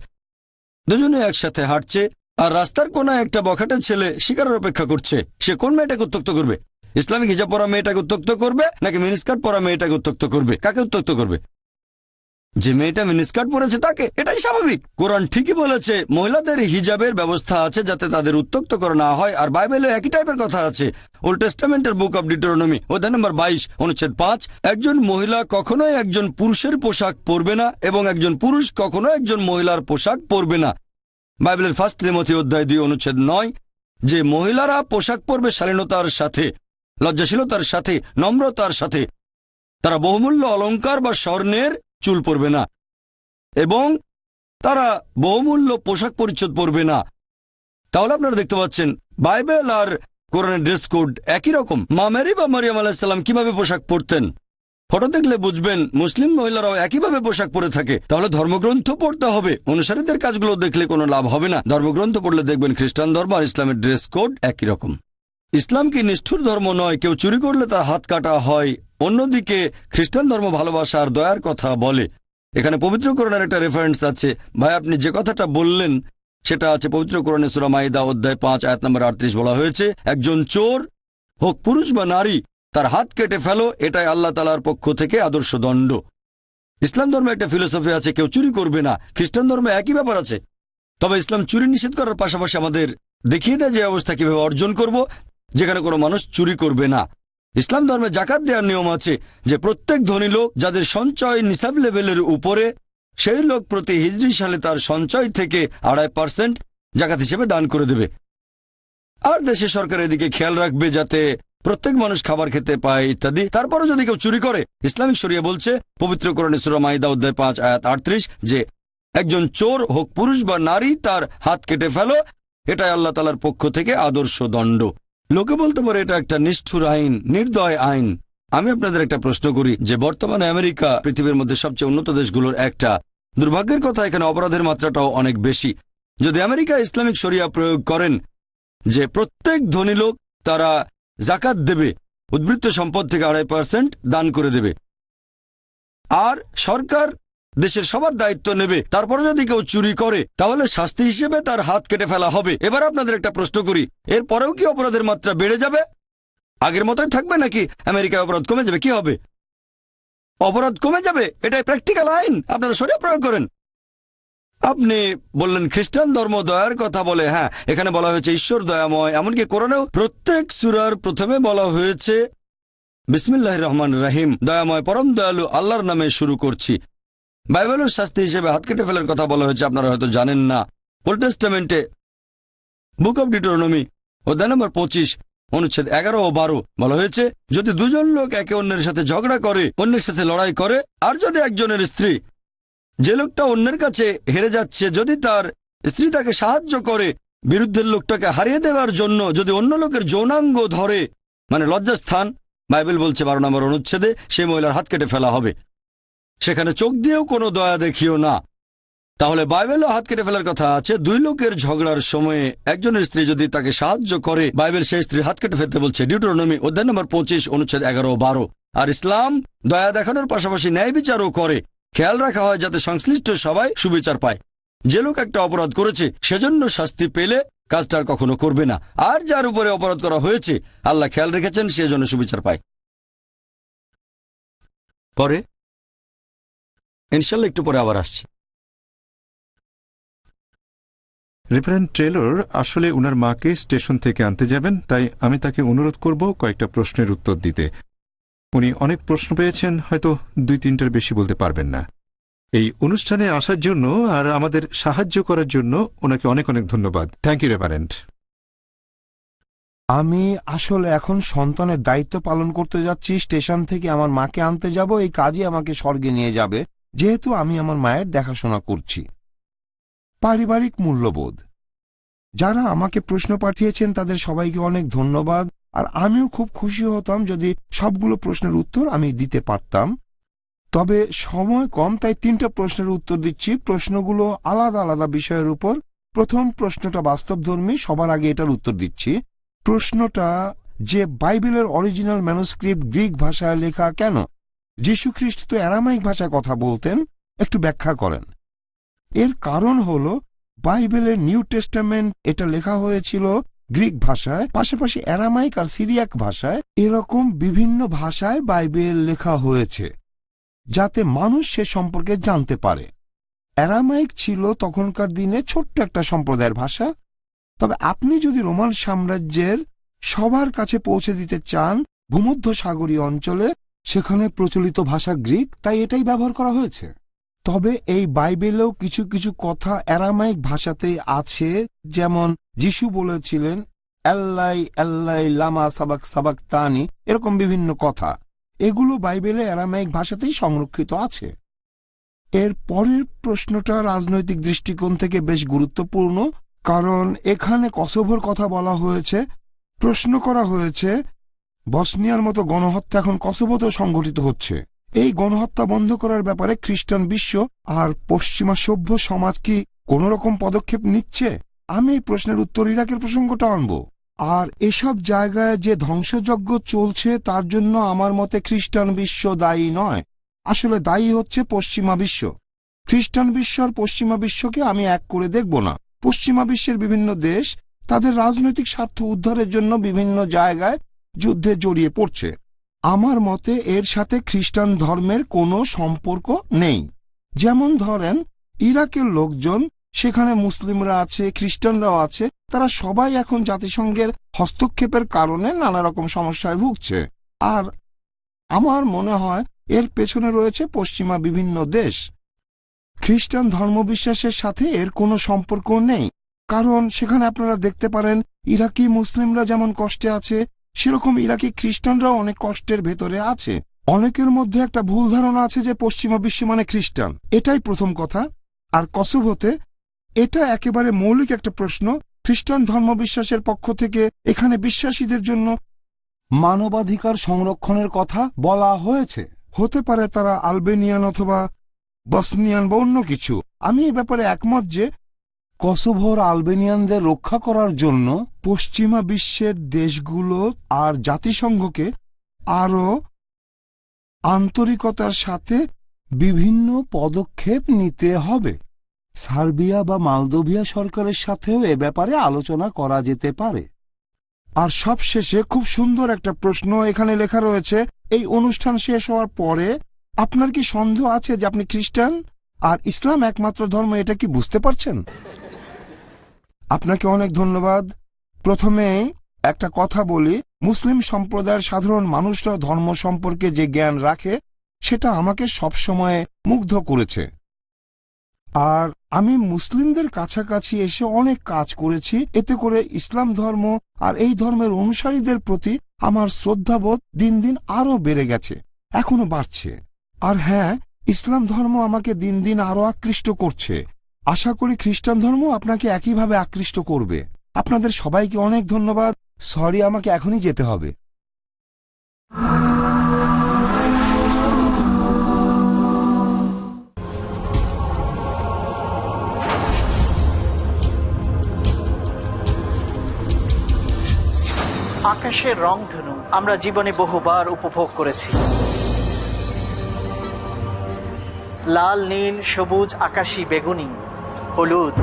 দুজনে একসাথে হাঁটছে আর রাস্তার কোনায় একটা বখাটে ছেলে শিকারের অপেক্ষা করছে। সে কোন মেয়েটাকে উত্ত্যক্ত করবে? ইসলামিক হিজাব পরা মেয়েটাকে উত্ত্যক্ত করবে নাকি মিনিস্কার্ট পরা মেয়েটাকে উত্ত্যক্ত করবে? কাকে উত্ত্যক্ত করবে? যে মেয়েটা মিনিস্কার্ট পরেছে তাকে। এটাই স্বাভাবিক। কোরআন ঠিকই বলেছে মহিলাদের হিজাবের ব্যবস্থা আছে যাতে তাদের উত্ত্যক্ত করা না হয়। আর বাইবেলে একই টাইপের কথা আছে। ওল্ড টেস্টামেন্টের বুক অব ডিউটেরোনমি অধ্যায় নম্বর 22 অনুচ্ছেদ 5, একজন মহিলা কখনোই একজন পুরুষের পোশাক পরবে না এবং একজন পুরুষ কখনো একজন মহিলার পোশাক পরবে না। বাইবেলের 1 তিমথি অধ্যায় 2 অনুচ্ছেদ 9, যে মহিলারা পোশাক পরবে শালীনতার সাথে, লজ্জাশীলতার সাথে, নম্রতার সাথে। তারা বহুমূল্য অলংকার বা স্বর্ণের চুল পরবে না। এবং তারা বহুমূল্য পোশাক পরিচ্ছদ পরবে না। তাহলে আপনারা দেখতে পাচ্ছেন বাইবেল আর কোরআনের ড্রেস কোড একই রকম। মা মেরি বা মারিয়াম আলাইহিস সালাম কিভাবে পোশাক পরতেন ফটো দেখলে বুঝবেন মুসলিম মহিলারাও একইভাবে পোশাক পরে থাকে। তাহলে ধর্মগ্রন্থ পড়তে হবে, অনুসারীদের কাজগুলো দেখলে কোনো লাভ হবে না। ধর্মগ্রন্থ পড়লে দেখবেন খ্রিস্টান ধর্ম আর ইসলামের ড্রেস কোড একই রকম। ইসলাম কি নিষ্ঠুর ধর্ম নয়? কেউ চুরি করলে তার হাত কাটা হয়। অন্যদিকে খ্রিস্টান ধর্ম ভালোবাসা আর দয়ার কথা বলে। এখানে পবিত্র কোরআনের একটা রেফারেন্স আছে। ভাই, আপনি যে কথাটা বললেন সেটা আছে পবিত্র কোরআনে সূরা মাইদা অধ্যায় 5 আয়াত নম্বর 38। বলা হয়েছে, একজন চোর হোক পুরুষ বা নারী, তার হাত কেটে ফেলো, এটাই আল্লাহ তাআলার পক্ষ থেকে আদর্শ দণ্ড। ইসলাম ধর্মে একটা ফিলোসফি আছে, কেউ চুরি করবে না। খ্রিস্টান ধর্মে একই ব্যাপার আছে। তবে ইসলাম চুরি নিষেধ করার পাশাপাশি আমাদের দেখিয়ে দেয় যে অবস্থা কিভাবে অর্জন করব, যেখানে কোনো মানুষ চুরি করবে না। ইসলাম ধর্মে জাকাত দেওয়ার নিয়ম আছে যে প্রত্যেক ধনী লোক যাদের সঞ্চয় নিসাব লেভেলের উপরে, সেই লোক প্রতি হিজরি সালে তার সঞ্চয় থেকে 2.5% জাকাত হিসেবে দান করে দেবে। আর দেশের সরকার এদিকে খেয়াল রাখবে যাতে প্রত্যেক মানুষ খাবার খেতে পায় ইত্যাদি। তারপরে যদি কেউ চুরি করে, ইসলামিক শরিয়া বলছে পবিত্র কোরআনে সূরা মাইদা অধ্যায় 5 আয়াত 38 যে একজন চোর হোক পুরুষ বা নারী, তার হাত কেটে ফেলো, এটাই আল্লাহ তাআলার পক্ষ থেকে আদর্শ দণ্ড। লোকে বলতে পারে এটা একটা নিষ্ঠুর আইন, নির্দয় আইন। আমি আপনাদের একটা প্রশ্ন করি যে বর্তমানে আমেরিকা পৃথিবীর মধ্যে সবচেয়ে উন্নত দেশগুলোর একটা। দুর্ভাগ্যের কথা, এখানে অপরাধের মাত্রাটাও অনেক বেশি। যদি আমেরিকা ইসলামিক শরিয়া প্রয়োগ করেন যে প্রত্যেক ধনী লোক তারা জাকাত দেবে, উদ্বৃত্ত সম্পদ থেকে 2.5% দান করে দেবে, আর সরকার দেশের সবার দায়িত্ব নেবে, তারপরে যদি কেউ চুরি করে তাহলে শাস্তি হিসেবে তার হাত কেটে ফেলা হবে। এবার আপনাদের একটা প্রশ্ন করি, এরপরেও কি অপরাধের মাত্রা বেড়ে যাবে? আগের মতোই থাকবে নাকি আমেরিকায় অপরাধ কমে যাবে? কি হবে? অপরাধ কমে যাবে। এটাই প্র্যাকটিক্যাল আইন। আপনারা শরিয়া প্রয়োগ করেন। আপনি বললেন খ্রিস্টান ধর্ম দয়ার কথা বলে। হ্যাঁ, এখানে বলা হয়েছে ঈশ্বর দয়াময়। এমনকি কোরআনেও প্রত্যেক সূরার প্রথমে বলা হয়েছে বিসমিল্লাহির রহমানির রহিম, দয়াময় পরম দয়ালু আল্লাহর নামে শুরু করছি। বাইবেলের শাস্তি হিসেবে হাত কেটে ফেলার কথা বলা হয়েছে, আপনারা হয়তো জানেন না। ওল্ড টেস্টামেন্টে বুক অব ডিউটেরোনমি অধ্যায় নম্বর 25 অনুচ্ছেদ 11 ও 12 বলা হয়েছে, যদি দুজন লোক একে অন্যের সাথে ঝগড়া করে, অন্যের সাথে লড়াই করে, আর যদি একজনের স্ত্রী, যে লোকটা অন্যের কাছে হেরে যাচ্ছে, যদি তার স্ত্রী তাকে সাহায্য করে বিরুদ্ধের লোকটাকে হারিয়ে দেওয়ার জন্য, যদি অন্য লোকের যৌনাঙ্গ ধরে, মানে লজ্জাস্থান, বাইবেল বলছে 12 নম্বর অনুচ্ছেদে সেই মহিলার হাত কেটে ফেলা হবে। সেখানে চোখ দিয়েও কোনো দয়া দেখিও না। তাহলে বাইবেলও হাত কেটে ফেলার কথা আছে। দুই লোকের ঝগড়ার সময়ে একজনের স্ত্রী যদি তাকে সাহায্য করে, বাইবেল সেই স্ত্রীর হাত কেটে ফেলতে বলছে। ডিউটেরোনমি অধ্যায় নম্বর 25 অনুচ্ছেদ 11 ও 12। আর ইসলাম দয়া দেখানোর পাশাপাশি ন্যায় বিচারও করে। খেয়াল রাখা হয় যাতে সংশ্লিষ্ট সবাই সুবিচার পায়। যে লোক একটা অপরাধ করেছে সেজন্য শাস্তি পেলে কাজটা আর কখনো করবে না, আর যার উপরে অপরাধ করা হয়েছে আল্লাহ খেয়াল রেখেছেন সেজন্য সুবিচার পায়। পরে ইনশাল্লাহ একটু পরে আবার আসছি। রেভারেন্ড টেলর আসলে উনার মাকে স্টেশন থেকে আনতে যাবেন, তাই আমি তাকে অনুরোধ করব কয়েকটা প্রশ্নের উত্তর দিতে। উনি অনেক প্রশ্ন পেয়েছেন, হয়তো 2-3টার বেশি বলতে পারবেন না। এই অনুষ্ঠানে আসার জন্য আর আমাদের সাহায্য করার জন্য ওনাকে অনেক অনেক ধন্যবাদ। Thank you reverend. আমি আসলে এখন সন্তানের দায়িত্ব পালন করতে যাচ্ছি। স্টেশন থেকে আমার মাকে আনতে যাব। এই কাজই আমাকে স্বর্গে নিয়ে যাবে, যেহেতু আমি আমার মায়ের দেখাশোনা করছি। পারিবারিক মূল্যবোধ। যারা আমাকে প্রশ্ন পাঠিয়েছেন তাদের সবাইকে অনেক ধন্যবাদ। আর আমিও খুব খুশি হতাম যদি সবগুলো প্রশ্নের উত্তর আমি দিতে পারতাম। তবে সময় কম, তাই 3টা প্রশ্নের উত্তর দিচ্ছি। প্রশ্নগুলো আলাদা আলাদা বিষয়ের উপর। প্রথম প্রশ্নটা বাস্তবধর্মী, সবার আগে এটার উত্তর দিচ্ছি। প্রশ্নটা যে বাইবেলের অরিজিনাল ম্যানুস্ক্রিপ্ট গ্রিক ভাষায় লেখা কেন? যীশু খ্রিস্ট তো অ্যারামাইক ভাষায় কথা বলতেন, একটু ব্যাখ্যা করেন। এর কারণ হল বাইবেলের নিউ টেস্টামেন্ট এটা লেখা হয়েছিল গ্রিক ভাষায়, পাশাপাশি অ্যারামাইক আর সিরিয়াক ভাষায়। এরকম বিভিন্ন ভাষায় বাইবেল লেখা হয়েছে যাতে মানুষ সে সম্পর্কে জানতে পারে। অ্যারামাইক ছিল তখনকার দিনে ছোট্ট একটা সম্প্রদায়ের ভাষা। তবে আপনি যদি রোমান সাম্রাজ্যের সবার কাছে পৌঁছে দিতে চান ভূমধ্য সাগরীয় অঞ্চলে, সেখানে প্রচলিত ভাষা গ্রিক, তাই এটাই ব্যবহার করা হয়েছে। তবে এই বাইবেলেও কিছু কিছু কথা অ্যারামাইক ভাষাতেই আছে, যেমন যিশু বলেছিলেন আল্লাই আল্লাই লামা সাবাক সাবাক তানি, এরকম বিভিন্ন কথা। এগুলো বাইবেলে অ্যারামাইক ভাষাতেই সংরক্ষিত আছে। এর পরের প্রশ্নটা রাজনৈতিক দৃষ্টিকোণ থেকে বেশ গুরুত্বপূর্ণ, কারণ এখানে কসোভোর কথা বলা হয়েছে। প্রশ্ন করা হয়েছে বসনিয়ার মতো গণহত্যা এখন কসোভোতেও সংঘটিত হচ্ছে। এই গণহত্যা বন্ধ করার ব্যাপারে খ্রিস্টান বিশ্ব আর পশ্চিমা সভ্য সমাজ কি কোনো রকম পদক্ষেপ নিচ্ছে? আমি এই প্রশ্নের উত্তর ইরাকের প্রসঙ্গটা আনব। আর এসব জায়গায় যে ধ্বংসযজ্ঞ চলছে তার জন্য আমার মতে খ্রিস্টান বিশ্ব দায়ী নয়, আসলে দায়ী হচ্ছে পশ্চিমা বিশ্ব। খ্রিস্টান বিশ্ব আর পশ্চিমা বিশ্বকে আমি এক করে দেখব না। পশ্চিমা বিশ্বের বিভিন্ন দেশ তাদের রাজনৈতিক স্বার্থ উদ্ধারের জন্য বিভিন্ন জায়গায় যুদ্ধে জড়িয়ে পড়ছে। আমার মতে এর সাথে খ্রিস্টান ধর্মের কোনো সম্পর্ক নেই। যেমন ধরেন ইরাকের লোকজন, সেখানে মুসলিমরা আছে, খ্রিস্টানরাও আছে, তারা সবাই এখন জাতিসংঘের হস্তক্ষেপের কারণে নানা রকম সমস্যায় ভুগছে। আর আমার মনে হয় এর পেছনে রয়েছে পশ্চিমা বিভিন্ন দেশ। খ্রিস্টান ধর্মবিশ্বাসের সাথে এর কোনো সম্পর্ক নেই, কারণ সেখানে আপনারা দেখতে পারেন ইরাকি মুসলিমরা যেমন কষ্টে আছে, সেরকম ইরাকি খ্রিস্টানরাও অনেক কষ্টের ভেতরে আছে। অনেকের মধ্যে একটা ভুল ধারণা আছে যে পশ্চিমা বিশ্ব মানে খ্রিস্টান, এটাই প্রথম কথা। আর কসোভোতে এটা একেবারে মৌলিক একটা প্রশ্ন। খ্রিস্টান ধর্মবিশ্বাসের পক্ষ থেকে এখানে বিশ্বাসীদের জন্য মানবাধিকার সংরক্ষণের কথা বলা হয়েছে। হতে পারে তারা আলবেনিয়ান অথবা বসনিয়ান বা অন্য কিছু। আমি এ ব্যাপারে একমত যে কসোভোর আলবেনিয়ানদের রক্ষা করার জন্য পশ্চিমা বিশ্বের দেশগুলো আর জাতিসংঘকে আরও আন্তরিকতার সাথে বিভিন্ন পদক্ষেপ নিতে হবে। সার্বিয়া বা মালদোভিয়া সরকারের সাথেও এ ব্যাপারে আলোচনা করা যেতে পারে। আর সবশেষে খুব সুন্দর একটা প্রশ্ন এখানে লেখা রয়েছে, এই অনুষ্ঠান শেষ হওয়ার পরে আপনার কি সন্দেহ আছে যে আপনি খ্রিস্টান আর ইসলাম একমাত্র ধর্ম, এটা কি বুঝতে পারছেন? আপনাকে অনেক ধন্যবাদ। প্রথমে একটা কথা বলি, মুসলিম সম্প্রদায়ের সাধারণ মানুষরা ধর্ম সম্পর্কে যে জ্ঞান রাখে সেটা আমাকে সবসময় মুগ্ধ করেছে। আর আমি মুসলিমদের কাছাকাছি এসে অনেক কাজ করেছি, এতে করে ইসলাম ধর্ম আর এই ধর্মের অনুসারীদের প্রতি আমার শ্রদ্ধাবোধ দিন দিন আরও বেড়ে গেছে, এখনো বাড়ছে। আর হ্যাঁ, ইসলাম ধর্ম আমাকে দিন দিন আরও আকৃষ্ট করছে। আশা করি খ্রিস্টান ধর্ম আপনাকে একইভাবে আকৃষ্ট করবে। আপনাদের সবাইকে অনেক ধন্যবাদ। সরি, আমাকে এখনই যেতে হবে। আকাশের রংধনু আমরা জীবনে বহুবার উপভোগ করেছি। লাল, নীল, সবুজ, আকাশী, বেগুনি, হলুদ।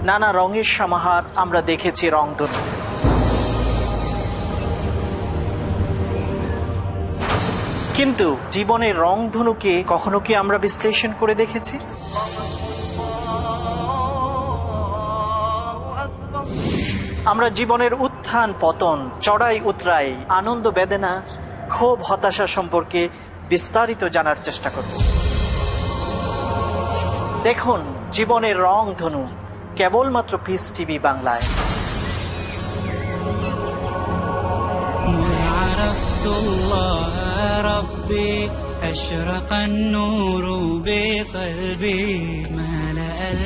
নানা রঙের সমাহার আমরা দেখেছি রংধনু। কিন্তু জীবনের রংধনুকে কখনো কি আমরা বিশ্লেষণ করে দেখেছি? আমরা জীবনের উত্থান পতন, চড়াই উতরাই, আনন্দ বেদনা, ক্ষোভ হতাশা সম্পর্কে বিস্তারিত জানার চেষ্টা করব। দেখুন জীবনের রংধনু কেবলমাত্র পিস টিভি বাংলায়।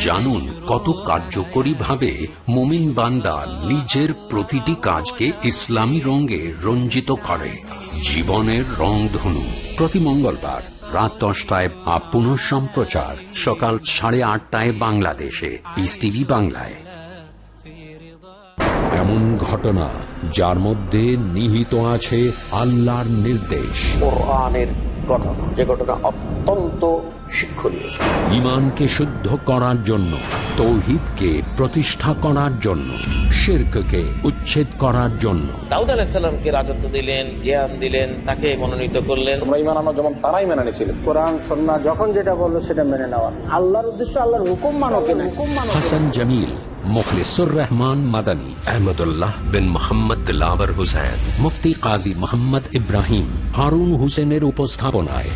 জানুন কত কার্যকরী ভাবে মুমিন বান্দা নিজের প্রতিটি কাজকে ইসলামী রঙে রঞ্জিত করে। জীবনের রংধনু প্রতি মঙ্গলবার রাত 10টায় পুনঃ সম্প্রচার সকাল 8:30 বাংলাদেশে পিস টিভি বাংলায়। এমন ঘটনা যার মধ্যে নিহিত আছে আল্লাহর নির্দেশ, কোরআনের ঘটনা, যে ঘটনা অত্যন্ত শিক্ষণীয়। ঈমানকে শুদ্ধ করার জন্য, তাওহীদকে প্রতিষ্ঠা করার জন্য, শিরককে উচ্ছেদ করার জন্য। দাউদ আলাইহিস সালামকে রাজত্ব দিলেন, জ্ঞান দিলেন, তাকে মনোনীত করলেন। তোমরা ঈমান আনো যেমন তারাই মেনে নিয়েছিল। কোরআন সুন্নাহ যখন যেটা বললো সেটা মেনে নেওয়া। আল্লাহর উদ্দেশ্য আল্লাহর হুকুম মানো কিনা। হাসান জামিল, মুখলিসুর রহমান মাদানী, আহমদুল্লাহ বিন মোহাম্মদ দিলাওয়ার হোসেন, মুফতি কাজী মোহাম্মদ ইব্রাহিম, হারুন হোসেনের উপস্থাপনায়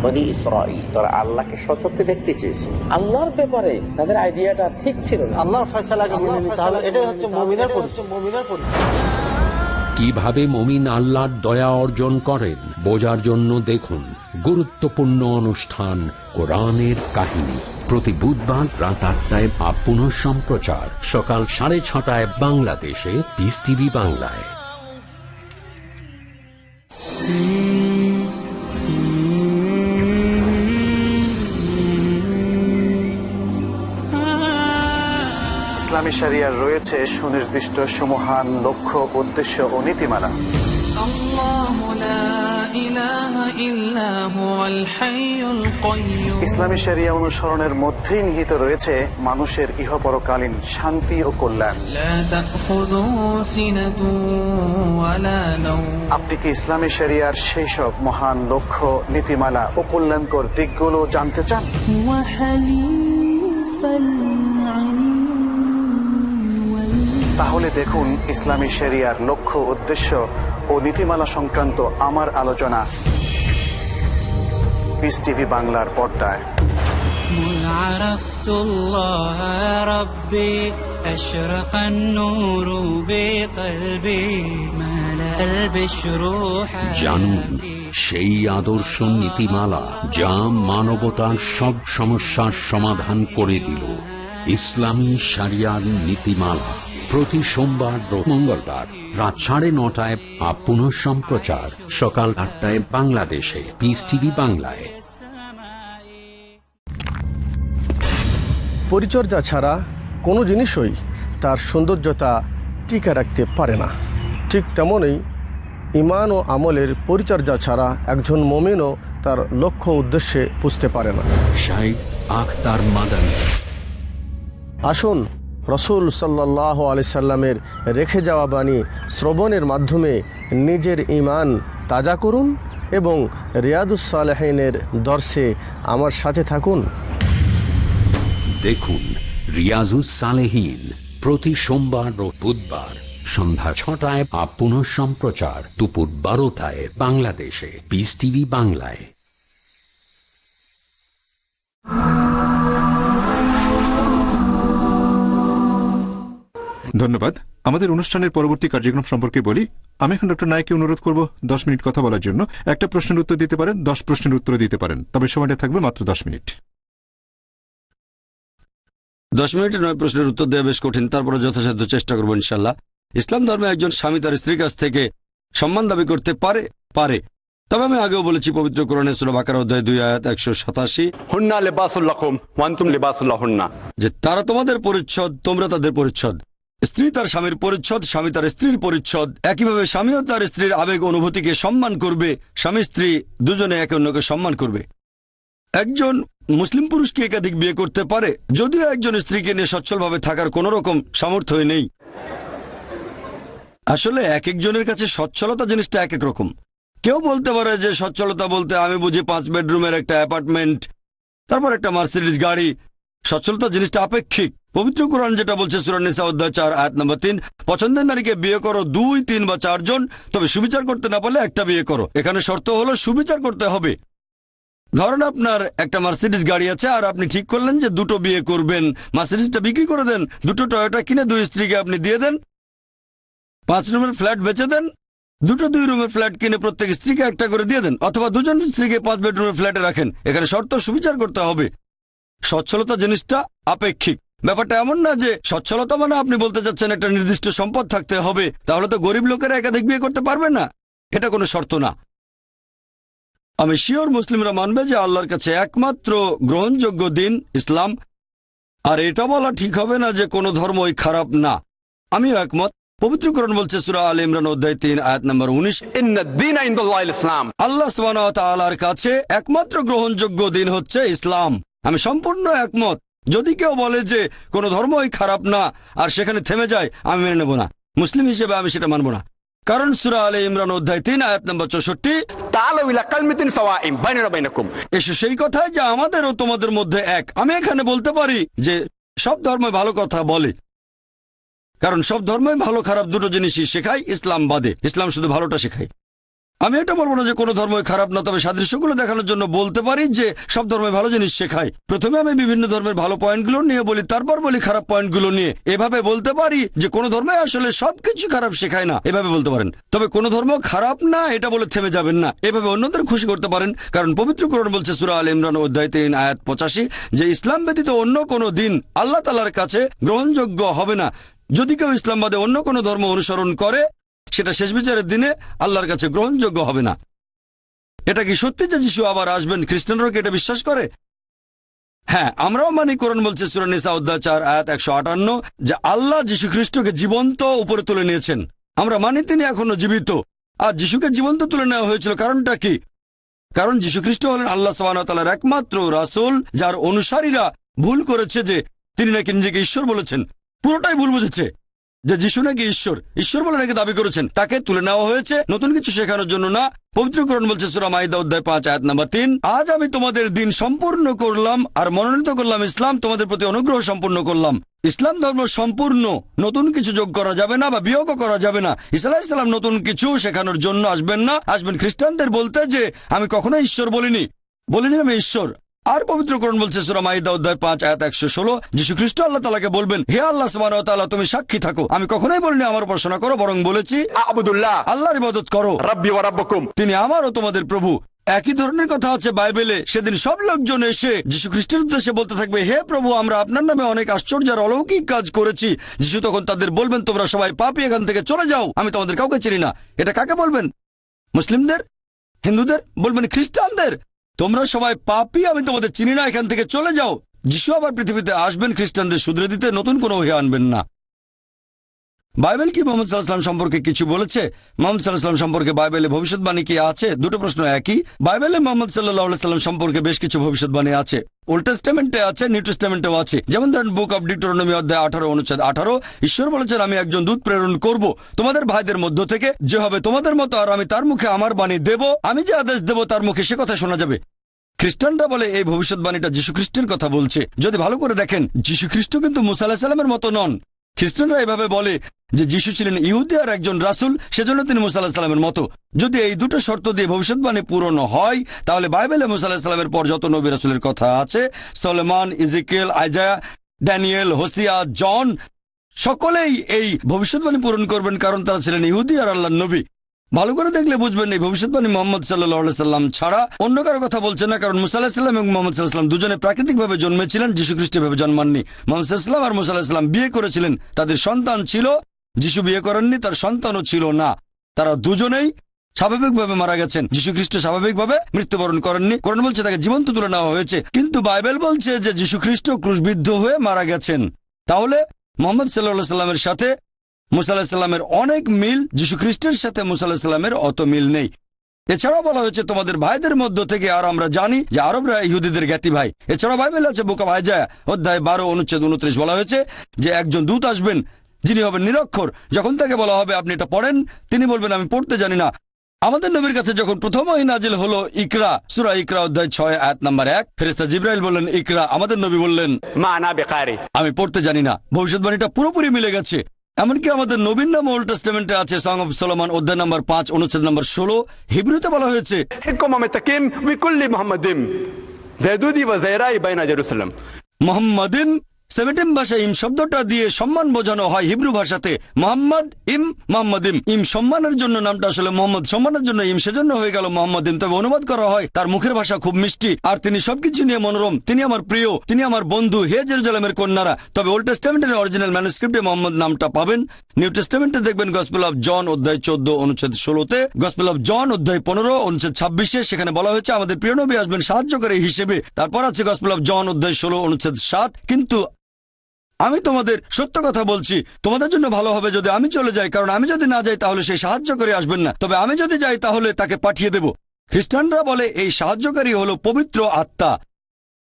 বনি ইসরাঈল তারা আল্লাহকে সচক্ষে দেখতে চেয়েছে। আল্লাহর ব্যাপারে তাদের আইডিয়াটা ঠিক ছিল না। আল্লাহর ফয়সালাকে মেনে নিতে হবে, এটাই হচ্ছে মুমিনের পরিচয়। কিভাবে মুমিন আল্লাহর দয়া অর্জন করেন বোঝার জন্য দেখুন গুরুত্বপূর্ণ অনুষ্ঠান কোরআনের কাহিনী, প্রতি বুধবার রাত 8টায় বা পুনঃ সম্প্রচার সকাল 6:30 বাংলাদেশে পিস টিভি বাংলায়। ইসলামী শরিয়ার রয়েছে সুনির্দিষ্ট সমহান লক্ষ্য, উদ্দেশ্য ও নীতিমালা। ইসলামী শরিয়া অনুসরণের মধ্যেই নিহিত রয়েছে মানুষের ইহপরকালীন শান্তি ও কল্যাণ। আপনি কি ইসলামী শরিয়ার সেই সব মহান লক্ষ্য, নীতিমালা ও কল্যাণকর দিকগুলো জানতে চান? তাহলে দেখুন ইসলামী শরিয়ার লক্ষ্য, উদ্দেশ্য ও নীতিমালা সংক্রান্ত আমার আলোচনা পিস টিভি বাংলার পর্দায়। জানুন সেই আদর্শ নীতিমালা যা মানবতার সব সমস্যার সমাধান করে দিল। ইসলামী শরিয়ার নীতিমালা প্রতি সোমবার ও মঙ্গলবার রাত 9:30 বা পুনঃ সম্প্রচার সকাল 8টায় বাংলাদেশে পিস টিভি বাংলায়। পরিচর্যা ছাড়া কোনো জিনিসই তার সৌন্দর্যতা টিকে রাখতে পারে না। ঠিক তেমনই ঈমান ও আমলের পরিচর্যা ছাড়া একজন মুমিনও তার লক্ষ্য উদ্দেশ্যে বুঝতে পারে না। শাইখ আখতার মাদানী। আসুন রসুল সাল্লাল্লাহু আলাইহি সাল্লামের রেখে যাওয়া বাণী শ্রবণের মাধ্যমে নিজের ঈমান তাজা করুন এবং রিয়াদুস সালেহিনের দর্শে আমার সাথে থাকুন। দেখুন রিয়াজুস সালেহিন প্রতি সোমবার ও বুধবার সন্ধ্যা 6টায় বা পুনঃ সম্প্রচার দুপুর 12টায় বাংলাদেশে পিস টিভি বাংলায়। ধন্যবাদ। আমাদের অনুষ্ঠানের পরবর্তী কার্যক্রম সম্পর্কে বলি। আমি এখন ডক্টর নায়েককে অনুরোধ করব 10 মিনিট কথা বলার জন্য। একটা প্রশ্নের উত্তর দিতে পারেন, 10 প্রশ্নের উত্তর দিতে পারেন, তবে সময়টা থাকবে মাত্র 10 মিনিট। 10 মিনিটে 9 প্রশ্নের উত্তর দেওয়া বেশ কঠিন, তারপরে যথাসাধ্য চেষ্টা করবো ইনশাল্লাহ। ইসলাম ধর্মে একজন স্বামী তার স্ত্রীর কাছ থেকে সম্মান দাবি করতে পারে। তবে আমি আগেও বলেছি পবিত্র কোরআনে সূরা বাকারা অধ্যায় 2 আয়াত 187 হুন্না লিবাসুল লাকুম ওয়া আনতুম লিবাসুল লাহুন্না, যে তারা তোমাদের পরিচ্ছদ, তোমরা তাদের পরিচ্ছদ। স্ত্রী তার স্বামীর পরিচ্ছদ, স্বামী তার স্ত্রীর পরিচ্ছদ। একইভাবে স্বামীও তার স্ত্রীর আবেগ অনুভূতিকে সম্মান করবে। স্বামী স্ত্রী দুজনে একে অন্যকে সম্মান করবে। একজন মুসলিম পুরুষকে একাধিক বিয়ে করতে পারে, যদিও একজন স্ত্রীকে নিয়ে সচ্ছলভাবে থাকার কোনো রকম সামর্থ্য নেই। আসলে এক একজনের কাছে সচ্ছলতা জিনিসটা এক এক রকম। কেউ বলতে পারে যে সচ্ছলতা বলতে আমি বুঝি 5 বেডরুমের একটা অ্যাপার্টমেন্ট, তারপর একটা মার্সিডিজ গাড়ি। সচ্ছলতা জিনিসটা আপেক্ষিক। পবিত্র কোরআন যেটা বলছে সূরা নিসা অধ্যায় 4 আয়াত নম্বর 3, পছন্দের নারীকে বিয়ে করো 2, 3 বা 4 জন, তবে সুবিচার করতে না পারলে একটা বিয়ে করো। এখানে শর্ত হলো সুবিচার করতে হবে। ধরেন আপনার একটা মার্সিডিজ গাড়ি আছে আর আপনি ঠিক করলেন যে 2টো বিয়ে করবেন। মার্সিডিজটা বিক্রি করে দেন, 2টো টয়োটা কিনে 2 স্ত্রীকে আপনি দিয়ে দেন। 5 রুমের ফ্ল্যাট বেচে দেন, 2টো 2 রুমের ফ্ল্যাট কিনে প্রত্যেক স্ত্রীকে একটা করে দিয়ে দেন, অথবা 2জন স্ত্রীকে 5 বেডরুমের ফ্ল্যাটে রাখেন। এখানে শর্ত সুবিচার করতে হবে। সচ্ছলতা জিনিসটা আপেক্ষিক। ব্যাপারটা এমন না যে সচ্ছলতা মানে আপনি বলতে চাচ্ছেন একটা নির্দিষ্ট সম্পদ থাকতে হবে, তাহলে তো গরিব লোকেরা একাধিক বিয়ে করতে পারবে না। এটা কোনো শর্ত না। আমি শিওর মুসলিমরা মানবে যে আল্লাহর কাছে একমাত্র গ্রহণযোগ্য দিন ইসলাম। আর এটা বলা ঠিক হবে না যে কোনো ধর্মই খারাপ না। আমিও একমত। পবিত্র কোরআন বলছে সূরা আলে ইমরান অধ্যায় 3 আয়াত নম্বর 19, ইন্নাদ-দীনা ইনদাল্লাহিল ইসলাম। আল্লাহ সুবহানাহু ওয়া তাআলার কাছে একমাত্র গ্রহণযোগ্য দিন হচ্ছে ইসলাম। আমি সম্পূর্ণ একমত। যদি কেউ বলে যে কোনো ধর্মই খারাপ না আর সেখানে থেমে যায়, আমি মেনে নেব না। মুসলিম হিসেবে আমি সেটা মানব না। কারণ সূরা আলে ইমরান অধ্যায় 3 আয়াত নম্বর 64, তাআলু ইলা কালিমাতিন সাওয়াইন বাইনানা বাইনাকুম। এসো সেই কথায় যে আমাদের ও তোমাদের মধ্যে এক। আমি এখানে বলতে পারি যে সব ধর্মই ভালো কথা বলে, কারণ সব ধর্মই ভালো খারাপ দুটো জিনিসই শেখায়, ইসলাম বাদে। ইসলাম শুধু ভালোটা শেখায়। আমি এটা বলবো না যে কোনো ধর্মই খারাপ না, তবে সাদৃশ্যগুলো দেখানোর জন্য বলতে পারি যে সব ধর্মে ভালো জিনিস শেখায়। প্রথমে আমি বিভিন্ন ধর্মের ভালো পয়েন্টগুলো নিয়ে বলি, তারপর বলি খারাপ পয়েন্টগুলো নিয়ে। এভাবে বলতে পারি যে কোনো ধর্মে আসলে সবকিছু খারাপ শেখায় না, এভাবে বলতে পারেন। তবে কোনো ধর্ম খারাপ না এটা বলে থেমে যাবেন না, এভাবে অন্যদের খুশি করতে পারেন। কারণ পবিত্র কোরআন বলছে সূরা আল ইমরান অধ্যায় 3 আয়াত 85 যে ইসলাম ব্যতীত অন্য কোনো দিন আল্লাহ তাআলার কাছে গ্রহণযোগ্য হবে না। যদি কেউ ইসলাম বাদে অন্য কোনো ধর্ম অনুসরণ করে সেটা শেষ বিচারের দিনে আল্লাহর কাছে গ্রহণযোগ্য হবে না। এটা কি সত্যি যে যিশু আবার আসবেন? খ্রিস্টানরাও কি এটা বিশ্বাস করে? হ্যাঁ, আমরাও মানি। কোরআন বলছে সূরা নিসা অধ্যায় 4 আয়াত 158 যে আল্লাহ যীশু খ্রিস্টকে জীবন্ত উপরে তুলে নিয়েছেন। আমরা মানি তিনি এখনো জীবিত। আর যিশুকে জীবন্ত তুলে নেওয়া হয়েছিল কারণটা কি? কারণ যীশু খ্রিস্ট হলেন আল্লাহ সুবহানাহু ওয়া তাআলার একমাত্র রাসূল, যার অনুসারীরা ভুল করেছে যে তিনি নাকি নিজেকে ঈশ্বর বলেছেন। পুরোটাই ভুল বুঝেছে যে যিশু নাকি ঈশ্বর বলে নাকি দাবি করেছেন। তাকে তুলে নেওয়া হয়েছে নতুন কিছু শেখানোর জন্য না। পবিত্র কোরআন বলছে সূরা মাইদা অধ্যায় 5 আয়াত নাম্বার 3 আজ আমি তোমাদের দিন সম্পূর্ণ করলাম আর মনোনীত করলাম ইসলাম, তোমাদের প্রতি অনুগ্রহ সম্পূর্ণ করলাম। ইসলাম ধর্ম সম্পূর্ণ, নতুন কিছু যোগ করা যাবে না বা বিয়োগও করা যাবে না। ঈসা আলাইহিস সালাম নতুন কিছু শেখানোর জন্য আসবেন না, আসবেন খ্রিস্টানদের বলতে যে আমি কখনোই ঈশ্বর বলিনি আমি ঈশ্বর। আর পবিত্র কোরআন বলছে সূরা মাইদা অধ্যায় 5 আয়াত 116 যীশু খ্রিস্ট আল্লাহ তাআলাকে বলবেন, হে আল্লাহ সুবহানাহু ওয়া তাআলা তুমি সাক্ষী থাকো, আমি কখনোই বলিনি আমার উপাসনা করো, বরং বলেছি আবুদুল্লাহ, আল্লাহর ইবাদত করো, রাব্বি ওয়া রাব্বুকুম, তিনি আমার ও তোমাদের প্রভু। একই ধরনের কথা আছে বাইবেলে। সেদিন সব লোকজন এসে যীশু খ্রিস্টের উদ্দেশ্যে বলতে থাকবে, হে প্রভু আমরা আপনার নামে অনেক আশ্চর্য আর অলৌকিক কাজ করেছি। যীশু তখন তাদের বলবেন, তোমরা সবাই পাপী, এখান থেকে চলে যাও, আমি তোমাদের কাউকে চিনি না। এটা কাকে বলবেন? মুসলিমদের? হিন্দুদের? বলবেন খ্রিস্টানদের, তোমরা সবাই পাপী, আমি তোমাদের চিনি না, এখান থেকে চলে যাও। যিশু আবার পৃথিবীতে আসবেন খ্রিস্টানদের শুধরে দিতে, নতুন কোনো ওহী আনবেন না। বাইবেল কি মুহাম্মদ সাল্লাল্লাহু আলাইহি ওয়াসাল্লাম সম্পর্কে কিছু বলেছে? মুহাম্মদ সাল্লাল্লাহু আলাইহি ওয়াসাল্লাম সম্পর্কে বাইবেলে ভবিষ্যৎবাণী কি আছে? দুটো প্রশ্ন একই। বাইবেলে মুহাম্মদ সাল্লাল্লাহু আলাইহি ওয়াসাল্লাম সম্পর্কে বেশ কিছু ভবিষ্যৎবাণী আছে। ওল্ড টেস্টামেন্টে আছে, নিউ টেস্টামেন্টেও আছে। যেমন ধরেন বুক অব ডিউটেরোনমি অধ্যায় 18 অনুচ্ছেদ 18 ঈশ্বর বলেছেন, আমি একজন দূত প্রেরণ করব তোমাদের ভাইদের মধ্য থেকে, যে হবে তোমাদের মতো, আর আমি তার মুখে আমার বাণী দেব, আমি যে আদেশ দেব তার মুখে সে কথা শোনা যাবে। খ্রিস্টানরা বলে এই ভবিষ্যৎবাণীটা যীশু খ্রিস্টের কথা বলছে। যদি ভালো করে দেখেন, যীশু খ্রিস্ট কিন্তু মুসা আলাইহিস সালামের মতো নন। খ্রিস্টানরা এভাবে বলে যে যীশু ছিলেন ইহুদি আর একজন রাসূল, সেজন্য তিনি মুসা আলাইহিস সালামের মতো। যদি এই দুটো শর্ত দিয়ে ভবিষ্যৎবাণী পূরণ হয়, তাহলে বাইবেলে মুসা আলাইহিস সালামের পর যত নবী রাসূলের কথা আছে, Solomon, Ezekiel, Isaiah, Daniel, Hosea, John, সকলেই এই ভবিষ্যৎবাণী পূরণ করবেন, কারণ তারা ছিলেন ইহুদি আর আল্লাহর নবী। ভালো করে দেখলে বুঝবেন এই ভবিষ্যৎবাণী মুহাম্মদ সাল্লাল্লাহু আলাইহি সাল্লাম ছাড়া অন্য কারো কথা বলছে না। কারণ মুসা আলাইহিস সালাম এবং মুহাম্মদ সাল্লাল্লাহু আলাইহি সাল্লাম দুজনে প্রাকৃতিকভাবে জন্মেছিলেন, যীশু খ্রিস্ট ভাবে জন্মাননি। মুহাম্মদ সাল্লাল্লাহু আলাইহি সাল্লাম আর মুসা আলাইহিস সালাম বিয়ে করেছিলেন, তাদের সন্তান ছিল। যীশু বিয়ে করেননি, তার সন্তানও ছিল না। তারা দুজনেই স্বাভাবিকভাবে মারা গেছেন। যীশু খ্রিস্ট স্বাভাবিকভাবে মৃত্যুবরণ করেননি। কোরআন বলছে তাকে জীবন্ত তুলে নেওয়া হয়েছে, কিন্তু বাইবেল বলছে যে যীশু খ্রিস্ট ক্রুশবিদ্ধ হয়ে মারা গেছেন। তাহলে মুহাম্মদ সাল্লাল্লাহু আলাইহি সাল্লামের সাথে মুসা আলাইহিস সালামের অনেক মিল, যীশু খ্রিস্টের সাথে মুসা আলাইহিস সালামের অত মিল নেই। এছাড়াও বলা হয়েছে তোমাদের ভাইদের মধ্য থেকে, আর আমরা জানি যে আরবরা ইহুদিদের জ্ঞাতি ভাই। এছাড়াও বাইবেল আছে বুক অব আইজায়া অধ্যায় 12 অনুচ্ছেদ 29 বলা হয়েছে যে একজন দূত আসবেন যিনি হবেন নিরক্ষর। যখন তাকে বলা হবে আপনি এটা পড়েন, তিনি বলবেন আমি পড়তে জানি না। আমাদের নবীর কাছে যখন প্রথম ওহী নাজিল হলো ইকরা, সূরা ইকরা অধ্যায় 6 আয়াত নাম্বার 1, ফেরেশতা জিবরাইল বললেন ইকরা, আমাদের নবী বললেন মা আনা বিকারি, আমি পড়তে জানি না। ভবিষ্যৎবাণীটা পুরোপুরি মিলে গেছে। এমনকি আমাদের নবীর নাম ওল্ড টেস্টামেন্টে আছে, সং অফ সলোমন অধ্যায় নাম্বার 5 অনুচ্ছেদ নাম্বার 16। হিব্রুতে বলা হয়েছে মুহাম্মাদিন। সেমেটিম ভাষায় ইম শব্দটা দিয়ে সম্মান বোঝানো হয়। হিব্রু ভাষাতে মোহাম্মদ ইম, মোহাম্মদিম। ইম সম্মানের জন্য, নামটা আসলে মোহাম্মদ সম্মানের জন্য ইম, সেজন্য হয়ে গেল মোহাম্মদিম। তবে অনুবাদ করা হয় তার মুখের ভাষা খুব মিষ্টি আর তিনি সবকিছু নিয়ে মনোরম। তিনি আমার প্রিয়, তিনি আমার বন্ধু, হে জেরুজালেমের কন্যারা। তবে ওল্ড টেস্টামেন্টের অরিজিনাল ম্যানুস্ক্রিপ্টে মোহাম্মদ নামটা পাবেন। নিউ টেস্টামেন্টে দেখবেন গসপেল অফ জন অধ্যায় 14 অনুচ্ছেদ 16তে, গসপেল অফ জন অধ্যায় 15 অনুচ্ছেদ 26-এ সেখানে বলা হয়েছে আমাদের প্রিয় নবী আসবেন সাহায্যকারী হিসেবে। তারপর আছে গসপেল অফ জন অধ্যায় 16 অনুচ্ছেদ 7। কিন্তু আমি তোমাদের সত্য কথা বলছি, তোমাদের জন্য ভালো হবে যদি আমি চলে যাই, কারণ আমি যদি না যাই তাহলে সেই সাহায্যকারী আসবেন না, তবে আমি যদি যাই তাহলে তাকে পাঠিয়ে দেব। খ্রিস্টানরা বলে এই সাহায্যকারী হলো পবিত্র আত্মা।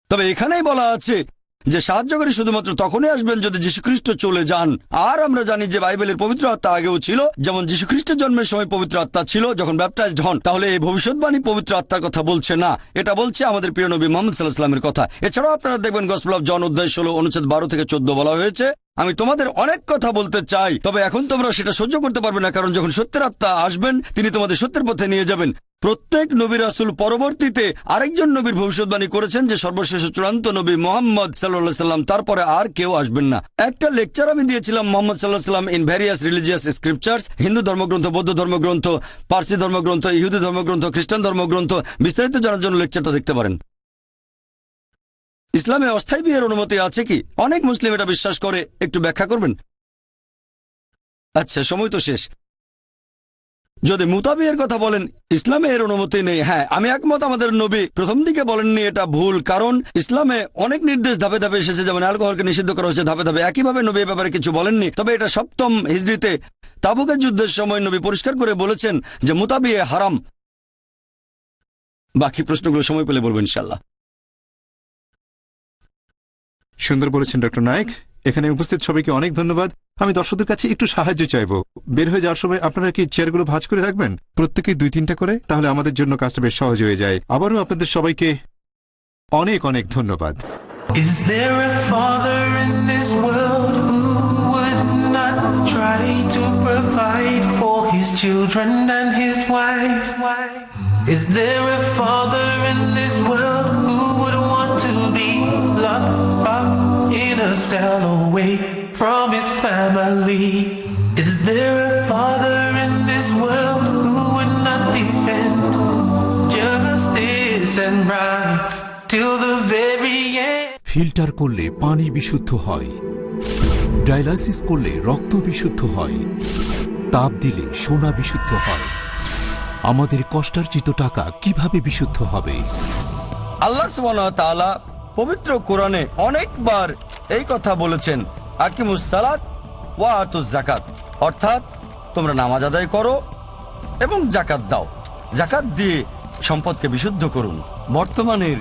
তবে এখানেই বলা আছে যে সাহায্যকারী শুধুমাত্র তখনই আসবেন যদি যীশু খ্রিস্ট চলে যান। আর আমরা জানি যে বাইবেলের পবিত্র আত্মা আগেও ছিল, যেমন যীশু খ্রিস্টের জন্মের সময় পবিত্র আত্মা ছিল যখন ব্যাপটাইজড হন। তাহলে এই ভবিষ্যৎবাণী পবিত্র আত্মার কথা বলছে না, এটা বলছে আমাদের প্রিয় নবী মুহাম্মদ সাল্লাল্লাহু আলাইহি ওয়াসাল্লামের কথা। এছাড়াও আপনারা দেখবেন গসপেল অফ জন অধ্যায় 16 অনুচ্ছেদ 12 থেকে 14 বলা হয়েছে আমি তোমাদের অনেক কথা বলতে চাই, তবে এখন তোমরা সেটা সহ্য করতে পারবে না, কারণ যখন সত্যের আত্মা আসবেন তিনি তোমাদের সত্যের পথে নিয়ে যাবেন। প্রত্যেক নবী রাসূল পরবর্তীতে আরেকজন নবীর ভবিষ্যৎবাণী করেছেন যে সর্বশেষ চূড়ান্ত নবী মুহাম্মদ সাল্লাল্লাহু আলাইহি সাল্লাম, তারপরে আর কেউ আসবেন না। একটা লেকচার আমি দিয়েছিলাম মুহাম্মদ সাল্লাল্লাহু আলাইহি সাল্লাম in various religious scriptures, Hindu ধর্মগ্রন্থ, বৌদ্ধ ধর্মগ্রন্থ, পার্সি ধর্মগ্রন্থ, ইহুদি ধর্মগ্রন্থ, খ্রিস্টান ধর্মগ্রন্থ। বিস্তারিত জানার জন্য লেকচারটা দেখতে পারেন। ইসলামে অস্থায়ী বিয়ের অনুমতি আছে কি? অনেক মুসলিম এটা বিশ্বাস করে, একটু ব্যাখ্যা করবেন? আচ্ছা, সময় তো শেষ। যদি মুতাবিয়ের কথা বলেন, ইসলামে এর অনুমতি নেই। হ্যাঁ, আমি একমত, আমাদের নবী প্রথম দিকে বলেননি, এটা ভুল, কারণ ইসলামে অনেক নির্দেশ ধাপে ধাপে এসেছে, যেমন অ্যালকোহলকে নিষিদ্ধ করা হয়েছে ধাপে ধাপে। একইভাবে নবী এ ব্যাপারে কিছু বলেননি, তবে এটা 7ম হিজরিতে তাবুকের যুদ্ধের সময় নবী পরিষ্কার করে বলেছেন যে মুতাবিয়ে হারাম। বাকি প্রশ্নগুলো সময় পেলে বলবো ইনশাল্লাহ। সুন্দর বলেছেন ডক্টর নায়েক। এখানে উপস্থিত সবাইকে অনেক ধন্যবাদ। আমি দর্শকদের কাছে একটু সাহায্য চাইবো। বের হয়ে যাওয়ার সময় আপনারা কি চেয়ারগুলো ভাঁজ করে রাখবেন, প্রত্যেকেই 2-3টা করে, তাহলে আমাদের জন্য কাজটা বেশ সহজ হয়ে যায়। আবারও আপনাদের সবাইকে অনেক অনেক ধন্যবাদ। Is there a father in this world who would not try to provide for his children and his wife? Is there a father in this world who would want to be locked up in a cell away from his family? Is there a father in this world who would not defend justice and rights till the very end? Filter করলে পানি বিশুদ্ধ হয়, dialysis করলে রক্ত বিশুদ্ধ হয়, তাপ দিলে সোনা বিশুদ্ধ হয়। আমাদের কষ্টার্জিত টাকা কিভাবে বিশুদ্ধ হবে? আল্লাহ সুবহানাহু ওয়া তাআলা পবিত্র কোরআনে অনেকবার এই কথা বলেছেন, আকিমুস সালাত ওয়া আতুজ যাকাত, অর্থাৎ তোমরা নামাজ আদায় করো এবং যাকাত দাও। যাকাত দিয়ে সম্পদকে বিশুদ্ধ করুন। বর্তমানের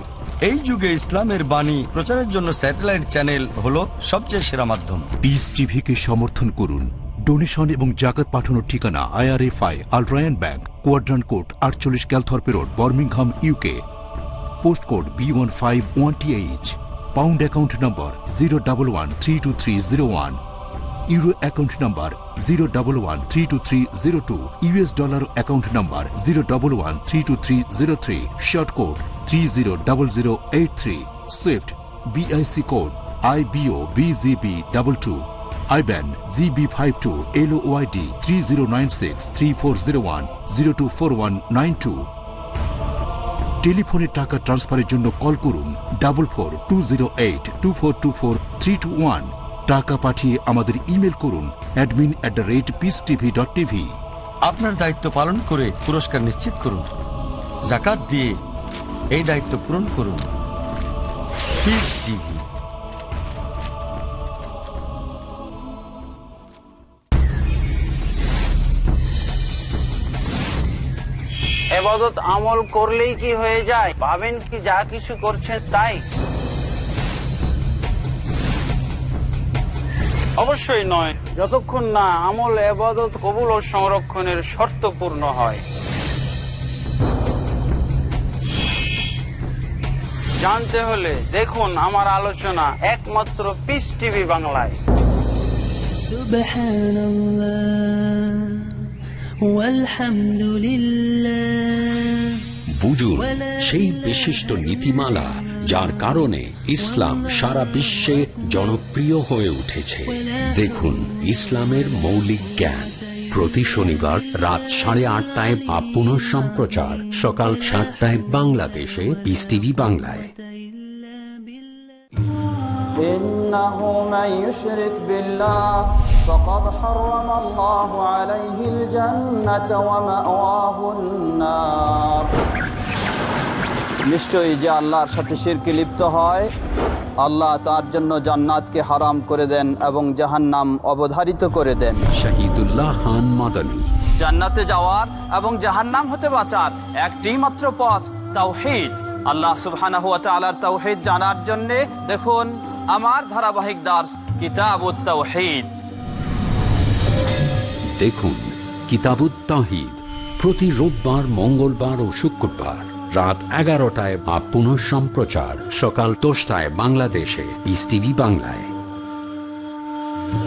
এই যুগে ইসলামের বাণী প্রচারের জন্য স্যাটেলাইট চ্যানেল হলো সবচেয়ে সেরা মাধ্যম। পিস টিভিকে সমর্থন করুন। ডোনেশন এবং জাকাত পাঠানোর ঠিকানা IRFI আল Ryan bank, quadrant code 48 Calthorpe road, Birmingham, UK। Post code B151TH। Pound account নম্বর 011-32301। ইউরো অ্যাকাউন্ট নম্বর 011-32302। US ডলার অ্যাকাউন্ট নম্বর 011-32303। Short code 300083। Swift BIC code IBOBZB22। IBAN GB52 LOYD 3096-3401 024192। টেলিফোনে টাকা ট্রান্সফারের জন্য কল করুন 442082424321। টাকা পাঠিয়ে আমাদের ইমেল করুন admin@peacetv.tv। আপনার দায়িত্ব পালন করে পুরস্কার নিশ্চিত করুন। যাকাত দিয়ে এই দায়িত্ব পূরণ করুন। Piece TV. ইবাদত আমল করলেই কি হয়ে যায়? ভাবেন কি যা কিছু করছেন তাই? অবশ্যই নয়, যতক্ষণ না আমল ইবাদত কবুল ও সংরক্ষণের শর্ত পূর্ণ হয়। জানতে হলে দেখুন আমার আলোচনা একমাত্র পিস টিভি বাংলায়। বুঝুন সেই বিশিষ্ট নীতিমালা যার কারণে ইসলাম সারা বিশ্বে জনপ্রিয় হয়ে উঠেছে। দেখুন ইসলামের মৌলিক জ্ঞান, প্রতি শনিবার রাত 8:30টায় বা পুনঃ সম্প্রচার সকাল 7টায় বাংলাদেশে পিস টিভি বাংলায়। إنه من يشرك بالله فقد حرم الله عليه الجنة ومأواه النار। নিশ্চয়ই যে আল্লাহর সাথে শিরকে লিপ্ত হয়, আল্লাহ তার জন্য জান্নাতকে হারাম করে দেন এবং জাহান্নাম অবধারিত করে দেন। শহীদুল্লাহ খান মাদানী। জান্নাতে যাওয়ার এবং জাহান্নাম হতে বাঁচার একটি মাত্র পথ, তাওহীদ। আল্লাহ সুবহানাহু ওয়া তাআলার তাওহীদ জানার জন্য দেখুন আমার ধারাবাহিক দার্স কিতাবুত তাওহীদ। দেখুন কিতাবুত তাওহীদ প্রতি রোববার, মঙ্গলবার ও শুক্রবার রাত 11টায় বা পুনঃ সম্প্রচার সকাল 10টায় বাংলাদেশে পিস টিভি বাংলায়।